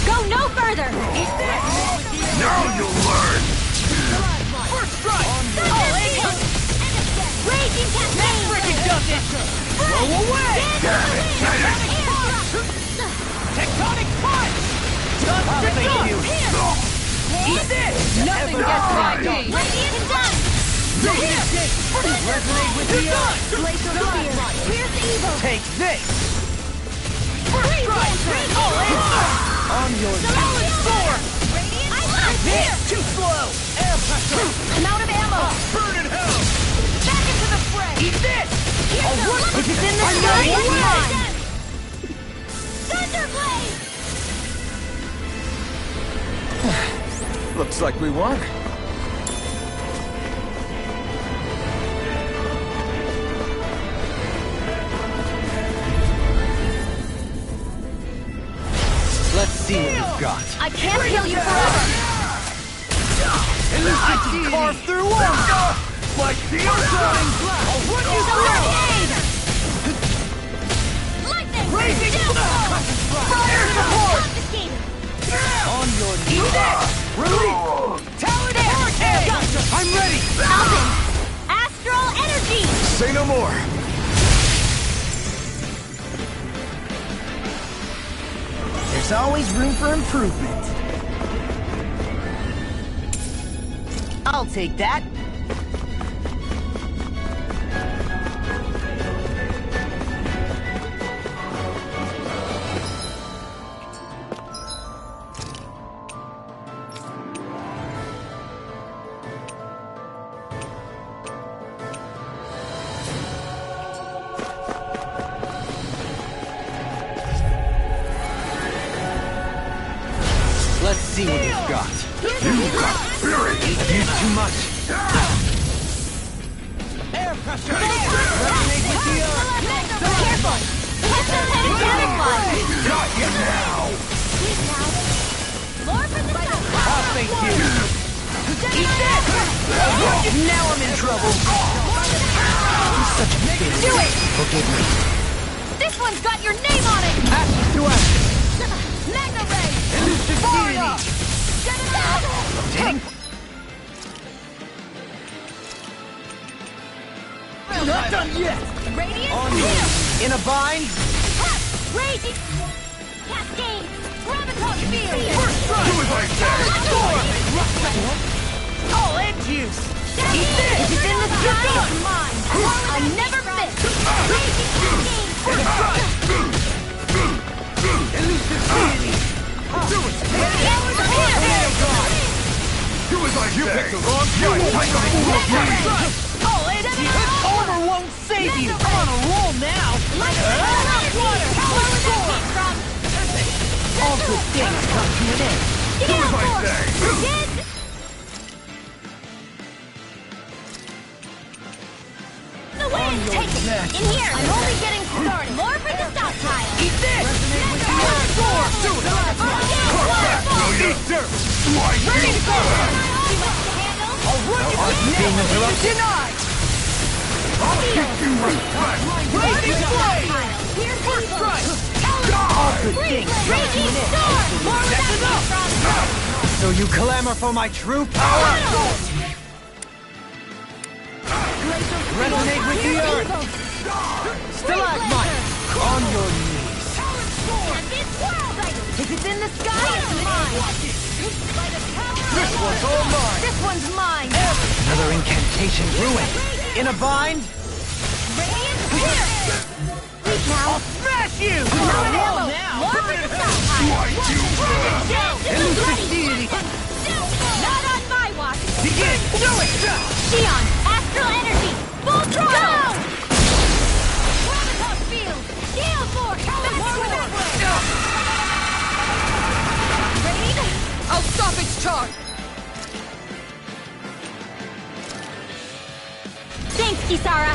Go no further! Now you'll learn! First strike! Raging cascade! Freaking does it! Blow away! Tectonic punch! Dust to dust! Eat this! Nothing gets by me! Radiant done! Resonate with the earth! Glacial spear! Pierce evil! Take this! First strike! On your sword! I love here! Too slow! Air pressure! I'm out of ammo! Burn in hell! Back into the fray! Eat this! If it's in the I'm sky, ready. it's mine! Thunderblade! Looks like we won. Let's see what you've got. I can't kill you forever! I can carve through walls! Like the outside! I'll run you through! Lightning! Raging Downfall! Fire support! Confiscated! On your knees! Eat this! Release! Talon Hurricane! I'm ready! Falcon! Astral energy! Say no more. There's always room for improvement. I'll take that. Let's see what you've got. You got spirit. Use too much. Air pressure! Resonate with the earth! Careful! Catch them headed damage Got you now. More for the sun! I'll thank you! Eat this! Now I'm in trouble! I'm such a failure. Do it! Forgive me. This one's got your name on it! Ashes to ashes! Magna Ray! Elusive deity! Dang. Not done yet! Radiant On Spear! you! In a bind! Raging! Cascade! Graviton Spear! First strike! Do as I say. All end juice! Eat this! If it's in the You're sky, done! it's mine! I never miss! Raging Cascade! First strike! Elusive deity! Do it! Radiant Spear! Do as I say. You picked the wrong First strike! All end juice! It's over won't save you! I'm on a roll now! All good things come to an end! Do as I say. The wind! Take it! In here! I'm only getting started! More for the stockpile! Eat this! Do it! Eat dirt. Why you? I'll run you Being interrupted. denied! I'll kick you right back. Raging blade! Here's First evil! strike! All good things come to Raging an end! storm! More That's without enough! So you clamor for my true power? Resonate with the earth! Stalagmite! On your knees! Champion world item! If it's in the sky, it's mine! By the power This one's all mine! This one's mine! Another incantation ruined. In a bind? Radiant here! Weak now! Smash you! Now! Warp and Elusive deity! Not on my watch! Begin! Do it! Xion, astral energy! Full throttle! Gravitas field! Gale force! Backward! Raid! I'll stop its charge! Thanks, Kisara!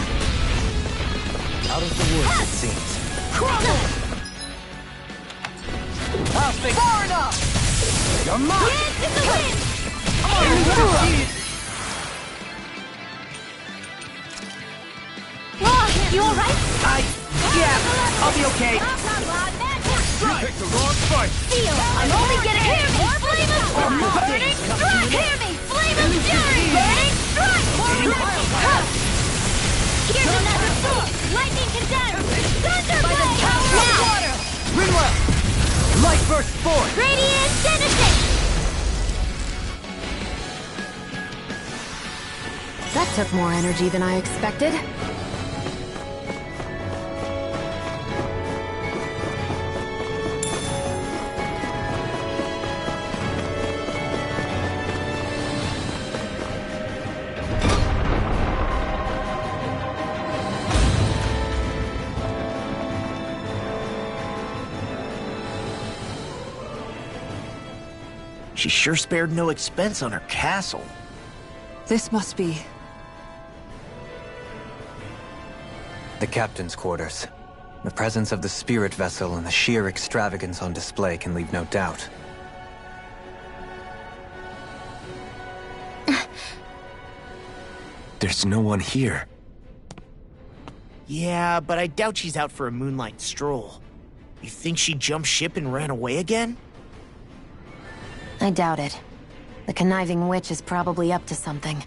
Out of the woods, it seems. I'll stay far enough! You're mine! Dance in the wind! You alright? Yeah, I'll be okay. You picked the wrong fight! Feel! I'm only getting here! More flame of burning strike! Hear me! Flame of fury! Burning strike! Here's another bolt! Lightning condemned! Thunderblade! Now! Rinwell! Light burst forth! Radiant Genesis! That took more energy than I expected. She sure spared no expense on her castle. This must be... The captain's quarters. The presence of the spirit vessel and the sheer extravagance on display can leave no doubt. There's no one here. Yeah, but I doubt she's out for a moonlight stroll. You think she jumped ship and ran away again? I doubt it. The conniving witch is probably up to something.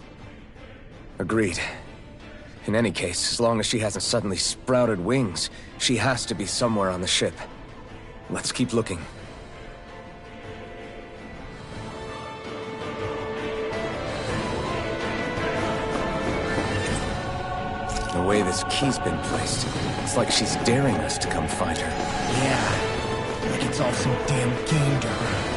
Agreed. In any case, as long as she hasn't suddenly sprouted wings, she has to be somewhere on the ship. Let's keep looking. The way this key's been placed, it's like she's daring us to come find her. Yeah, like it's all some damn game to her.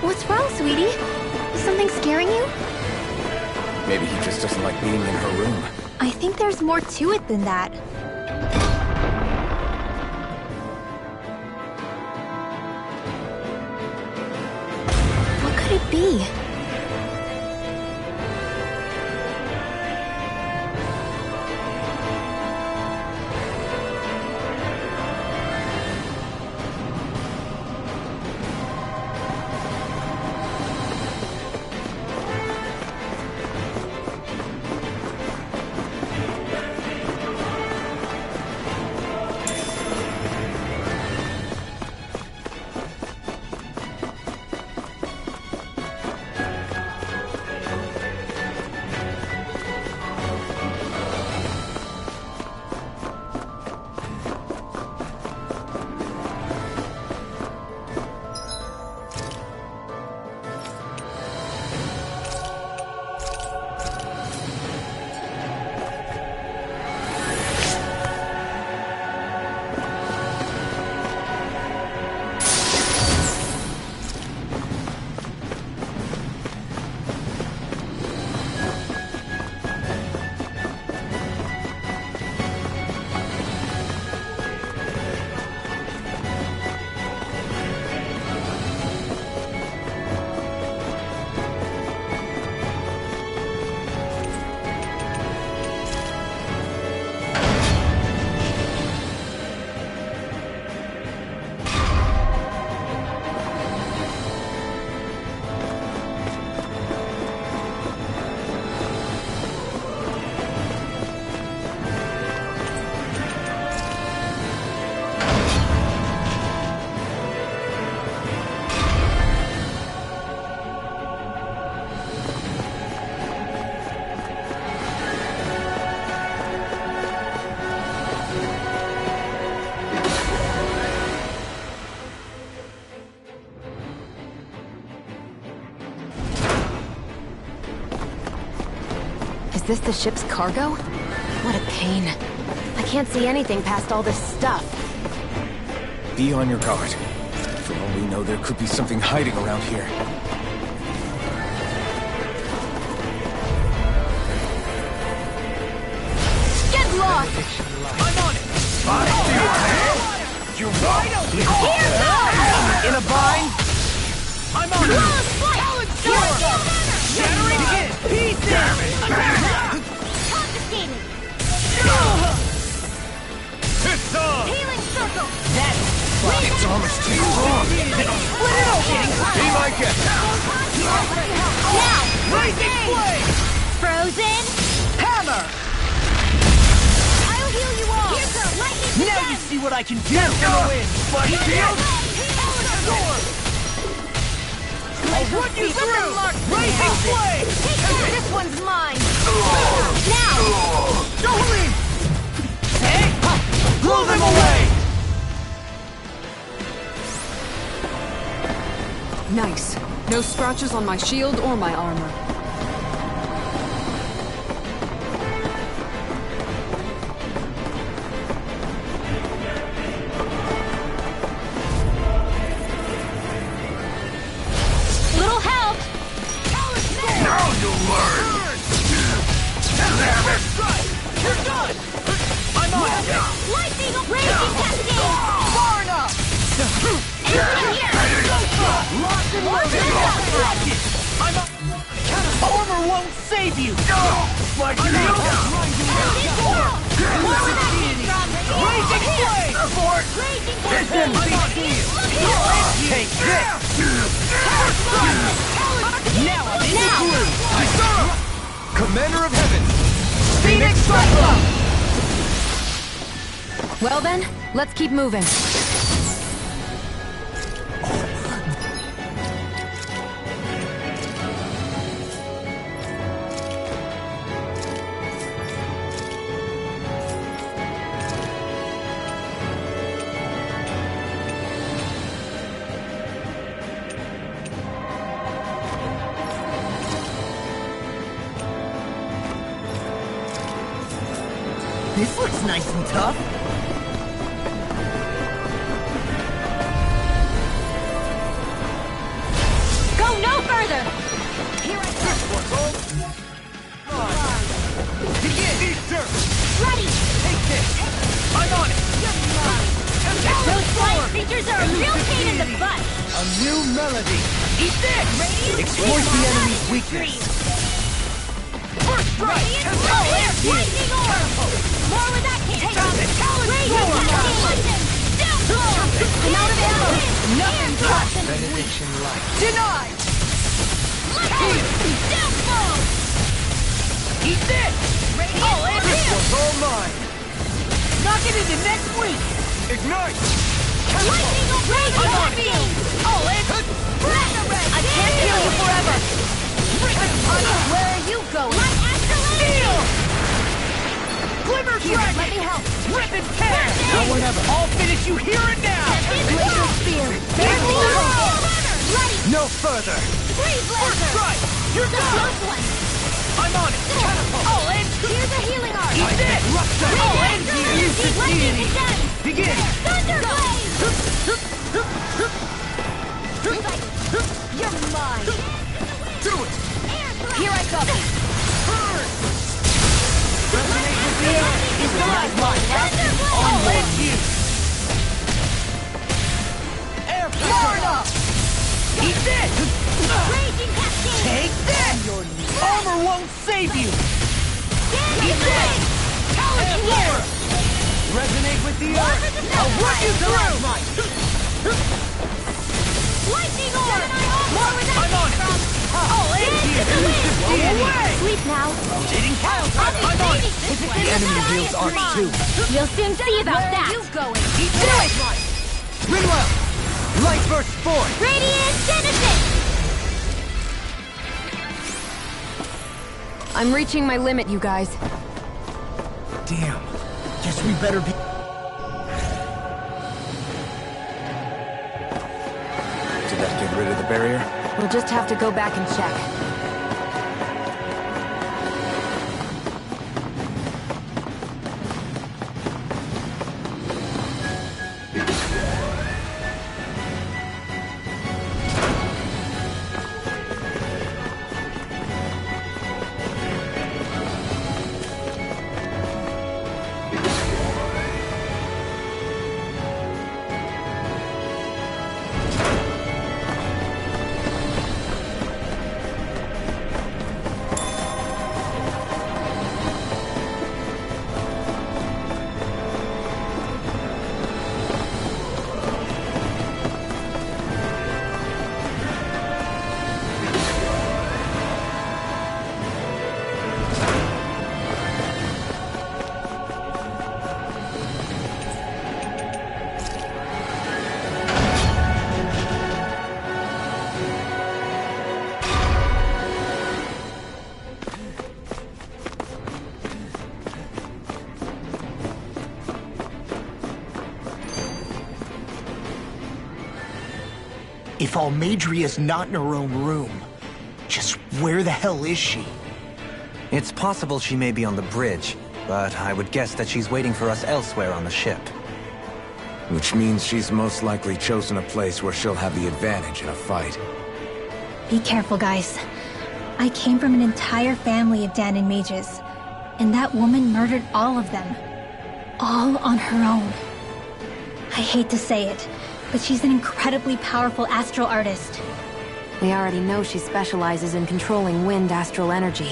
What's wrong, sweetie? Is something scaring you? Maybe he just doesn't like being in her room. I think there's more to it than that. What could it be? Is this the ship's cargo? What a pain. I can't see anything past all this stuff. Be on your guard. For all we know, there could be something hiding around here. Get lost! I'm on it! You're wide open! Here goes! In a bind? I'm on it! Flawless flight! Shattering again! Pieces! Confiscated! It's on! Healing circle! It's almost too long. Split it open! Be my guest. Now! Rising flame! Frozen! Hammer! I'll heal you all! Here goes! Lightning Now you see what I can do! Gonna win! Flash shield! I'll run you through! Rising flame! This one's mine! Now! Don't leave! Hey! Blow them away! Nice. No scratches on my shield or my armor. Little help! Now you'll learn! You're done! I'm on it! Lightning raging cascade! Far enough! Locked and loaded! I'm up! Armor won't save you! Like shield! Raging flame! Take this! Now I'm in the groove! Commander of Heaven! Phoenix Cyclone! Well then, let's keep moving. This looks nice and tough. Go no further! Here I come! Begin! Easter! Ready! Take this! I'm on it! Those flying creatures are a real pain in the butt! A new melody! Eat this! Exploit the enemy's weakness! First strike! Lightning orb! More with that kick! Raging lightning! I'm out of ammo! Nothing touched! Benediction light. Denied! Downfall! Eat this! All in This here! one's all mine! Knock it into next week! Ignite! Lightning raging beam! All in! I can't heal you forever! Where are you going? My astrolabe! Steel! Glimmer Here, dragon! let me help! Rip and tear! Now whatever! I'll finish you here and now! Laser spear! Ready! No further! Freeze First laser! strike! You're The done! close one! I'm on it! All in! Here's a healing art! Eat this! All in! Use the Lightning deity! again! Begin! Thunderblade! You're mine! Do it! Here I come! Resonate with the air! Is the light mine? All in you! Air far enough! Eat this! Raging cascade! Take this! Armor won't save you! Eat this! Challenge here! Resonate with the earth! I'll run you through! Lightning orb! More with that I'm on it! All in here! Go away! Sleep now! Cheating cow! I'm on it! The enemy wields arc too. You'll soon see about that! Where are you going? Eat this! Rinwell! Light burst forth! Radiant Genesis! I'm reaching my limit, you guys. Damn. Guess we better be... Did that get rid of the barrier? We'll just have to go back and check. If Almadria's not in her own room, just where the hell is she? It's possible she may be on the bridge, but I would guess that she's waiting for us elsewhere on the ship. Which means she's most likely chosen a place where she'll have the advantage in a fight. Be careful, guys. I came from an entire family of Danon mages, and that woman murdered all of them. All on her own. I hate to say it, but she's an incredibly powerful astral artist. We already know she specializes in controlling wind astral energy.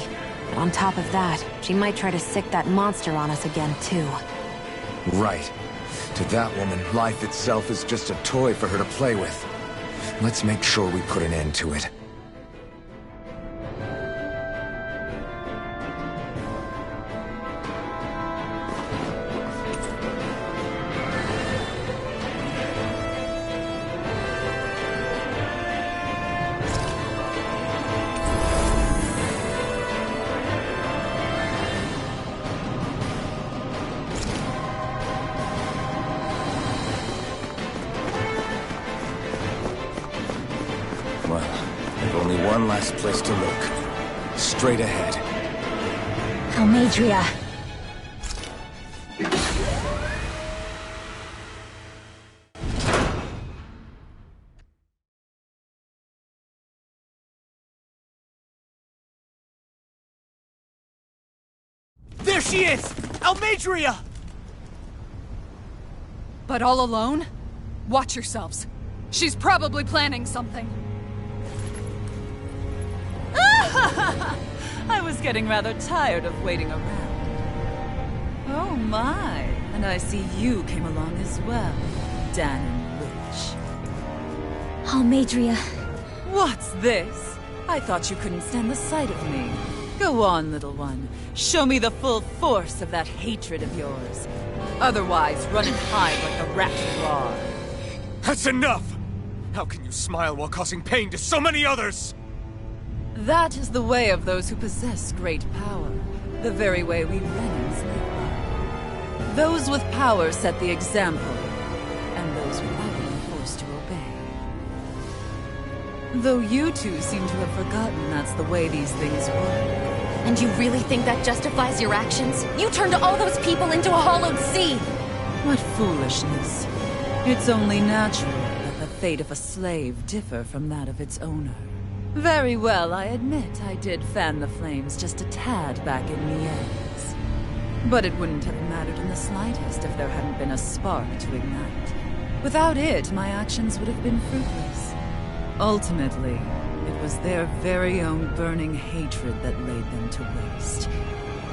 But on top of that, she might try to sick that monster on us again, too. Right. To that woman, life itself is just a toy for her to play with. Let's make sure we put an end to it. One last place to look. Straight ahead. Almadria. There she is! Almadria! But all alone? Watch yourselves. She's probably planning something. I was getting rather tired of waiting around. Oh my, and I see you came along as well, Danon Witch. Almadria. What's this? I thought you couldn't stand the sight of me. Go on, little one. Show me the full force of that hatred of yours. Otherwise, run and hide like a rat raw. That's enough! How can you smile while causing pain to so many others? That is the way of those who possess great power. The very way we Renans live by. Those with power set the example, and those without it are forced to obey. Though you two seem to have forgotten that's the way these things work. And you really think that justifies your actions? You turned all those people into a hollowed sea! What foolishness. It's only natural that the fate of a slave differ from that of its owner. Very well, I admit I did fan the flames just a tad back in Mies. But it wouldn't have mattered in the slightest if there hadn't been a spark to ignite. Without it, my actions would have been fruitless. Ultimately, it was their very own burning hatred that laid them to waste.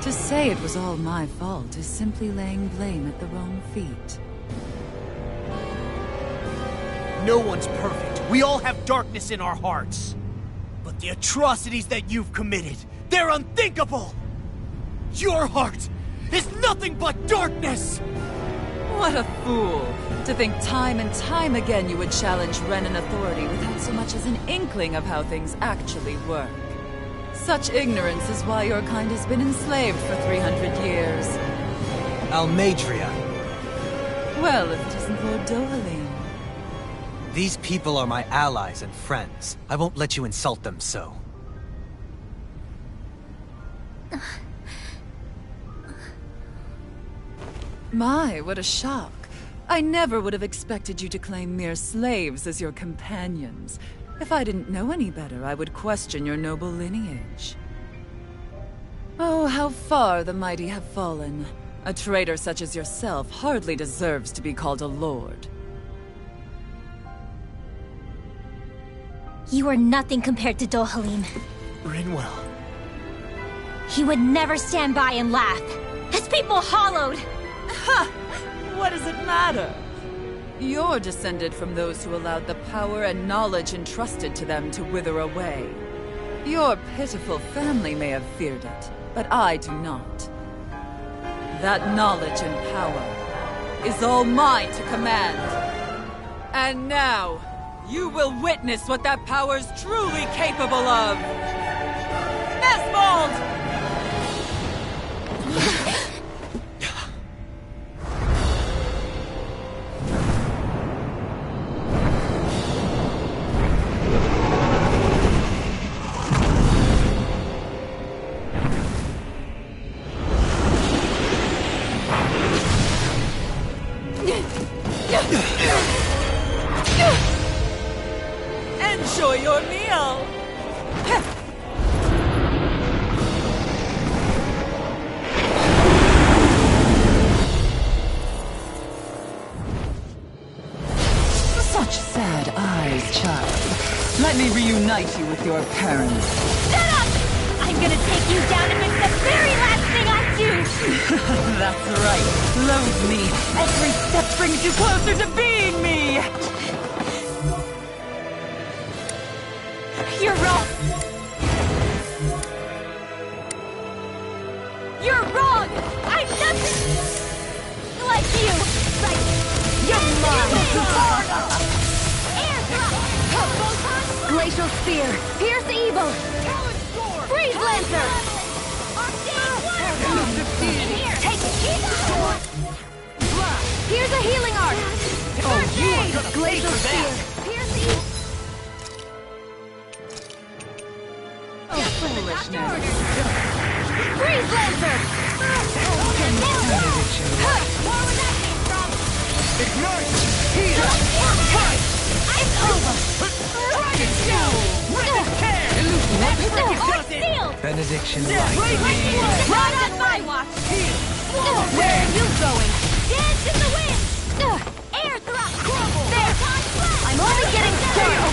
To say it was all my fault is simply laying blame at the wrong feet. No one's perfect. We all have darkness in our hearts. But the atrocities that you've committed, they're unthinkable! Your heart is nothing but darkness! What a fool! To think time and time again you would challenge Renan authority without so much as an inkling of how things actually work. Such ignorance is why your kind has been enslaved for 300 years. Almadria. Well, if it isn't Lord Dohalim. These people are my allies and friends. I won't let you insult them so. My, what a shock. I never would have expected you to claim mere slaves as your companions. If I didn't know any better, I would question your noble lineage. Oh, how far the mighty have fallen. A traitor such as yourself hardly deserves to be called a lord. You are nothing compared to Dohalim. Rinwell. He would never stand by and laugh. His people hollowed! Ha! What does it matter? You're descended from those who allowed the power and knowledge entrusted to them to wither away. Your pitiful family may have feared it, but I do not. That knowledge and power is all mine to command. And now, you will witness what that power's truly capable of! Nesmold! reunite you with your parents. Shut up! I'm gonna take you down if it's the very last thing I do! That's right. Loathe me. Every step brings you closer to being me! You're wrong! You're wrong! I'm nothing like you! Like, you're mine! Air drop! Glacial Spear, pierce evil! Freeze Lancer! Take it! Here's a healing arc! Oh, Glacial Spear, pierce evil! Freeze Lancer! Where was that came from? Ignite! It's over! Dragon Shell! Wicked care! It's sealed! Benediction light. Not on my watch! Where are you going? Dance in the wind! Air thrust! There! I'm only getting started!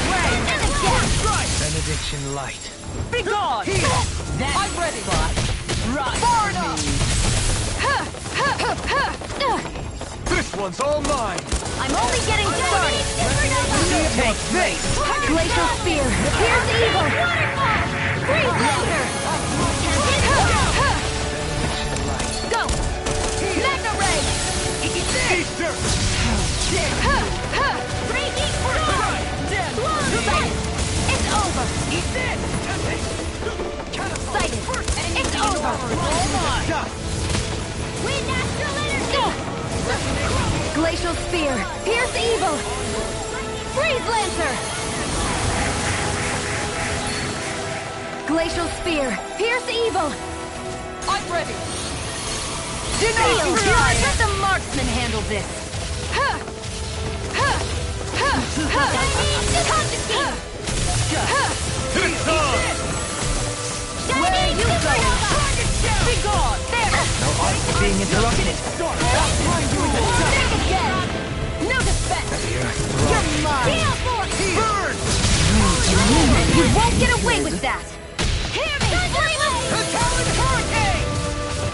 And again! Benediction light. Be gone! I'm ready! Right. Far enough! This one's all mine! I'm only getting started! Take this! Glacial Spear, pierce evil! Freeze Lancer! Go! Magna Ray! Eat dirt! Breaking through! It's over! Eat this! Sighted! It's over! Wind Astral Energy! Glacial Spear, pierce evil! Freeze Lancer! Glacial Spear, pierce evil! I'm ready! Let the marksman handle this! Where are you going? Be gone! No art for being interrupted. Think again! No defense! You're mine! Burn! You won't get away with that! Hear me! Flame of Talon Hurricane!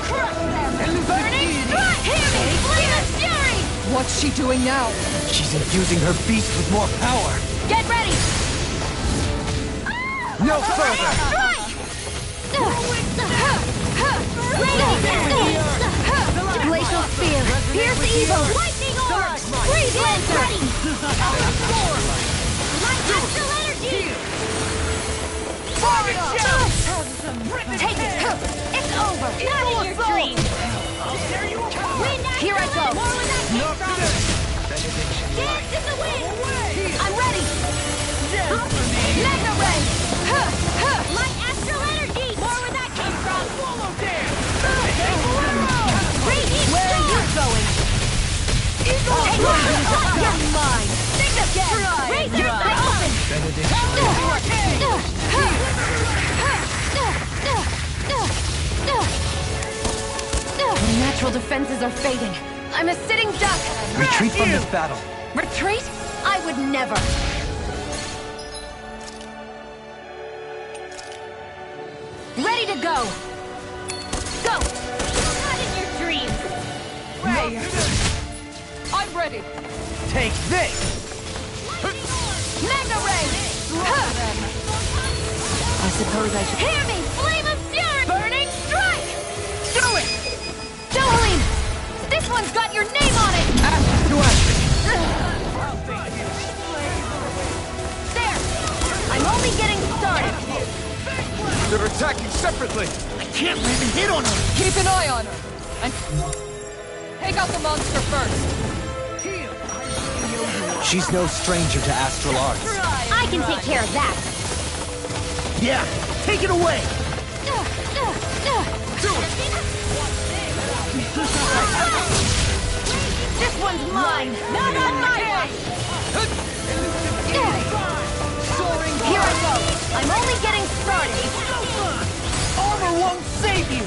Crush them! Burning Strike! Hear me! Flame of Fury! What's she doing now? She's infusing her beast with more power. Get ready! No further. Strike! Glacial Spear, pierce evil! Lightning Orb! Freeze Lancer! Light Astral Energy! Take it! It's over! Not in your dreams! Wind Here I go! More when that came from! Dance in the wind! I'm ready! Magna Ray! Light Astral Energy! More where that came from! Where are you going? You're mine! Think again! Razor Eye open! My natural defenses are fading. I'm a sitting duck! Retreat from this battle. Retreat? I would never! Ready to go! Go! Not in your dreams! I'm ready! Take this. Magna Ray! I suppose I should... Hear me! Flame of Fury! Burning Strike! Do it! Jolene! This one's got your name on it! There! I'm only getting started! They're attacking separately! I can't let him hit on her! Keep an eye on her! And take out the monster first! She's no stranger to astral arts. I can take care of that! Yeah, take it away! This one's mine! Not on my watch! Here I go! I'm only getting started! Armor won't save you!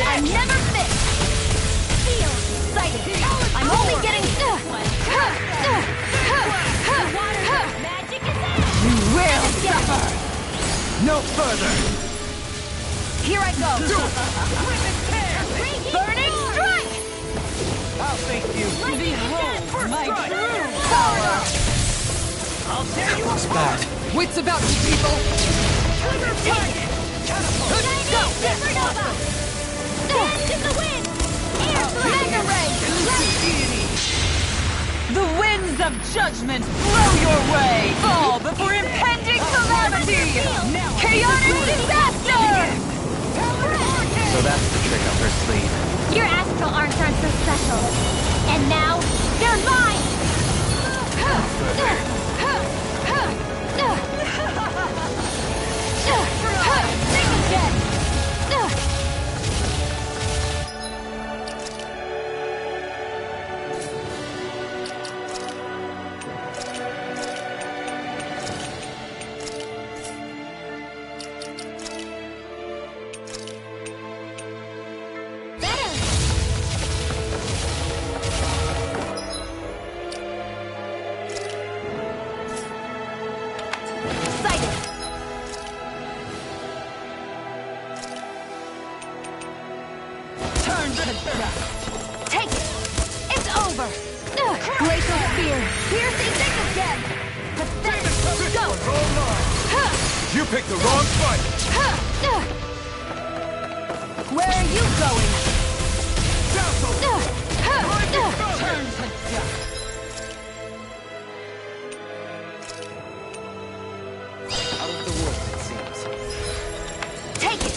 I never miss! Sighted! I'm only getting... Never! No further! Here I go! Burning strike! I'll thank you! Behold my strike. true power! I'll tear you It's apart! bad. Wits about you, people! Take it! Go! Supernova! Dance in the wind! Air Mega Ray! The winds of judgment blow your way! Fall before impending calamity! Chaotic disaster! So that's the trick up her sleeve. Your astral arms aren't so special. And now, they're mine! Think again! Take it! It's over! Glacial Spear! Piercing thing again! Pathetic! Go! You picked the wrong fight! Where are you going? Turn to dust! Out of the woods, it seems. Take it!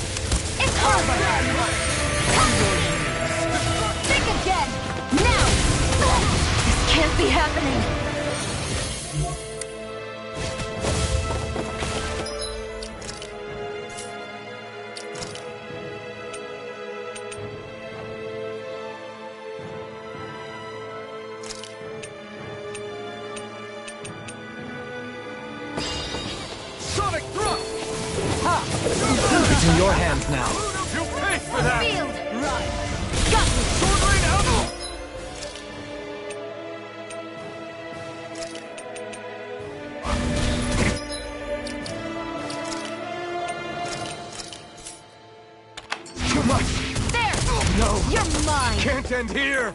It's over! Think again! Now! This can't be happening! Sonic thrust! It's in your hands now. You paid for that! Field! Got me! Sword rain out! Too much! There! No! You're mine! Can't end here!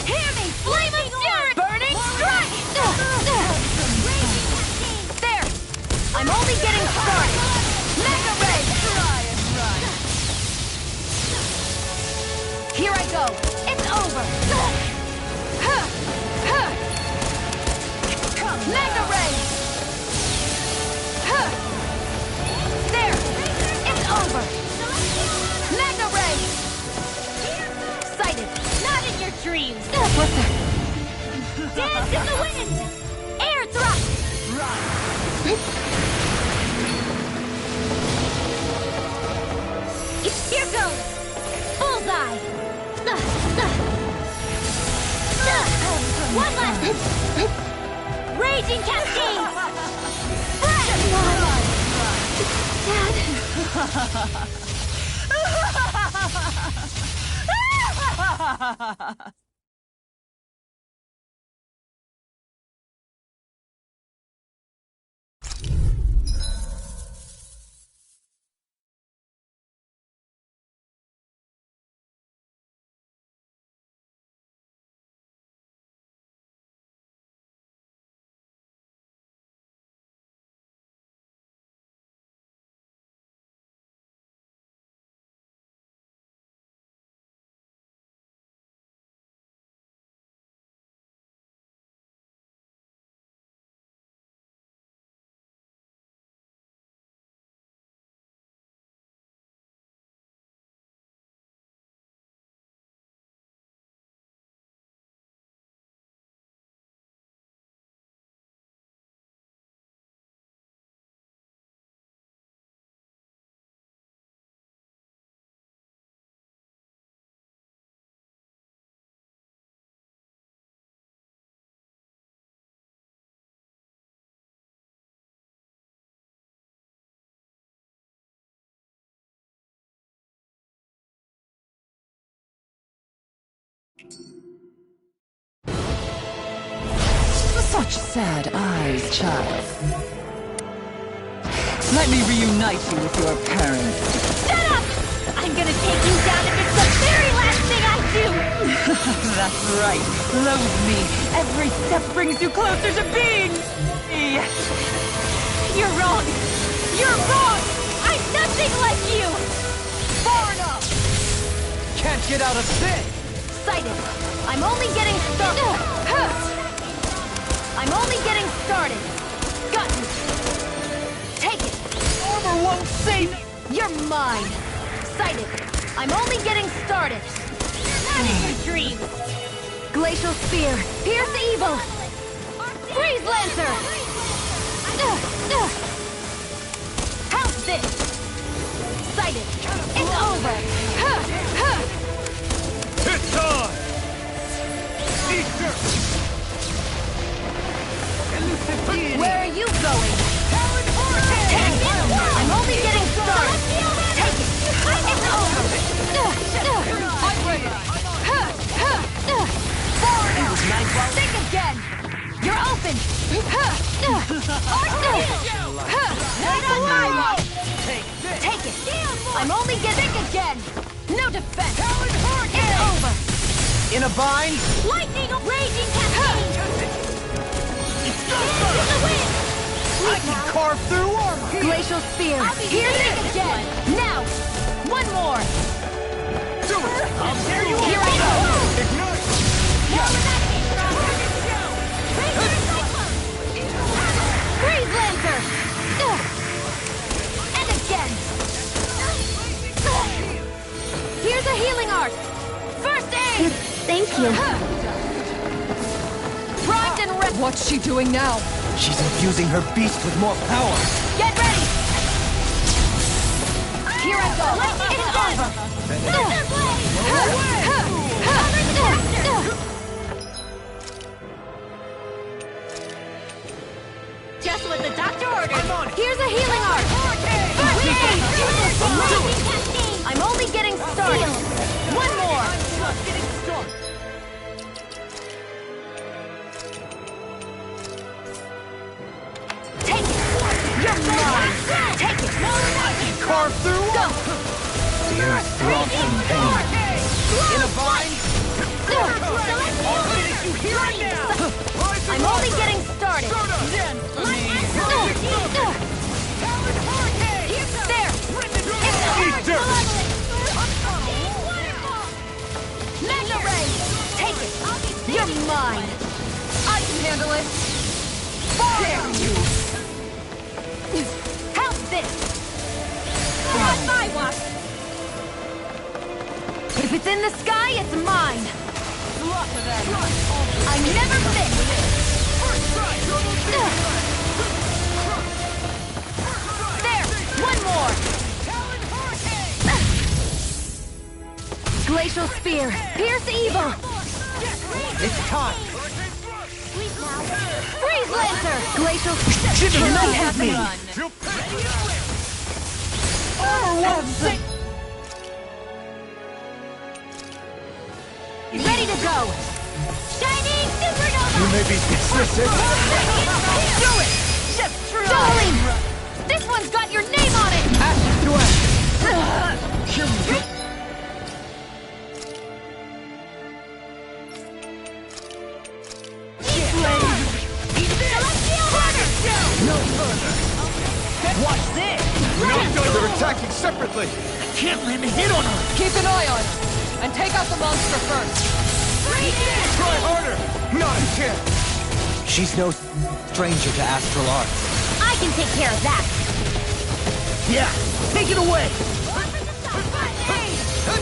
Hear me! Flame of Fury! Burning strike! There! I'm only getting started! Mega Ray! Here I go! It's over! Mega Ray! There! It's over! Mega Ray! Sighted! Not in your dreams! What the? Dance in the wind! Air thrust! Here goes! Bullseye! One left! Raging cascades! Dad! Such sad eyes, child. Let me reunite you with your parents. Shut up! I'm gonna take you down if it's the very last thing I do! That's right. Loathe me. Every step brings you closer to being me. You're wrong! You're wrong! I'm nothing like you! Far enough! Can't get out of this! Sighted. I'm only getting started. I'm only getting started. Gotten. Take it. Armor won't save me! You're mine. Sighted. I'm only getting started. That is your dream. Glacial Spear. Pierce evil. Freeze Lancer. How's this? Sighted. It's over. It's on! Easter! Where are you going? Take it! I'm only getting started! Take it! It's over! I'm ready! Think again! You're open! Take it! I'm only getting again! No defense! It's over! In a bind? Lightning! Raging cascade! I can carve through armor! Glacial Spear! Here's it again! Now! One more! Do it! I'll tear you Here I go! Ignite! Freeze Lancer! And again! Here's a healing art! First aid! Thank you. Primed and ready! What's she doing now? She's infusing her beast with more power. Get ready! Here I go! It's over! Just what the doctor ordered! Here's a healing art! First aid! I'm only getting started! One more! Take it! You're mine! Take it! Carve through Go! The earth throbs in pain. in a bind? I'll finish you here and now! I'm only getting started! There! Easter! Mega Ray! Take it! You're mine! I can handle it! Dare you! How's this? On my watch! If it's in the sky, it's mine! I never miss! There! One more! Glacial Spear! Pierce evil! It's time! Freeze Lancer! Glacial Give it Cannot a have me! Ready to go! Shining Supernova! You may be dismissive. Do it! Just try! Darling! This one's got your name on it! Ashes to ashes! Here we go! No further! Watch this! They're attacking separately! Can't land a hit on her! Keep an eye on her, and take out the monster first. Try harder! Not a chance! She's no stranger to astral arts. I can take care of that! Yeah! Take it away!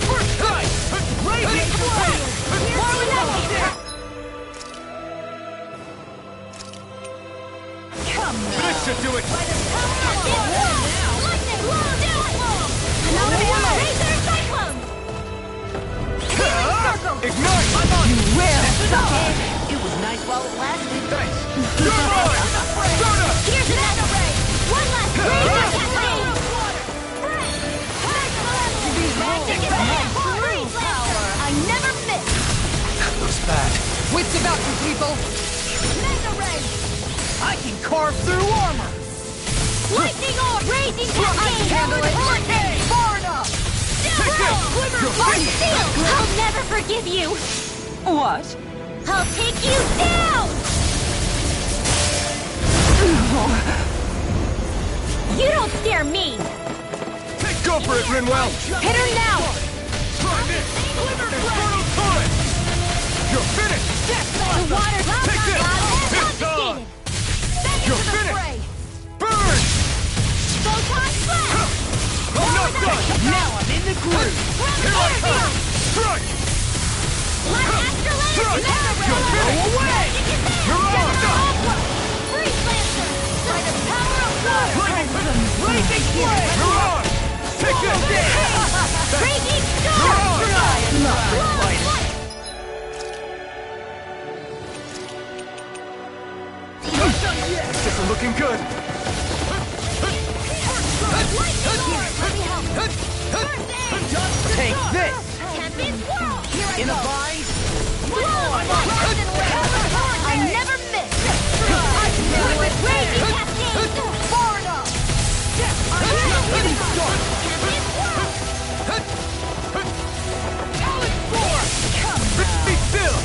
First strike! Raging flame! More with that! Come now! This should do it! Ignite! I'm on! You will! It was nice while it lasted. Thanks! You're mine! Soda! Here's another ray! One last I never miss! That was bad. Wits about you, people! Mega ray! I can carve through armor! Lightning orb! Raging cascade! Handle it! Okay, far enough! I'll never forgive you! What? I'll take you down! You don't scare me! Go for it, Rinwell! Hit her now! Try this! Infernal Torrent! You're finished! The water's out! Take this! It's on! You're finished! Burn! Photon blast! I'm not done! Now I'm in the groove! Here I come! Strike! Light Astrolabe! Strike! Never You're finished! away! You're on! Freeze Lancer! By the power of water! Blazing flame! You're on! Take this! Raging You're storm! on! This isn't looking good! Take this! Champion Swirl! Here I In a go! vine? I never miss! Raging Cascade! Far enough! Hitting start! Champion Swirl! Be still!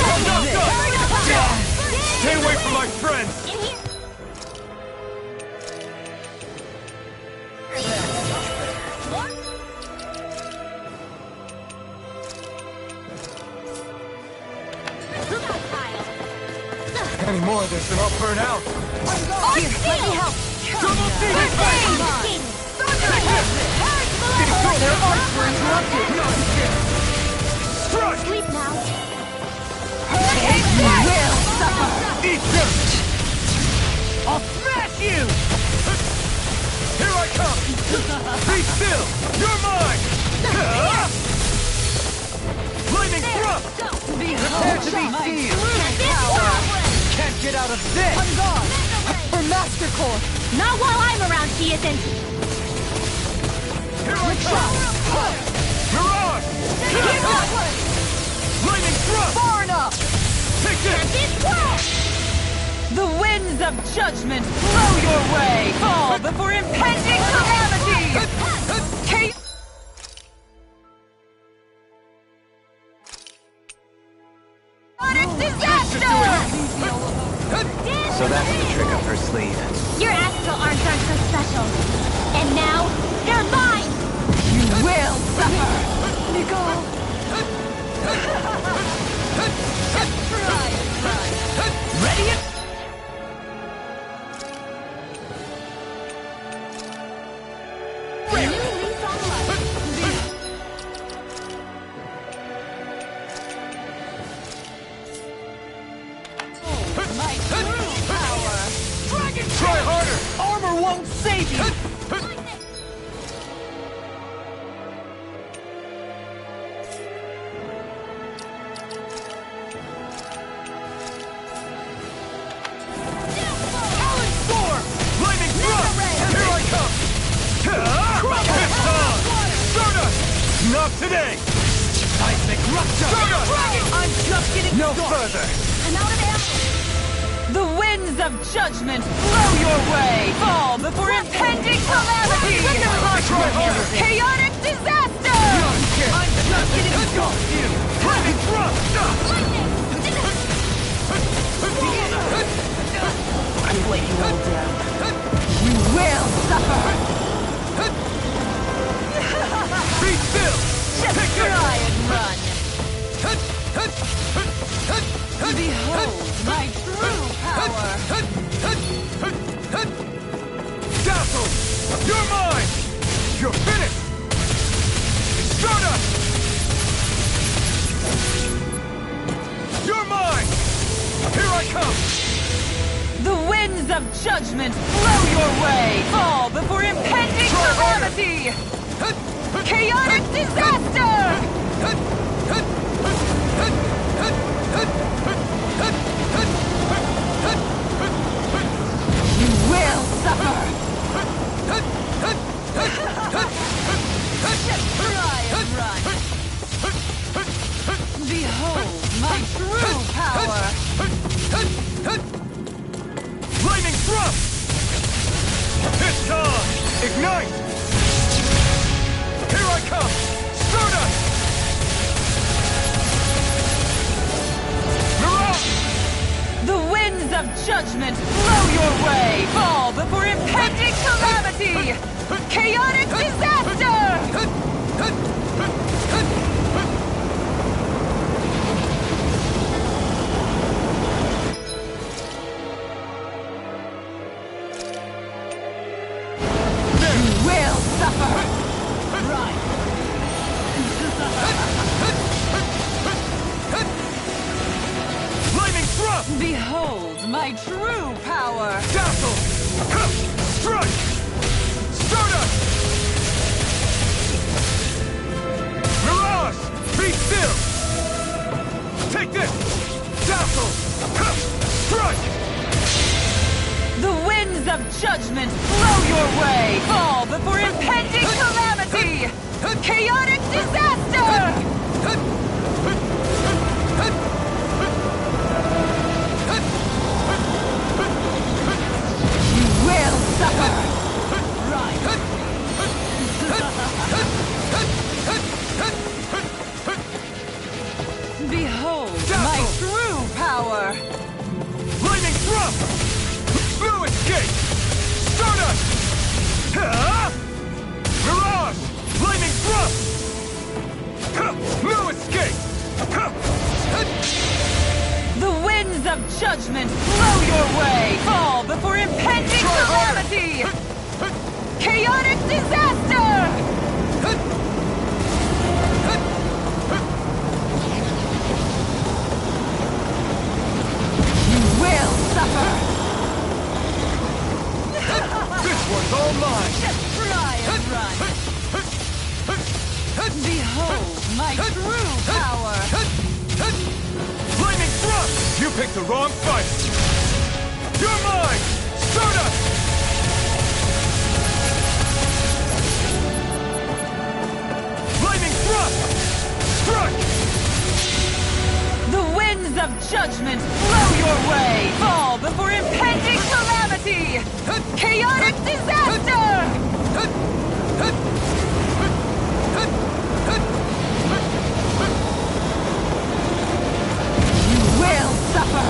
I'm not done! Stay away from my friends! In here! Any more of this and I'll burn out! Here, let me help! Double D! Their arts were interrupted! Strike! Sleep now! Eat them! I'll smash you! Here I come! Be still! You're mine! Lightning thrust! Prepare to be seized! Can't get out of this! I'm gone! Her Master Core! Not while I'm around, she isn't! Here I come! Mirage! Lightning thrust! Far enough! Take this! The winds of judgment blow your way! Fall before impending calamity! Disaster! So that's the trick up her sleeve. Your astral arms aren't so special. And now, they're mine! You will suffer! Nicole! Ready? New lease on life. My true power! Dragon! Try harder! Armor won't save you! Lightning thrust! Here I come! It's on! Stardust! Not today! Seismic rupture! I'm just getting No started! further! I'm out of ammo. The winds of judgment blow your way! Fall before impending calamity! Try harder! Chaotic disaster! I'm just getting started! Lightning thrust! I lay you all down. You will suffer! Be still! Just Take try it! and run! Behold my true power! Dazzle! You're mine! You're finished! Stardust! You're mine! Here I come! The winds of judgment blow your way! Fall before impending calamity! Chaotic disaster! You will suffer! Just try and run! Behold my true power! Lightning thrust! It's on! fight! Here I come! Stardust! Mirage! The winds of judgment blow your way! Fall before impending calamity! Chaotic disaster! You will suffer! Right! Lightning thrust! Behold my true power! Dazzle! Strike! Stardust! Mirage! Be still! Take this! Dazzle! Strike! The winds of judgment blow your way! Fall before impending calamity! Chaotic disaster! You will suffer! Right! Behold my true power! Lightning thrust! No escape! Stardust! Mirage! Lightning thrust! No escape! The winds of judgment blow your way! Fall before impending calamity! Chaotic disaster! You will suffer! This one's all mine! Try and run! Behold my true power! Lightning thrust! You picked the wrong fight! You're mine! Stardust! Lightning thrust! Strike! The winds of judgment blow your way! Fall before impending calamity! Chaotic disaster! You will suffer!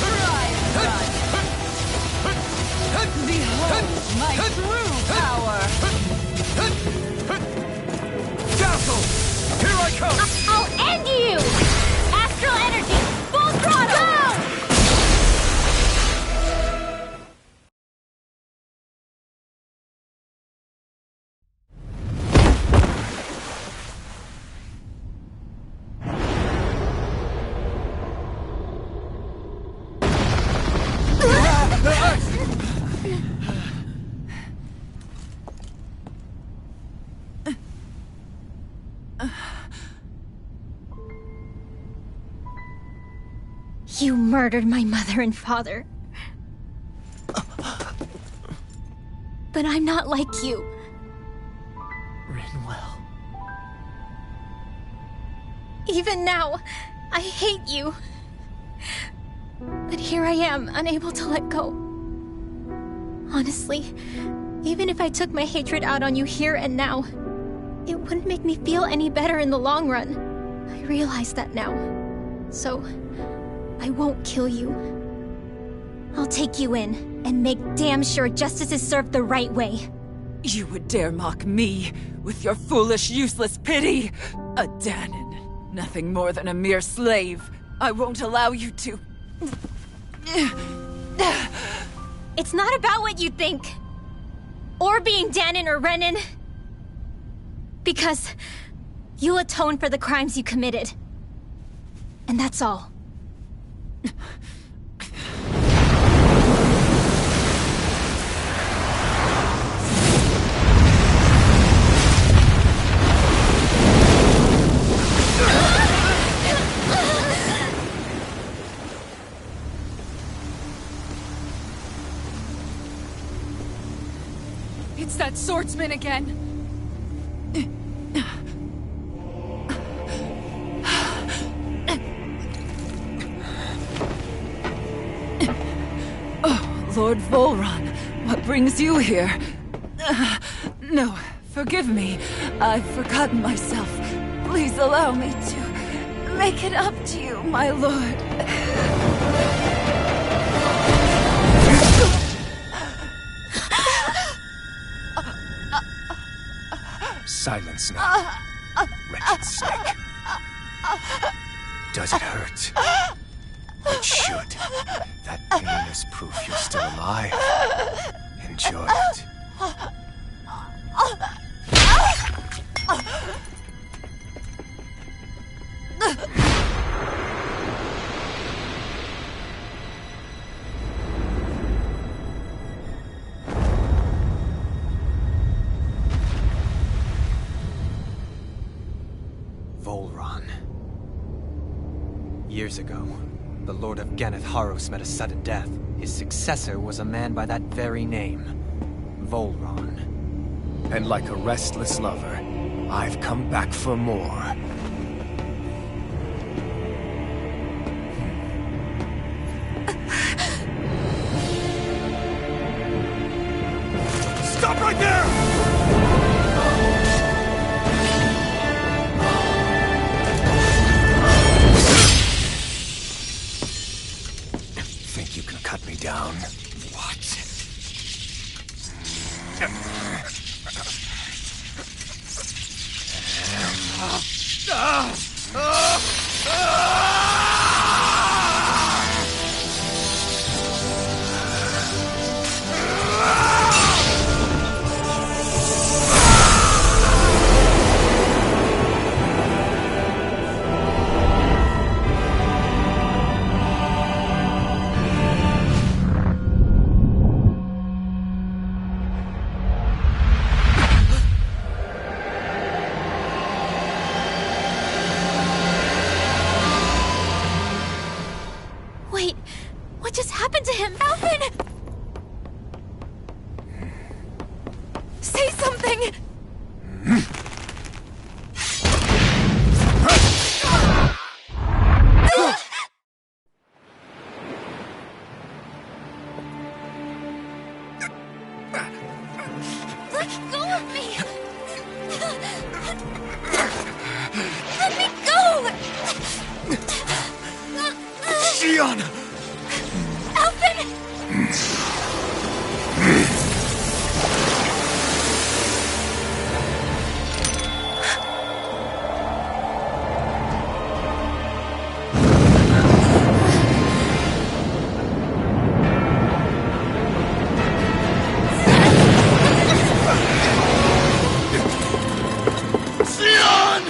Try and run! Behold my true power! Dazzle! Here I come! I'll end you! Astral energy! Full throttle! Go! You murdered my mother and father. But I'm not like you. Rinwell. Even now, I hate you. But here I am, unable to let go. Honestly, even if I took my hatred out on you here and now, it wouldn't make me feel any better in the long run. I realize that now. So, I won't kill you. I'll take you in and make damn sure justice is served the right way. You would dare mock me with your foolish, useless pity? A Danon, nothing more than a mere slave. I won't allow you to... It's not about what you think. Or being Danon or Renan. Because you'll atone for the crimes you committed. And that's all. It's that swordsman again. Lord Volron, what brings you here? No, forgive me. I've forgotten myself. Please allow me to make it up to you, my lord. Silence now, wretched snake. Does it hurt? It should. That pain is proof you're still alive. Enjoy it. Volron. Years ago, the Lord of Ganneth Haros met a sudden death. His successor was a man by that very name, Volron. And like a restless lover, I've come back for more. Stop right there! Think you can cut me down? What? Wait, what just happened to him? Alvin! Say something! Let go of me! Let me go! Xion! Alvin! Xion!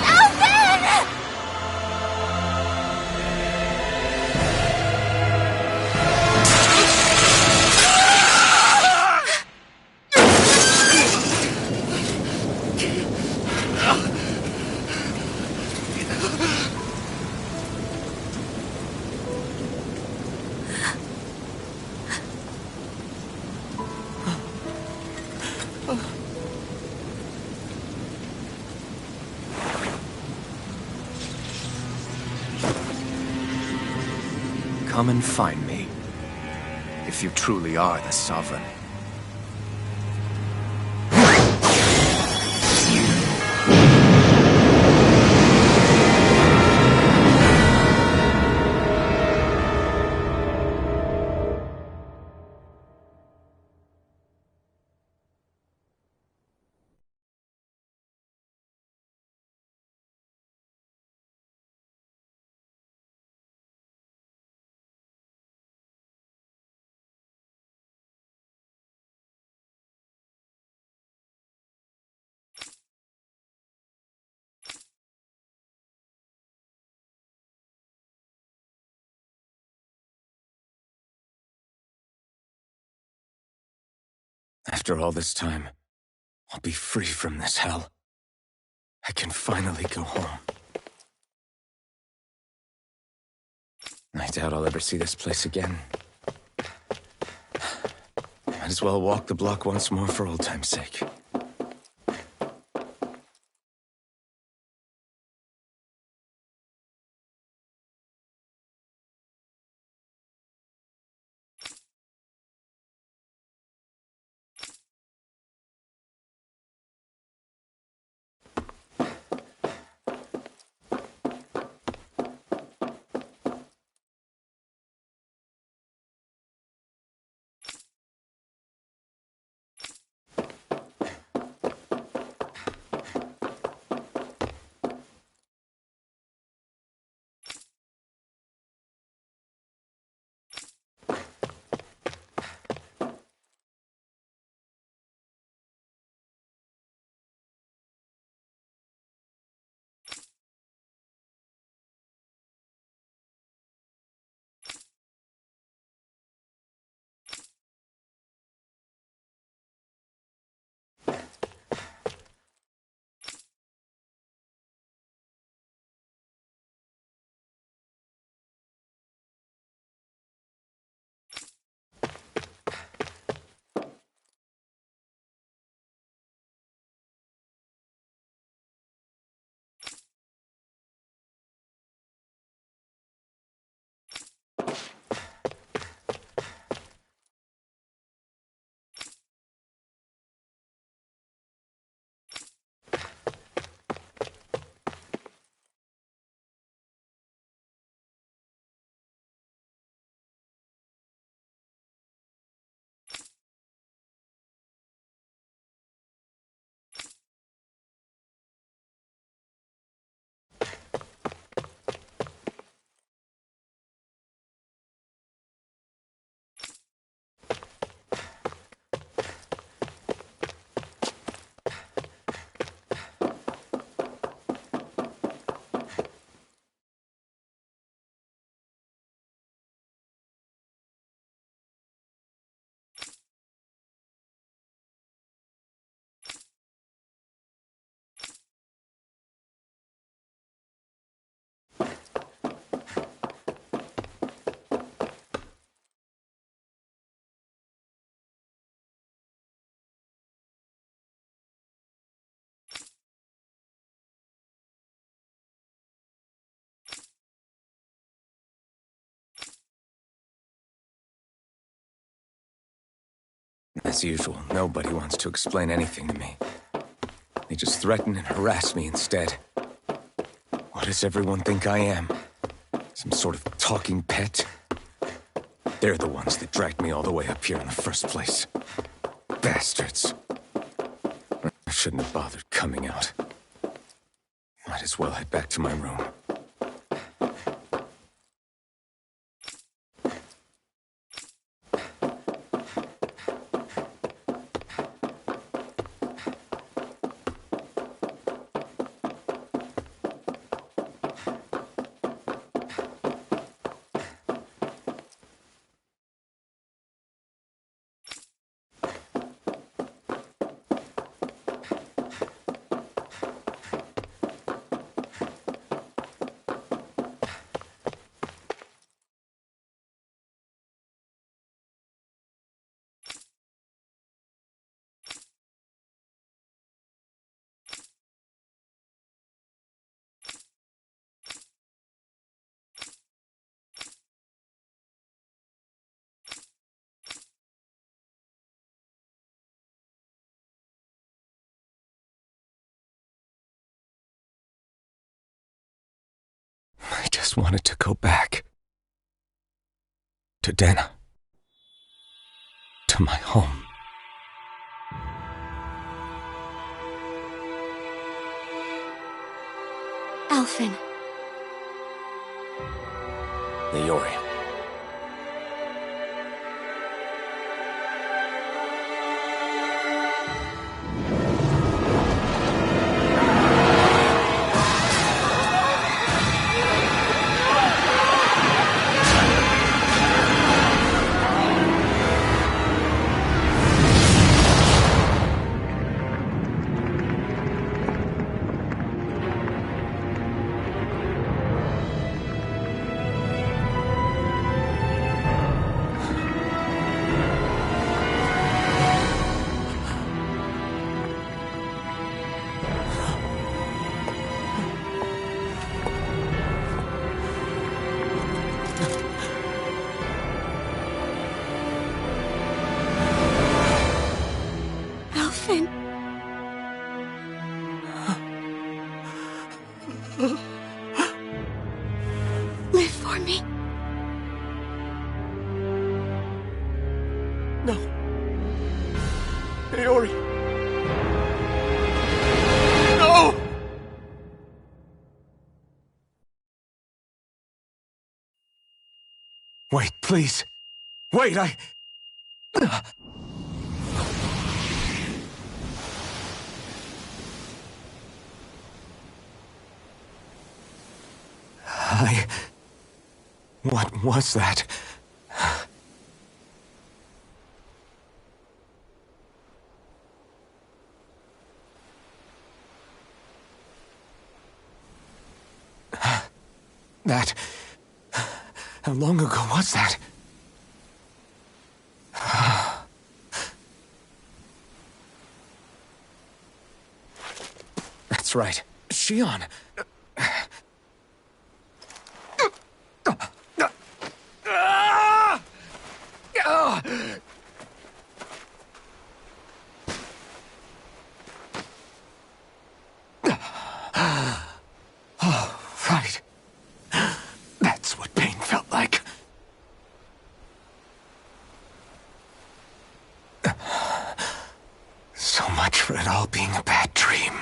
Alvin! Come and find me, if you truly are the Sovereign. After all this time, I'll be free from this hell. I can finally go home. I doubt I'll ever see this place again. Might as well walk the block once more for old time's sake. As usual, nobody wants to explain anything to me. They just threaten and harass me instead. What does everyone think I am? Some sort of talking pet? They're the ones that dragged me all the way up here in the first place. Bastards. I shouldn't have bothered coming out. Might as well head back to my room. I just wanted to go back. To Dana. To my home. Alphen. Leori. Live for me. No. Leori. No! Wait, please. Wait, I... What was that? That... How long ago was that? That's right. Shion. Oh, right. That's what pain felt like. So much for it all being a bad dream.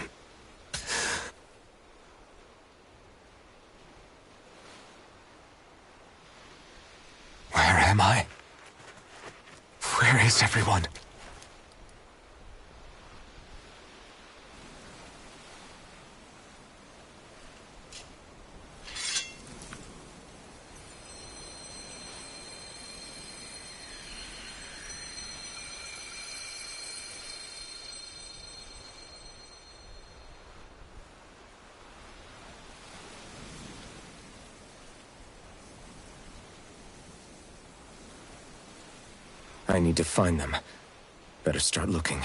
Where am I? Where is everyone? I need to find them. Better start looking.